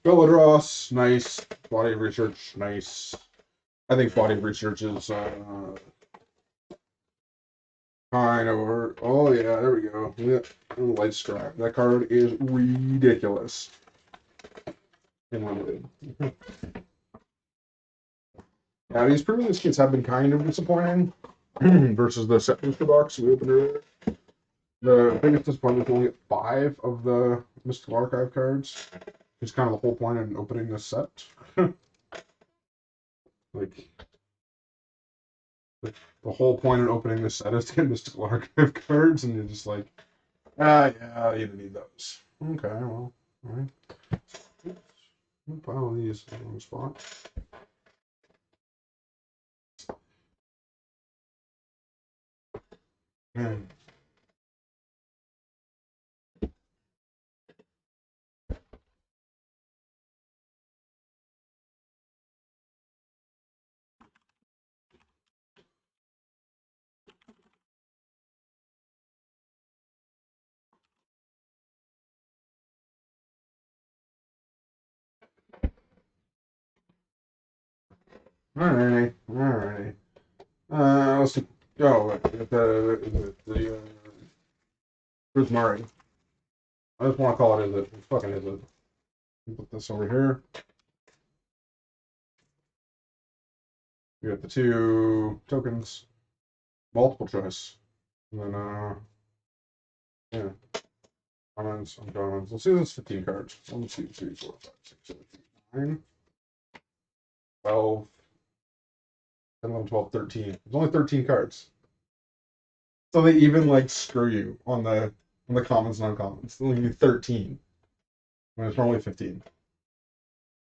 Bellaros, nice. Body of Research, nice. I think Body of Research is kind of. Oh yeah, there we go. Yeah, Light Strap. That card is ridiculous. And limited. Yeah, these pre-release kits have been kind of disappointing versus the set booster box we opened earlier. The biggest disappointment is only get 5 of the Mystical Archive cards. It's kind of the whole point in opening this set. like the whole point in opening this set is to get Mystical Archive cards, and you're just like, yeah, you don't need those. Okay, well, alright. Pile these in the wrong spot. Man. Alrighty. Let's see. Oh, the Prismari. I just want to call it Izzet. It fucking Izzet. Put this over here. We got the 2 tokens, multiple choice, and then yeah, commons, uncommons. Let's see this 15 cards. 1, 2, 3, 4, 5, 6, 7, 8, 9, 12, 10, 11, 12, 13. There's only 13 cards. So they even like screw you on the commons and uncommons. They only give you 13 when it's normally 15.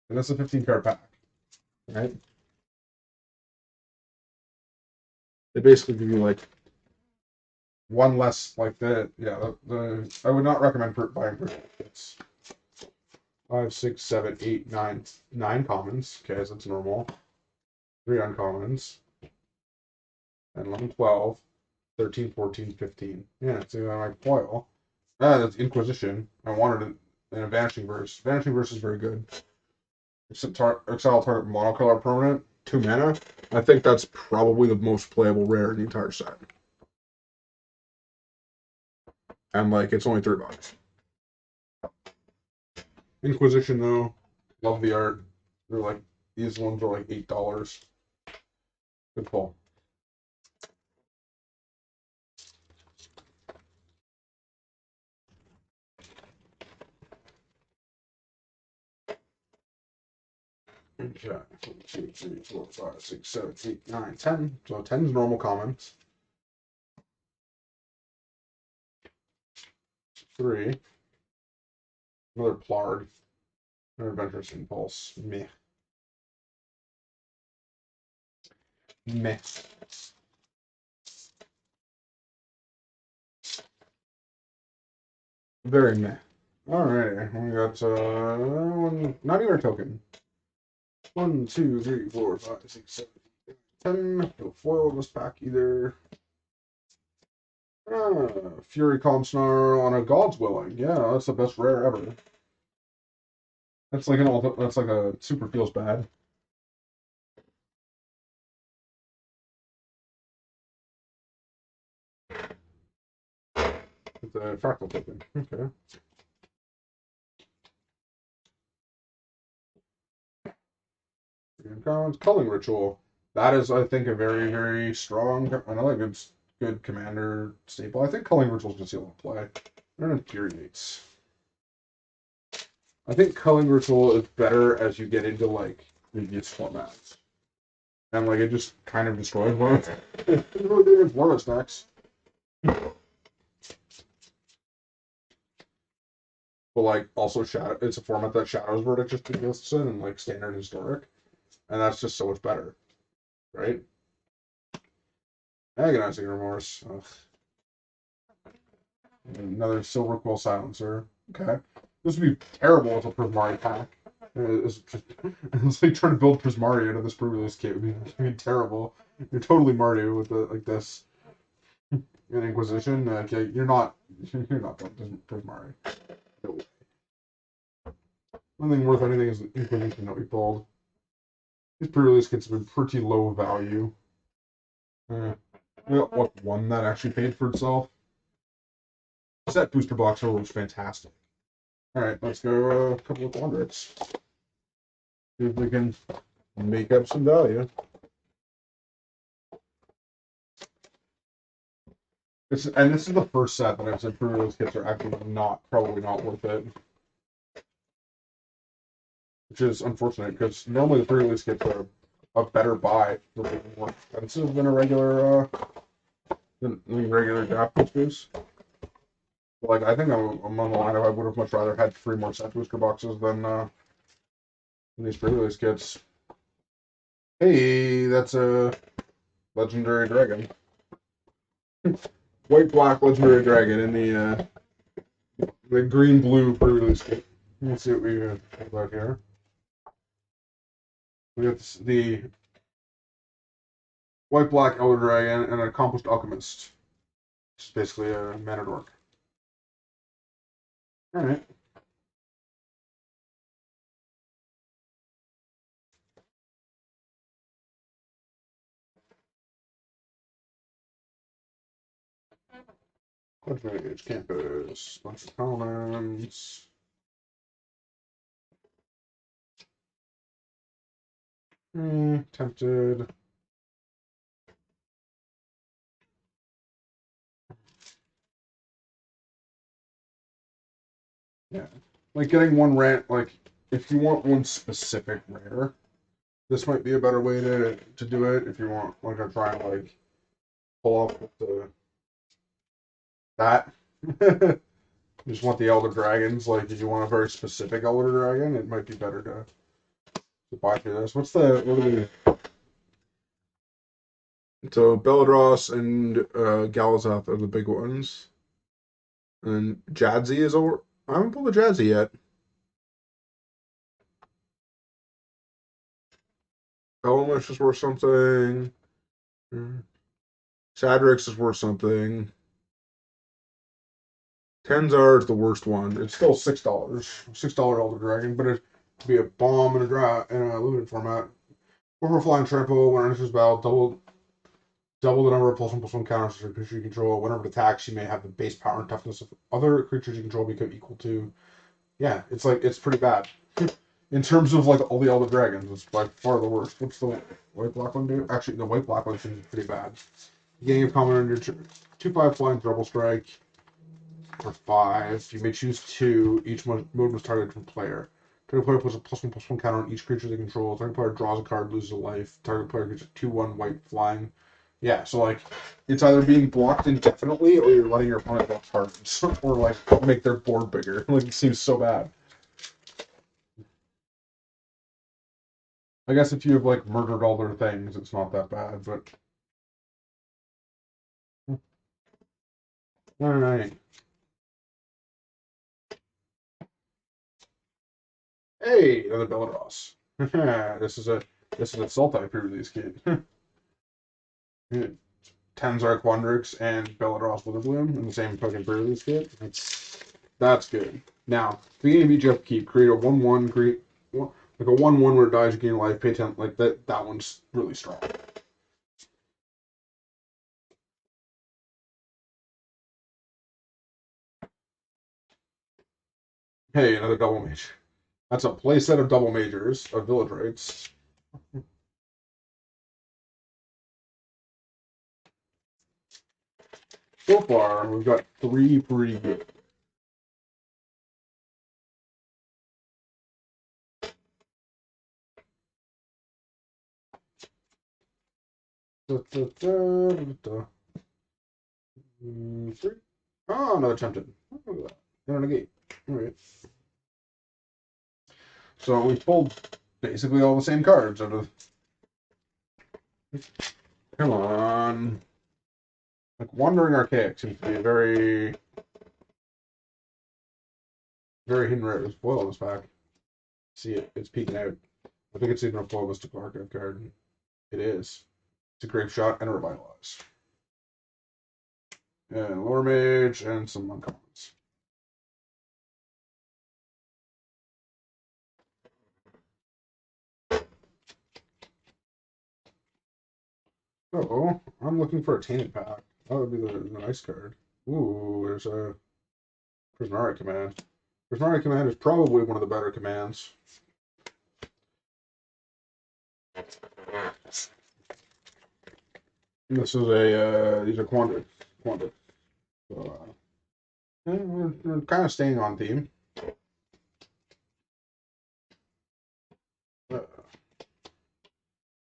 And that's a 15 card pack, right? They basically give you like one less, like the I would not recommend buying it's 5, 6, 7, 8, 9, 9 commons. Okay, so that's normal. 3 uncommons. And 11, 12, 13, 14, 15. Yeah, so I'm like, foil. That's Inquisition. I wanted it in a Vanishing Verse. Vanishing Verse is very good. Exile target monocolor permanent, 2 mana. I think that's probably the most playable rare in the entire set. And like, it's only $3. Inquisition though, love the art. They're like these ones are like $8. Good pull. Okay. 1, 2, 3, 4, 5, 6, 7, 8, 9, 10. So 10 is normal commons. 3. Another Plarg. Another Adventurous Impulse. Meh. Meh. Very meh. Alright, we got one, not even a token. 1, 2, 3, 4, 5, 6, 7, 8, 10. No foil in this pack either. Fury Calm Snarl on a God's Willing. Yeah, that's the best rare ever. That's like that's like a super feels bad. It's a fractal token. Okay. Commons, Culling Ritual. That is, I think, a very, very strong, another good commander staple. I think Culling Ritual is going to see a lot of play. And Infuriates. I think Culling Ritual is better as you get into, like, previous formats. And, like, it just kind of destroys one of its Warless stacks. But, like, also, it's a format that Shadow's Verdict just exists in, and, like, Standard Historic. And that's just so much better. Right? Agonizing Remorse. Ugh. Another Silver Quill Silencer. Okay. This would be terrible with a Prismari pack. It's like trying to build Prismari out of this pre-release kit would be terrible. You're totally Mardu with like this. In Inquisition, okay, you're not building Prismari. No. Nothing worth anything is Inquisition that we pulled. These pre-release kits have been pretty low value. We got what, one that actually paid for itself. Set booster box was fantastic. Alright, let's go a couple of quadrants. See if we can make up some value. This is the first set that I've said pre-release kits are actually probably not worth it. Which is unfortunate because normally the pre-release kits are a better buy. They're more expensive than a regular draft boosters. Like, I think I'm on the line of I would have much rather had 3 more set booster boxes than these pre-release kits. Hey, that's a legendary dragon. White black legendary dragon in the green blue pre-release kit. Let's see what we got here. We got the white black elder dragon and an accomplished alchemist. It's basically a mana dork. Alright. Quadrantage campus, bunch of columns. Tempted. Yeah. Like getting one rare, like if you want one specific rare, this might be a better way to do it. If you want like to try and like pull off with that. You just want the Elder Dragons, like if you want a very specific Elder Dragon, it might be better to buy through this. What are the So Beladros and Galazeth are the big ones. And Jadzi is over. I haven't pulled a Jadzi yet. Elamish is worth something. Sadrix is worth something. Tenzar is the worst one. It's still $6. $6 Elder Dragon, but it'd be a bomb in a limited format. Overflying Trample, when it enters battle, double the number of +1/+1 counters for creature you control. Whenever it attacks, you may have the base power and toughness of other creatures you control become equal to Yeah, it's pretty bad. In terms of like all the Elder Dragons, it's by far the worst. What's the white black one do? Actually, the white black one seems pretty bad. Getting a common on your 2/5 flying double strike for 5. You may choose 2. Each mode must target from player. Target player puts a +1/+1 counter on each creature they control. Target player draws a card, loses a life. Target player gets a 2/1 white flying. Yeah, so like it's either being blocked indefinitely or you're letting your opponent block cards or like make their board bigger. Like it seems so bad. I guess if you have like murdered all their things, it's not that bad, but alright. Hey, another Bellaros. this is a Sultai pre-release kit. Tanzar Quandrix and Bellaros Witherbloom in the same fucking pre-release kit. That's good. Now, beginning of each upkeep, create a 1/1, create like a 1/1 where it dies, you gain life, pay 10. Like that one's really strong. Hey, another double mage. That's a playset of double majors of village rights. So far, we've got 3 pretty good. Three. Oh, another tempted. Look at that. And a gate. Alright. So we pulled basically all the same cards out of. Come on. Like Wandering Archaic seems to be a very hidden rare. There's foil in this pack. See it. It's peeking out. I think it's even a foil Mystical Archive card. It is. It's a Grape Shot and a Revitalize. And Lore Mage and some uncommons. Oh, I'm looking for a Tainted pack. That would be the nice card. Ooh, there's a Prismari Command. Prismari Command is probably one of the better commands. And this is a these are Quandrix. So, we're kind of staying on theme.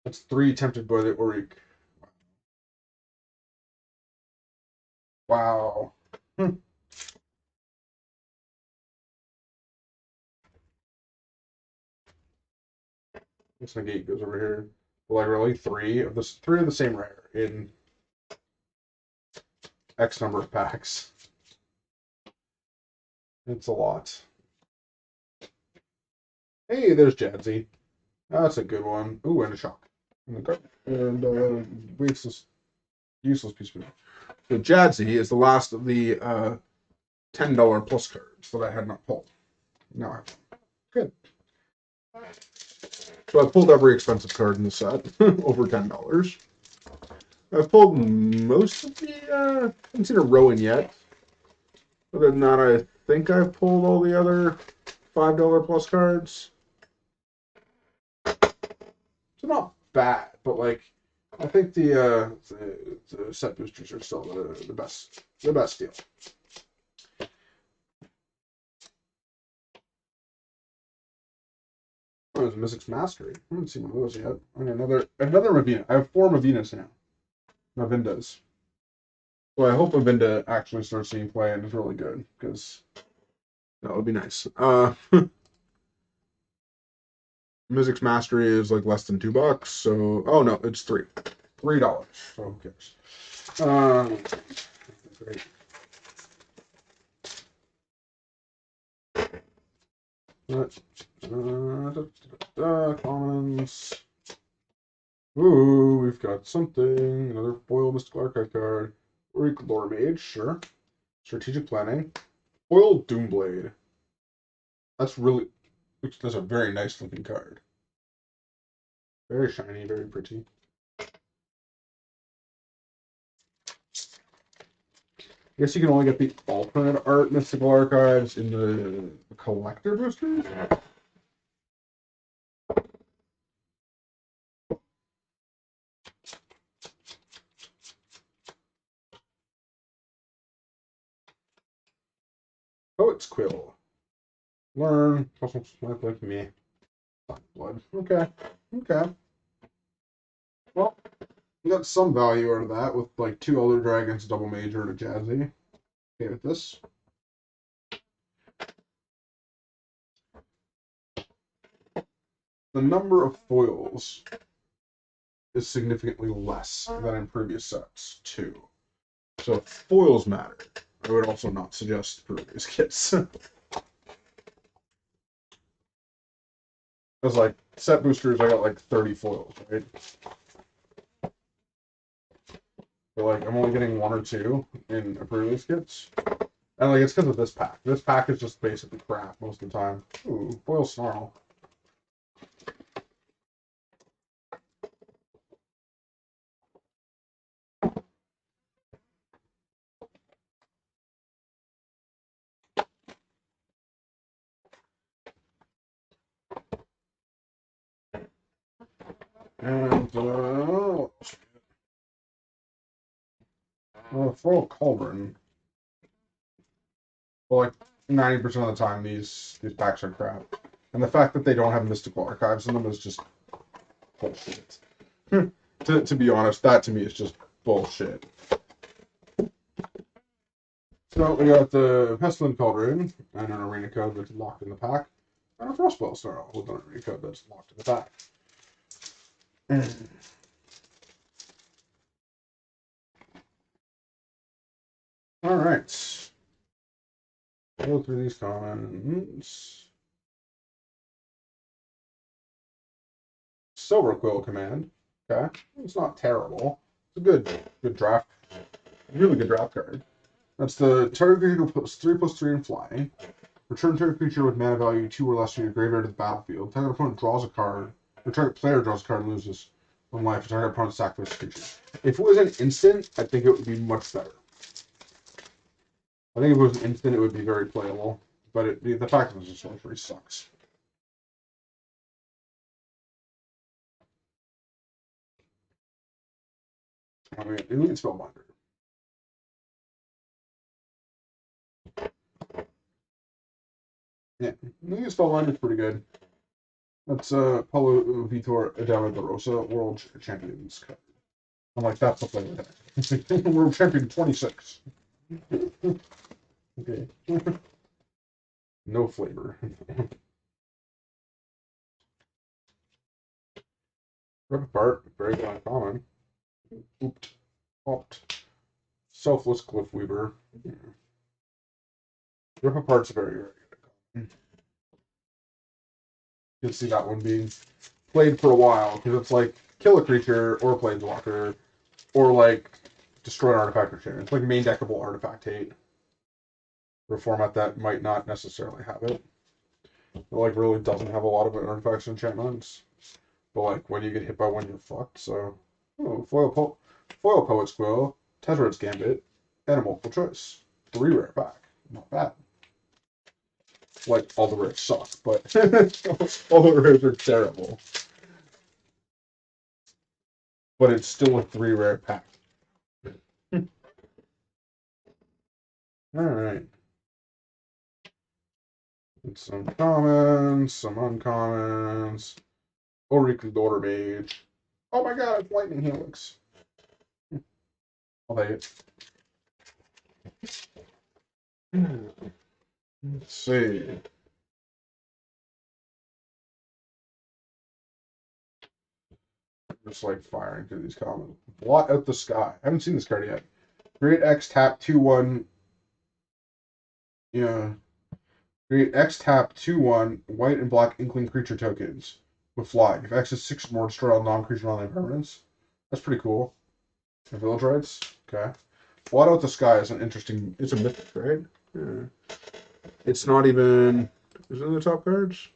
That's 3 tempted by the Oriq. Wow. This negate goes over here. Well, like really 3 of the same rare in X number of packs. It's a lot. Hey, there's Jadzi. That's a good one. Ooh, and a shock. And useless piece of it. So Jadzi is the last of the $10 plus cards that I had not pulled. Now I have one. Good. So I pulled every expensive card in the set, over $10. I've pulled most of the, haven't seen a Rowan yet. Other than that, I think I've pulled all the other $5 plus cards. So not bad, but like, I think the set boosters are still the best deal. Oh, there's a Mythic's Mastery. I haven't seen one of those yet. And another Mavina. I have 4 Mavinas now. Mavindas. So I hope Mavinda actually starts seeing play and is really good, because that would be nice. Mythic's Mastery is like less than $2, so oh no, it's $3. So who cares? Great. Commons. Ooh, we've got something. Another foil Mystical Archive card. Lore Mage, sure. Strategic Planning. Foil Doomblade. That's a very nice looking card. Very shiny, very pretty. I guess you can only get the alternate art mystical archives in the collector boosters. Poet's Quill. Learn. Cosmic Snipe like me. Blood. Okay. Okay. Well, you got some value out of that with like 2 Elder Dragons, double major, and a Jazzy. Okay with this. The number of foils is significantly less than in previous sets, too. So if foils matter, I would also not suggest previous kits. Because like set boosters, I got like 30 foils, right? But like I'm only getting 1 or 2 in previous kits. And like it's because of this pack. This pack is just basically crap most of the time. Ooh, foil snarl. And foil Cauldron. Well, like 90% of the time, these packs are crap, and the fact that they don't have mystical archives in them is just bullshit. to be honest, that to me is just bullshit. So we got the Pestilent Cauldron and an Arena code that's locked in the pack, and a Frostwell Snarl with an Arena code that's locked in the pack. All right. Go through these comments. Silver Quill command. Okay, it's not terrible. It's a good draft. Really good draft card. That's the target creature plus 3/3 and flying. Return target creature with mana value 2 or less from your graveyard to the battlefield. Target opponent draws a card. Or target player draws a card and loses 1 life. Target opponent sacrifices creature. If it was an instant, I think it would be much better. I think if it was an instant, it would be very playable. But the fact that it's a sorcery sucks. I mean, Elite Spellbinder. Yeah, Elite Spellbinder is pretty good. That's Paulo Vitor Adama de Rosa, World Champions Cup. I'm like, that's the flavor. World Champion 26. Okay. No flavor. Rip apart, very uncommon. Ooped. Opt. Selfless Cliff Weaver. Rip apart's very, very good. You can see that one being played for a while, because it's like kill a creature or a planeswalker, or like destroy an artifact or chain. It's like main deckable artifact hate. For a format that might not necessarily have it. It like really doesn't have a lot of artifacts and enchantments. But like when you get hit by one, you're fucked. So, foil Poet's Quill, Tezzeret's Gambit, and a multiple choice. 3 rare pack. Not bad. Like all the rares suck, but all the rares are terrible. But it's still a 3 rare pack. Alright. Some commons, some uncommons. Auric Daughter Mage. Oh my god, it's Lightning Helix. I'll take it. Let's see. Just like firing through these comments. Blot Out the Sky. I haven't seen this card yet. Create X, tap 2/1. Yeah. Create X, tap 2/1 white and black inkling creature tokens with flying. If X is 6 or more, destroy all non-creature non permanents. That's pretty cool. And village rights. Okay. Blot Out the Sky is an interesting. It's a mythic, right? Yeah. It's not even. Is it in the top cards?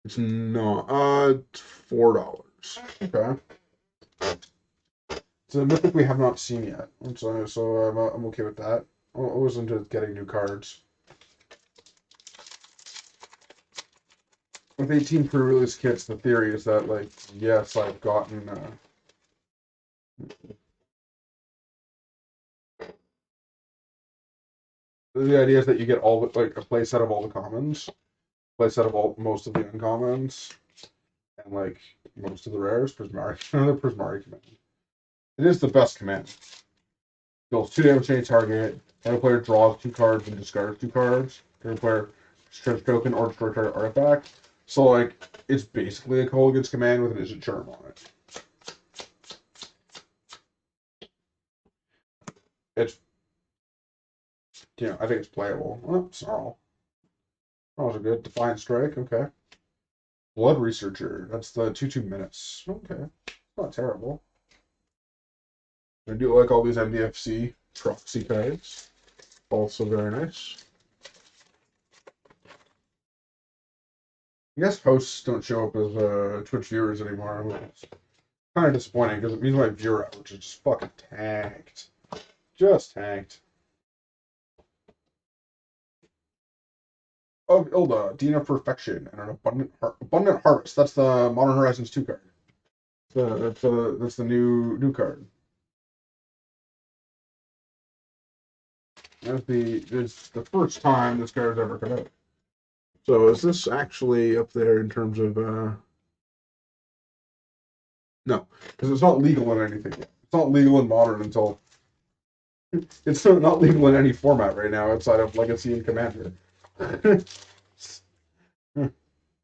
It's not. $4. Okay. It's a mythic we have not seen yet. So I'm okay with that. always into getting new cards. With 18 pre-release kits, the theory is that, like, yes, I've gotten the idea is that you get all the, like, a playset of all the commons, playset of all most of the uncommons, and like most of the rares. Prismari, the Prismari command. It is the best command. Deals 2 damage to any target. Every player draws 2 cards and discards 2 cards. Every player strips token or destroy target artifact. So like it's basically a Kolaghan's command with an instant charm on it. It's I think it's playable. Oh, Snarl. That was a good Defiant Strike. Okay. Blood Researcher. That's the 2/2 minutes. Okay. Not terrible. I do like all these MDFC proxy cards. Also very nice. I guess hosts don't show up as Twitch viewers anymore. It's kind of disappointing because it means my viewer average is just fucking tanked. Just tanked. Oh, Ilda, Dean of Perfection, and an Abundant Harvest. That's the Modern Horizons 2 card. That's the new card. It's the first time this card's ever come out. So is this actually up there in terms of no, because it's not legal in anything yet. It's not legal in Modern until it's not legal in any format right now outside of Legacy and Commander.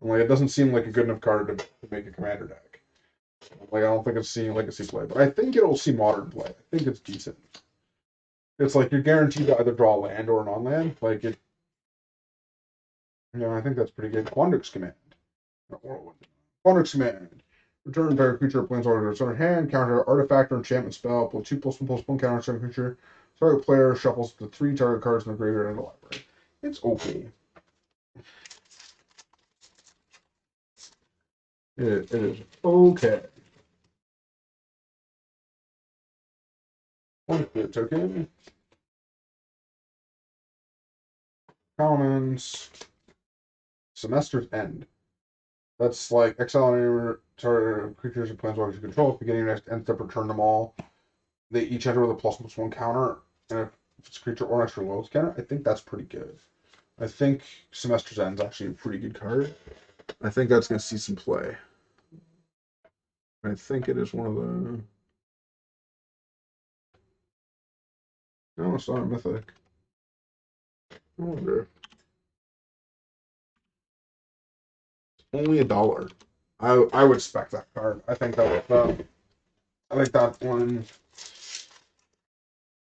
Like it doesn't seem like a good enough card to make a Commander deck. Like I don't think it's seeing Legacy play, but I think it'll see Modern play. I think it's decent. It's like you're guaranteed to either draw land or non-land. Like it. I think that's pretty good. Quandrix Command. Quandrix Command. Return target creature or planeswalker to its own hand, counter artifact or enchantment spell, pull 2/1/1 counter target creature. Target player shuffles the 3 target cards in the graveyard and the library. It's okay. It is okay. One good token. Commons. Semester's End. That's like exile any target creatures and planeswalkers you control. At the beginning of next end step, return them all. They each enter with a +1/+1 counter, and if it's a creature or an extra loyalty counter, I think that's pretty good. I think Semester's End is actually a pretty good card. I think that's going to see some play. I think it is one of the. No, it's not a mythic. I wonder. Only $1. I would spec that card. I think that one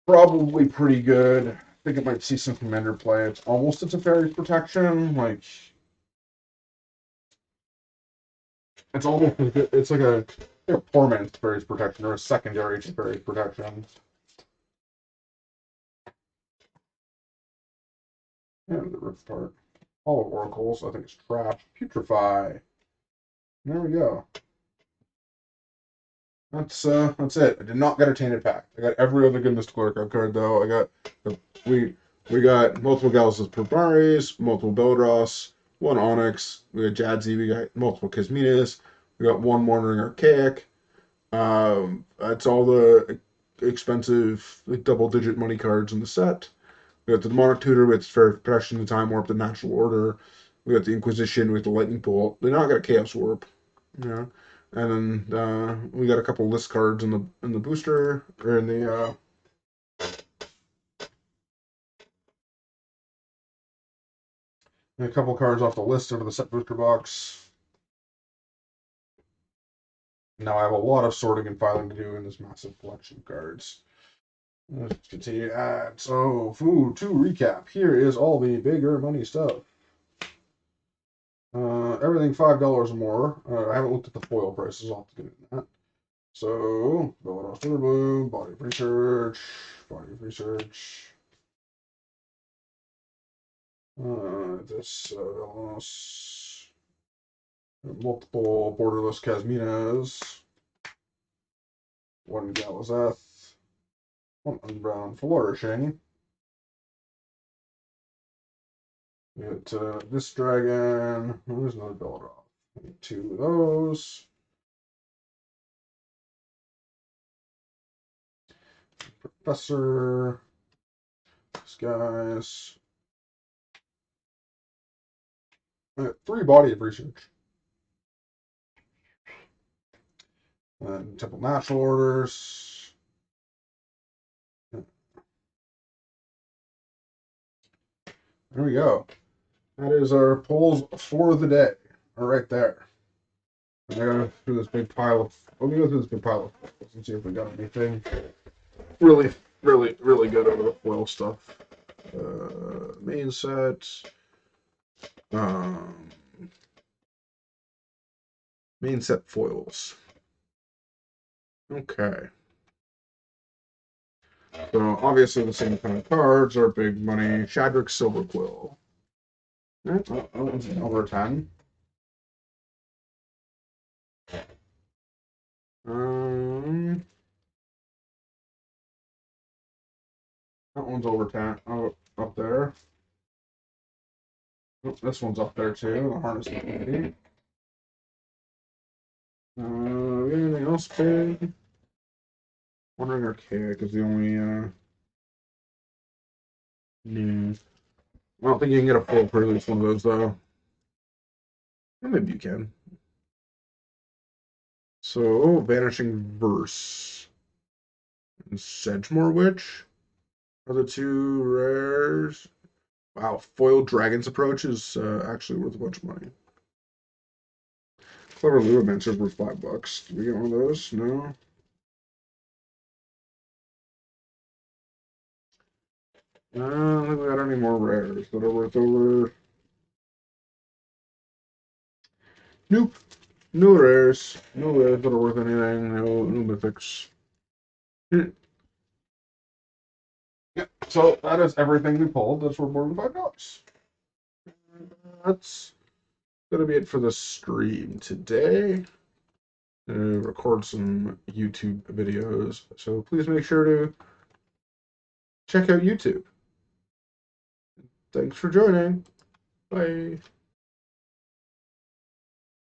probably pretty good. I think it might see some commander play. It's almost a Teferi's Protection. Like it's almost it's like a poor man's Teferi's Protection or a secondary Teferi's Protection. And the rip part. All of Oracles, I think it's trash. Putrefy. There we go. That's it. I did not get a Tainted Pact. I got every other good Mystical Archive card though. I got we got multiple Galus Primaris, multiple Beldros, one Onyx, we got Jadzi, we got multiple Kisminas, we got one Wandering Archaic. That's all the expensive like, double-digit money cards in the set. We got the Demonic Tutor with Fair Protection, the Time Warp, the Natural Order. We got the Inquisition with the Lightning Bolt. They now got a Chaos Warp. Yeah. And then we got a couple list cards in the booster or in the a couple cards off the list out of the set booster box. Now I have a lot of sorting and filing to do in this massive collection of cards. Let's continue to add. So, to recap, here is all the bigger money stuff. Everything $5 or more. I haven't looked at the foil prices. I'll have to get into that. So, Bellados Bloom, Body of Research, this Velos, multiple borderless Casminas, one Galazeth, one Unbound Flourishing, Get this dragon. Oh, there's another Beldroth. Need 2 of those. Professor. These guys. 3 body of research. And Temple Natural Orders. There we go. That is our polls for the day. All right there. I gotta go through this big pile of. Let me go through this big pile of foils and see if we got anything really good out of the foil stuff. Main set. Um, Main set foils. Okay. So obviously the same kind of cards are big money. Shadrick Silverquill. That one's over 10. That one's over 10. Oh, up there. Oh, this one's up there too. The Harness Community. Anything else big? Wandering Archaic is the only. I don't think you can get a full pre-release one of those though. Well, maybe you can. So, Vanishing Verse and Sedgemoor Witch are the 2 rares. Wow, Foiled Dragon's Approach is actually worth a bunch of money. Clever Ludomancer is worth $5. Did we get one of those? No. I don't think we got any more rares that are worth over. Nope. No rares. No rares that are worth anything. No mythics. Yeah, so that is everything we pulled. That's for more than $5. That's gonna be it for the stream today. Record some YouTube videos, so please make sure to check out YouTube. Thanks for joining. Bye.